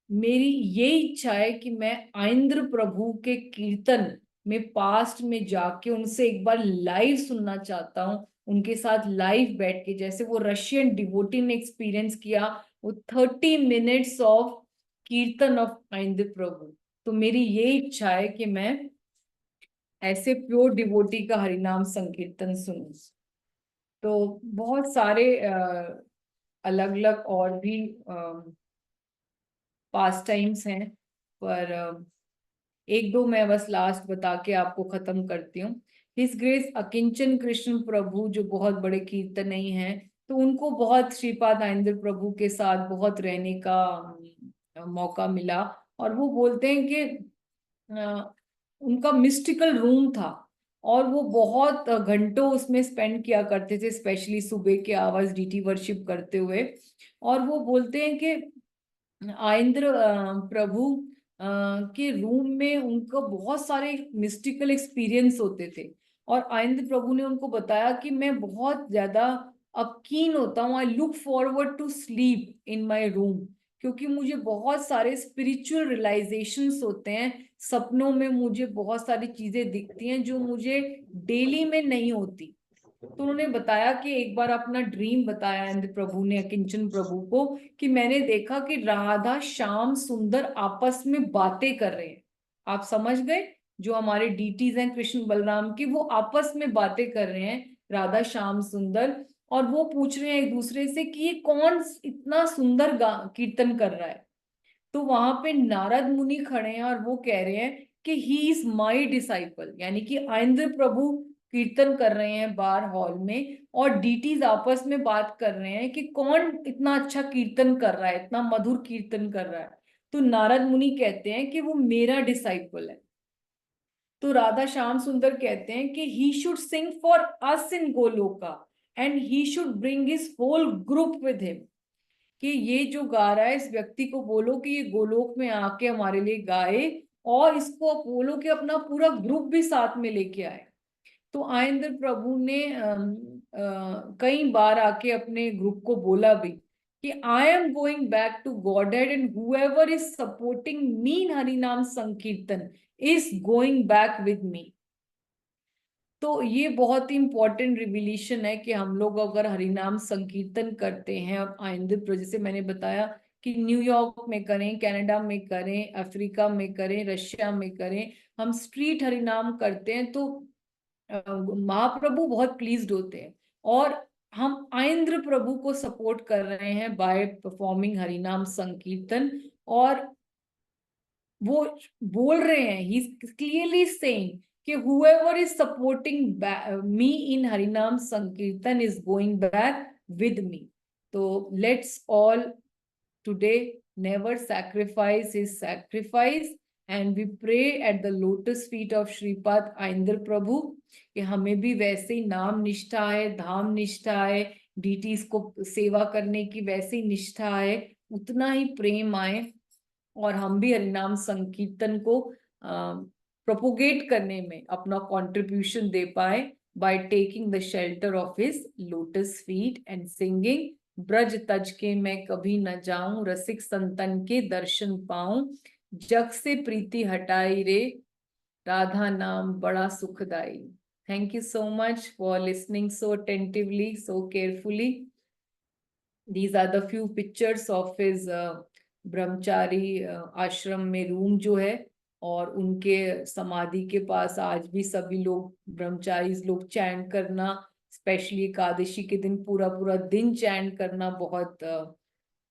मेरी ये इच्छा है कि मैं आइंद्र प्रभु के कीर्तन में पास्ट में जाके उनसे एक बार लाइव सुनना चाहता हूँ, उनके साथ लाइव बैठ के, जैसे वो रशियन डिवोटी ने एक्सपीरियंस किया, वो 30 मिनट्स ऑफ कीर्तन ऑफ आइंद्र प्रभु। तो मेरी ये इच्छा है कि मैं ऐसे प्योर डिवोटी का हरिनाम संकीर्तन सुनूं। तो बहुत सारे अलग अलग और भी पास टाइम्स हैं, पर एक दो मैं बस लास्ट बता के आपको खत्म करती हूँ। हिज ग्रेस अकिंचन कृष्ण प्रभु जो बहुत बड़े कीर्तनी हैं, तो उनको बहुत श्रीपाद आइंद्र प्रभु के साथ बहुत रहने का मौका मिला। और वो बोलते हैं कि उनका मिस्टिकल रूम था और वो बहुत घंटों उसमें स्पेंड किया करते थे, स्पेशली सुबह के आवाज डीटी वर्शिप करते हुए। और वो बोलते हैं कि आइंद्र प्रभु के रूम में उनको बहुत सारे मिस्टिकल एक्सपीरियंस होते थे। और आइंद्र प्रभु ने उनको बताया कि मैं बहुत ज्यादा अब कीन होता हूँ, I look forward to sleep in my room, क्योंकि मुझे बहुत सारे स्पिरिचुअल रियलाइजेशंस होते हैं, सपनों में मुझे बहुत सारी चीजें दिखती हैं जो मुझे डेली में नहीं होती। तो उन्होंने बताया कि एक बार अपना ड्रीम बताया इंद्र प्रभु ने किंचन प्रभु को, कि मैंने देखा कि राधा श्याम सुंदर आपस में बातें कर रहे हैं। आप समझ गए, जो हमारे डीटीज हैं कृष्ण बलराम की, वो आपस में बातें कर रहे हैं राधा श्याम सुंदर, और वो पूछ रहे हैं एक दूसरे से कि ये कौन इतना सुंदर कीर्तन कर रहा है। तो वहां पे नारद मुनि खड़े हैं और वो कह रहे हैं कि ही इज माई डिसाइपल, यानी कि आइंद्र प्रभु कीर्तन कर रहे हैं बार हॉल में, और डीटीज आपस में बात कर रहे हैं कि कौन इतना अच्छा कीर्तन कर रहा है, इतना मधुर कीर्तन कर रहा है। तो नारद मुनि कहते हैं कि वो मेरा डिसाइपल है। तो राधा श्याम सुंदर कहते हैं कि he should sing for us in Goloka and he should bring his whole group with him, कि ये जो गा रहा है इस व्यक्ति को बोलो कि ये गोलोक में आके हमारे लिए गाए, और इसको बोलो कि अपना पूरा ग्रुप भी साथ में लेके आए। तो आइंद्र प्रभु ने कई बार आके अपने ग्रुप को बोला भी कि I am going back to Godhead and whoever is supporting me in Harinam Sankirtan is going back with me. तो ये बहुत ही इंपॉर्टेंट रिविलेशन है कि हम लोग अगर हरिनाम संकीर्तन करते हैं, अब आइंद्र प्रभु जैसे मैंने बताया कि न्यूयॉर्क में करें, कनाडा में करें, अफ्रीका में करें, रशिया में करें, हम स्ट्रीट हरिनाम करते हैं तो महाप्रभु बहुत प्लीज्ड होते हैं। और हम आइंद्र प्रभु को सपोर्ट कर रहे हैं बाय परफॉर्मिंग हरिनाम संकीर्तन, और वो बोल रहे हैं, ही इज क्लियरली सेइंग कि whoever is supporting me in Harinam Sankirtan is going back with me. So let's all today never sacrifice his sacrifice, and we pray at the lotus feet of Shripad Aindra Prabhu कि हमें भी वैसे ही नाम निष्ठा है, धाम निष्ठा है, deities को सेवा करने की वैसी निष्ठा है, उतना ही प्रेम आए, और हम भी हरिनाम संकीर्तन को प्रोपोगेट करने में अपना contribution they pi by taking the shelter of his lotus feet and singing Braj तज के मैं कभी न जाऊं, रसिक संतन के दर्शन पाऊं, जग से प्रीति हटाई रे, राधा नाम बड़ा सुखदाई। Thank you so much for listening so attentively, so carefully. These are the few pictures of his ब्रह्मचारी आश्रम में रूम जो है, और उनके समाधि के पास आज भी सभी लोग ब्रह्मचारी लोग चैंट करना, स्पेशली एकादशी के दिन पूरा पूरा दिन चैंट करना बहुत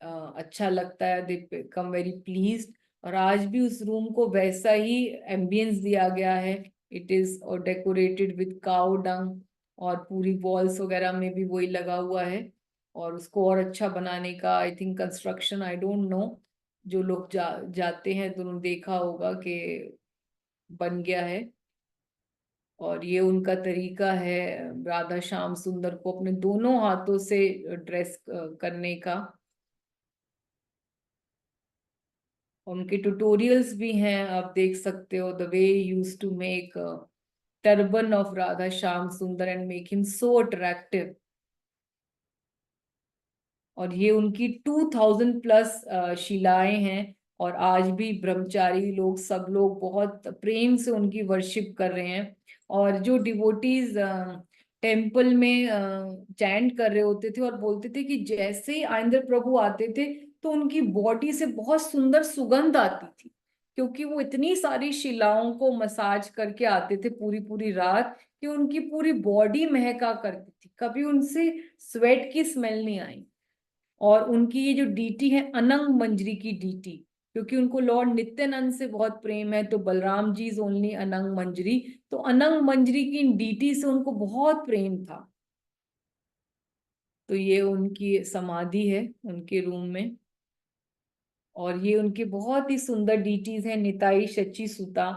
अच्छा लगता है, दे बिकम वेरी प्लीज्ड। और आज भी उस रूम को वैसा ही एम्बियंस दिया गया है, it is decorated with cow dung, और पूरी वॉल्स वगैरह में भी वही लगा हुआ है। और उसको और अच्छा बनाने का I think construction, I don't know, जो लोग जाते हैं तो उन्होंने देखा होगा कि बन गया है। और ये उनका तरीका है राधा श्याम सुंदर को अपने दोनों हाथों से ड्रेस करने का। उनके ट्यूटोरियल्स भी हैं, आप देख सकते हो, the way used to make turban of Radha Shyam Sundar and make him so attractive. और ये उनकी 2000 प्लस शिलाएं हैं, और आज भी ब्रह्मचारी लोग सब लोग बहुत प्रेम से उनकी वर्शिप कर रहे हैं। और जो डिवोटीज टेम्पल में चैंट कर रहे होते थे और बोलते थे कि जैसे ही आइंद्र प्रभु आते थे तो उनकी बॉडी से बहुत सुंदर सुगंध आती थी, क्योंकि वो इतनी सारी शिलाओं को मसाज करके आते थे पूरी पूरी रात कि उनकी पूरी बॉडी महका करती थी, कभी उनसे स्वेट की स्मेल नहीं आई। और उनकी ये जो डीटी है अनंग मंजरी की डीटी, क्योंकि उनको लॉर्ड नित्यानंद से बहुत प्रेम है। तो बलराम जी इज ओनली अनंग मंजरी, तो अनंग मंजरी की इन डीटी से उनको बहुत प्रेम था। तो ये उनकी समाधि है उनके रूम में, और ये उनके बहुत ही सुंदर डीटीज हैं, निताई, शची सुता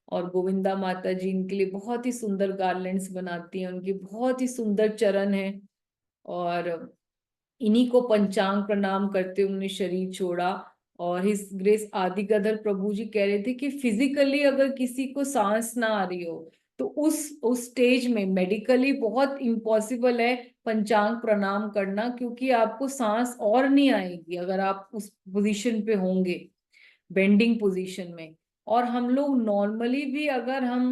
और गोविंदा माता जी। इनके लिए बहुत ही सुंदर गार्लैंड्स बनाती हैं, उनके बहुत ही सुंदर चरण हैं। और इन्हीं को पंचांग प्रणाम करते उन्होंने शरीर छोड़ा। और हिज ग्रेस आदि गदर प्रभु जी कह रहे थे कि फिजिकली अगर किसी को सांस ना आ रही हो तो उस स्टेज में मेडिकली बहुत इम्पॉसिबल है पंचांग प्रणाम करना, क्योंकि आपको सांस और नहीं आएगी अगर आप उस पोजीशन पे होंगे, बेंडिंग पोजीशन में। और हम लोग नॉर्मली भी अगर हम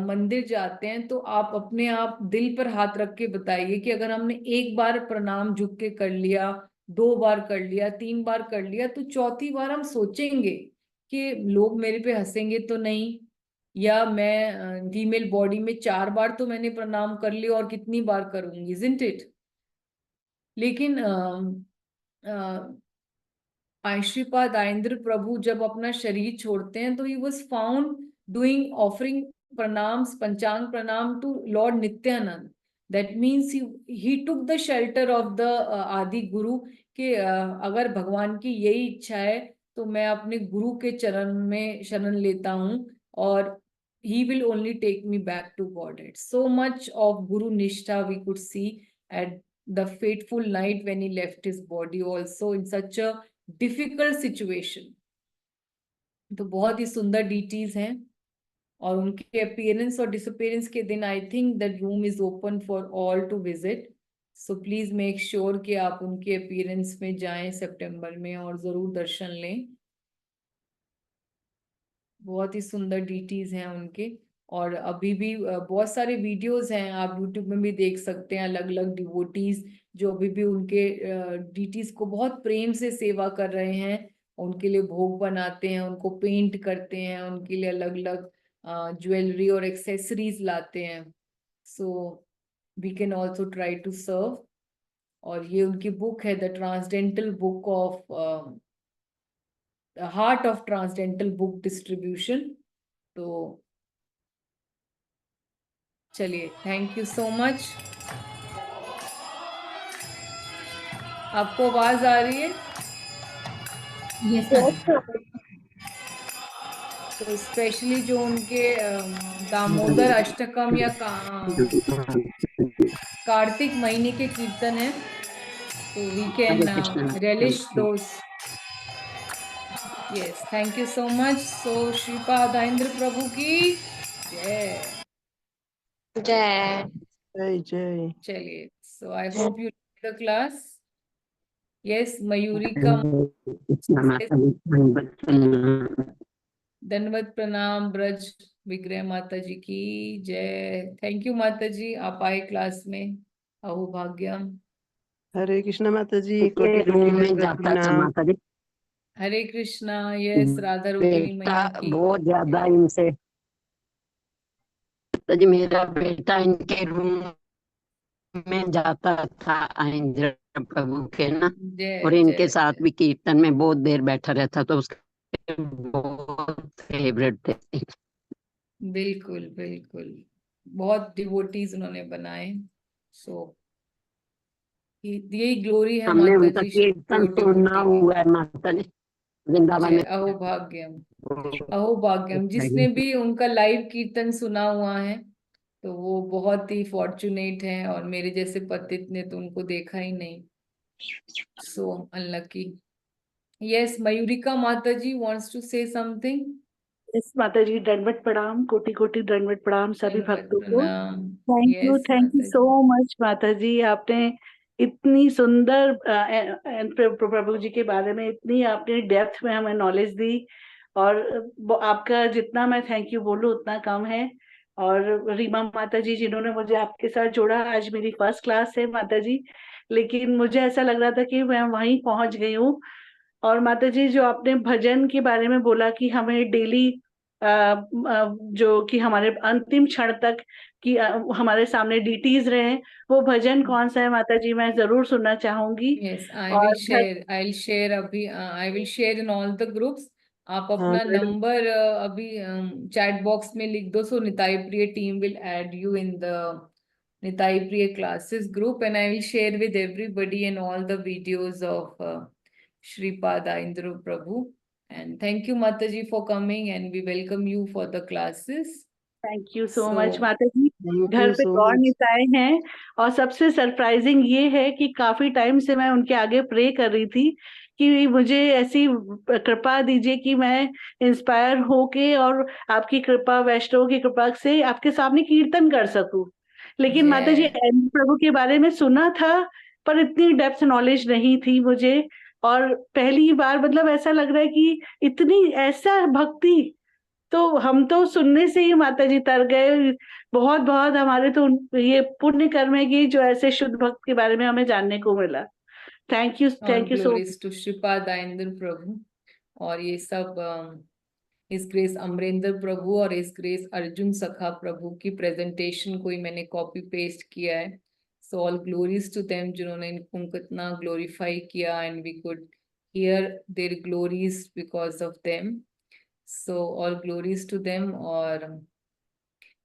मंदिर जाते हैं तो आप अपने आप दिल पर हाथ रख के बताइए कि अगर हमने एक बार प्रणाम झुक के कर लिया, 2 बार कर लिया, 3 बार कर लिया, तो चौथी बार हम सोचेंगे कि लोग मेरे पे हंसेंगे तो नहीं, या मैं फीमेल बॉडी में 4 बार तो मैंने प्रणाम कर लिया और कितनी बार करूंगी, इजंट इट। लेकिन श्रीपाद आइंद्र प्रभु जब अपना शरीर छोड़ते हैं तो he was found doing offering pranams, panchang pranam to Lord Nityananda. That means he took the shelter of the Adi guru के अगर भगवान की यही इच्छा है तो मैं अपने गुरु के चरण में शरण लेता हूँ, और he will only take me back to Godhead. So much of Guru Nishtha we could see at the fateful night when he left his body also in such a difficult situation. तो बहुत ही सुंदर deities हैं। और उनके appearance और disappearance के दिन I think that room is open for all to visit, so please make sure कि आप उनके अपीयरेंस में जाएं सितंबर में और जरूर दर्शन लें। बहुत ही सुंदर डीटीज हैं उनके। और अभी भी बहुत सारे वीडियोस हैं, आप यूट्यूब में भी देख सकते हैं, अलग अलग डिवोटीज जो अभी भी उनके डीटीज को बहुत प्रेम से सेवा कर रहे हैं, उनके लिए भोग बनाते हैं, उनको पेंट करते हैं, उनके लिए अलग अलग ज्वेलरी और एक्सेसरीज लाते हैं। So we can also try to serve. और ये उनकी बुक है the transcendental book of heart of transcendental book distribution. तो चलिए, थैंक यू सो मच। आपको आवाज आ रही है? यस तो स्पेशली जो उनके दामोदर अष्टकम या कार्तिक महीने के कीर्तन है, तो we can relish those. Yes, thank you so much. So Shripad Aindra Prabhu की जय। जय। जय जय। चलिए, so I hope you like the class. Yes, Mayuri का दंडवत प्रणाम ब्रज विग्रह माता जी की जय। थैंक यू माता जी, आप आए क्लास में, अहो भाग्यम। हरे कृष्ण माता जी। कोटि कोटि दंडवत प्रणाम। माता जी हरे कृष्णा। यस, राधा रुक्मिणी बेटा मैया की बहुत ज्यादा इनसे, माता जी मेरा बेटा इनके रूम में जाता था आइंद्र प्रभु के ना, जय और इनके जय साथ जय। भी कीर्तन में बहुत देर बैठा रहता, तो उसके बहुत फेवरेट थे। बिल्कुल बिल्कुल, बहुत डिवोटीज उन्होंने बनाए। सो यही ग्लोरी है हमने माता उनका जी कीर्तन प्योर सुना डिवोटी की। हुआ है माता जी वृंदावन जय, में। अहो भाग्यम। अहो भाग्यम, जिसने भी उनका लाइव कीर्तन सुना हुआ है तो वो बहुत ही फॉर्चुनेट है, और मेरे जैसे पतित ने तो उनको देखा ही नहीं। सो unlucky. Yes, Mayurika Mata ji wants to say something. Yes माता जी, दंडवत प्रणाम, कोटि कोटि दंडवत प्रणाम सभी भक्तों को। प्रणाम। थैंक यस यू माता सो जी। मच माता जी। आपने इतनी सुंदर प्रभु जी के बारे में इतनी आपने डेप्थ में हमें नॉलेज दी, और आपका जितना मैं थैंक यू बोलूं उतना कम है। और रीमा माता जी जिन्होंने मुझे आपके साथ जोड़ा, आज मेरी फर्स्ट क्लास है माता जी, लेकिन मुझे ऐसा लग रहा था कि मैं वहीं पहुंच गई हूँ। और माता जी जो आपने भजन के बारे में बोला कि हमें डेली जो कि हमारे अंतिम क्षण तक कि हमारे सामने डीटीज रहे, वो भजन कौन सा है माता जी, मैं जरूर सुनना चाहूंगी। Yes, I और will share. I'll share अभी. I will share in all the groups. आप हाँ अपना मैडम, नंबर अभी चैट बॉक्स में लिख दो, so निताई प्रिय team will add you in the Nitai प्रिय classes group, and I will share with everybody and all the videos of Shripad Indra Prabhu. And thank you Mataji for coming, and we welcome you for the classes. Thank you so much So माता जी। Thank घर you पे सो गौर much. Nitai हैं, और सबसे surprising ये है कि काफी टाइम से मैं उनके आगे प्रे कर रही थी कि मुझे ऐसी कृपा दीजिए कि मैं इंस्पायर होके और आपकी कृपा, वैष्णव की कृपा से आपके सामने कीर्तन कर सकूं। लेकिन माता जी, जय प्रभु के बारे में सुना था, पर इतनी डेप्थ नॉलेज नहीं थी मुझे। और पहली बार मतलब ऐसा लग रहा है कि इतनी ऐसा भक्ति, तो हम तो सुनने से ही माता जी तर गए। बहुत बहुत हमारे तो ये पुण्य कर्म है कि जो ऐसे शुद्ध भक्त के बारे में हमें जानने को मिला। थैंक यू और सो। ग्लोरीज टू श्रीपाद इंद्र प्रभु। और ये सब इस ग्रेस अमरेंद्र प्रभु और इस ग्रेस अर्जुन सखा प्रभु की प्रेजेंटेशन को ही मैंने कॉपी पेस्ट किया है। So all glories to them, जिन्होंने इनको कितना ग्लोरीफाई किया, and we could hear their glories because of them. So all glories to them. और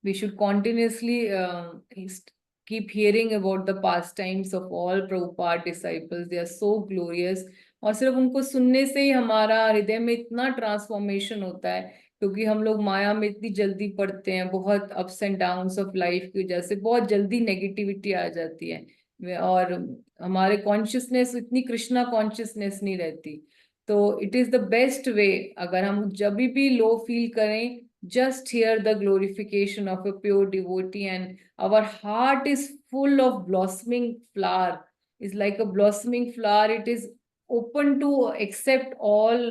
we should continuously keep hearing about the pastimes of all Prabhupada disciples. They are so glorious. और सिर्फ उनको सुनने से ही हमारा हृदय में इतना ट्रांसफॉर्मेशन होता है, क्योंकि हम लोग माया में इतनी जल्दी पड़ते हैं, बहुत ups and downs of life की वजह से बहुत जल्दी नेगेटिविटी आ जाती है, और हमारे कॉन्शियसनेस इतनी कृष्णा कॉन्शियसनेस नहीं रहती। तो it is the best way, अगर हम जब भी लो फील करें, just hear the glorification of a pure devotee, and our heart is full of blossoming flower, is like a blossoming flower. It is open to accept all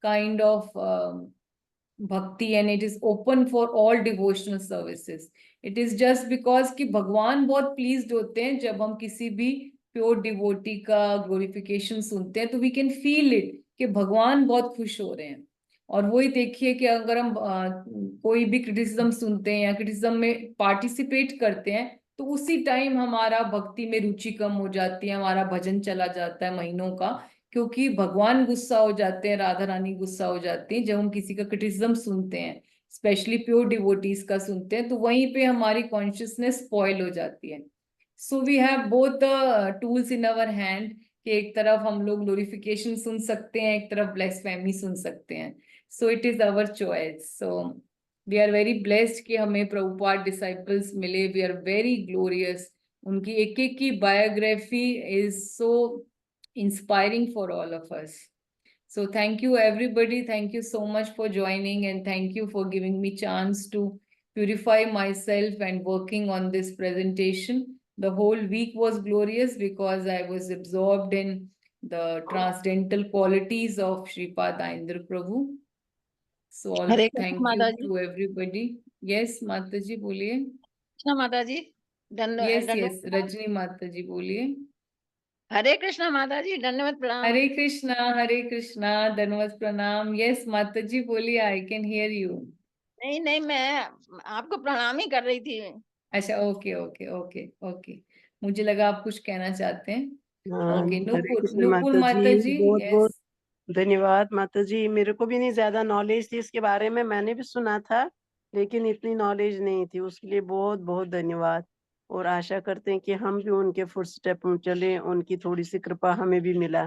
kind of bhakti, and it is open for all devotional services. It is just because कि भगवान बहुत pleased होते हैं जब हम किसी भी pure devotee का ग्लोरिफिकेशन सुनते हैं, तो वी कैन फील इट कि भगवान बहुत खुश हो रहे हैं। और वही देखिए कि अगर हम कोई भी क्रिटिसिज्म सुनते हैं या क्रिटिसिज्म में पार्टिसिपेट करते हैं, तो उसी टाइम हमारा भक्ति में रुचि कम हो जाती है, हमारा भजन चला जाता है महीनों का, क्योंकि भगवान गुस्सा हो जाते हैं, राधा रानी गुस्सा हो जाती हैं जब हम किसी का क्रिटिसिज्म सुनते हैं, स्पेशली प्योर डिवोटीज का सुनते हैं, तो वहीं पे हमारी कॉन्शियसनेस स्पॉइल हो जाती है। So we have both the tools in our hand, कि एक तरफ हम लोग ग्लोरिफिकेशन सुन सकते हैं, एक तरफ ब्लेसफेमी सुन सकते हैं। So it is our choice. So we are very blessed कि हमें प्रभुपाद डिसाइपल्स मिले। We are very glorious. उनकी एक एक की biography is so inspiring for all of us. So thank you everybody. Thank you so much for joining, and thank you for giving me chance to purify myself and working on this presentation. The whole week was glorious because I was absorbed in the transcendental qualities of Shripad Indra Prabhu. So all Hare Krishna thank माता you जी। to everybody. Yes Mataji बोलिए। कृष्ण माता जी, Yes दंडवत yes प्रणाम। रजनी माताजी बोलिए। हरे कृष्ण माता जी, दंडवत प्रणाम। हरे कृष्णा धन्यवाद प्रणाम। यस माताजी बोलिए, आई कैन हियर यू। नहीं नहीं, मैं आपको प्रणाम ही कर रही थी। अच्छा ओके ओके ओके ओके, मुझे लगा आप कुछ कहना चाहते हैं। हाँ, ओके हरे कृष्ण नुपुर माता जी, माताजी। बहुत बहुत यस धन्यवाद माता जी। मेरे को भी नहीं ज्यादा नॉलेज थी इसके बारे में, मैंने भी सुना था लेकिन इतनी नॉलेज नहीं थी, उसके लिए बहुत बहुत धन्यवाद। और आशा करते हैं कि हम भी उनके फुटस्टेप में चले, उनकी थोड़ी सी कृपा हमें भी मिला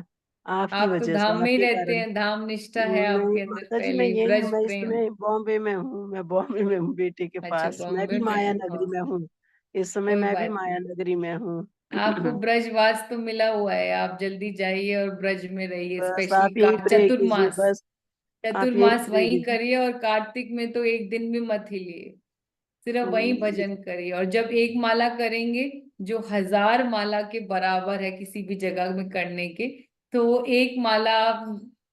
आपकी आप तो वजह से, धाम में ही आपके रहते कारण। हैं, धाम निष्ठा है नहीं आपके अंदर माता जी, पहले मैं ही, यही हूँ, ब्रज मैं इस प्रेम। समय बॉम्बे में हूँ, मैं बॉम्बे में हूँ बेटे के अच्छा पास। मैं बॉम्बे भी में माया है। नगरी में हूँ इस समय, कोई मैं भी बात माया नहीं, नगरी में हूँ। आपको ब्रजवास तो मिला हुआ है, आप जल्दी जाइए और ब्रज में रहिए, बस स्पेशली आप यही प्रे कीजिए, चतुर्मास। बस आप यही चतुर्मास प्रे वहीं कीजिए। करिए, और कार्तिक में तो एक दिन भी मत हिलिए, सिर्फ वही हम्म, भजन करिए। और जब एक माला करेंगे जो 1000 माला के बराबर है किसी भी जगह में करने के, तो एक माला आप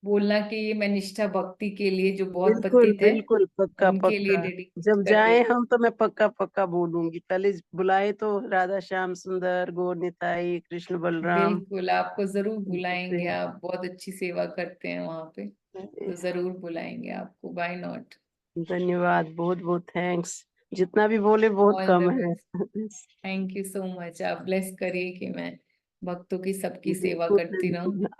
बोलना कि ये मैं निष्ठा भक्ति के लिए, जो बहुत बिल्कुल पतित है बिल्कुल, पक्का उनके लिए पक्का। डेडिकेट जब कर जाए देना। हम तो मैं पक्का पक्का बोलूंगी, पहले बुलाए तो राधा श्याम सुंदर, गौर निताई, कृष्ण बलराम। बिल्कुल आपको जरूर बुलाएंगे, से- आप बहुत अच्छी सेवा करते हैं वहां पे, तो जरूर बुलाएंगे आपको, व्हाई नॉट। धन्यवाद, बहुत बहुत थैंक्स। जितना भी बोले बहुत ऑल द कम है। Best. Thank you so much. आप ब्लेस करिए कि मैं भक्तों की सबकी सेवा बिल्कुल, करती रहूं। बिल्कुल।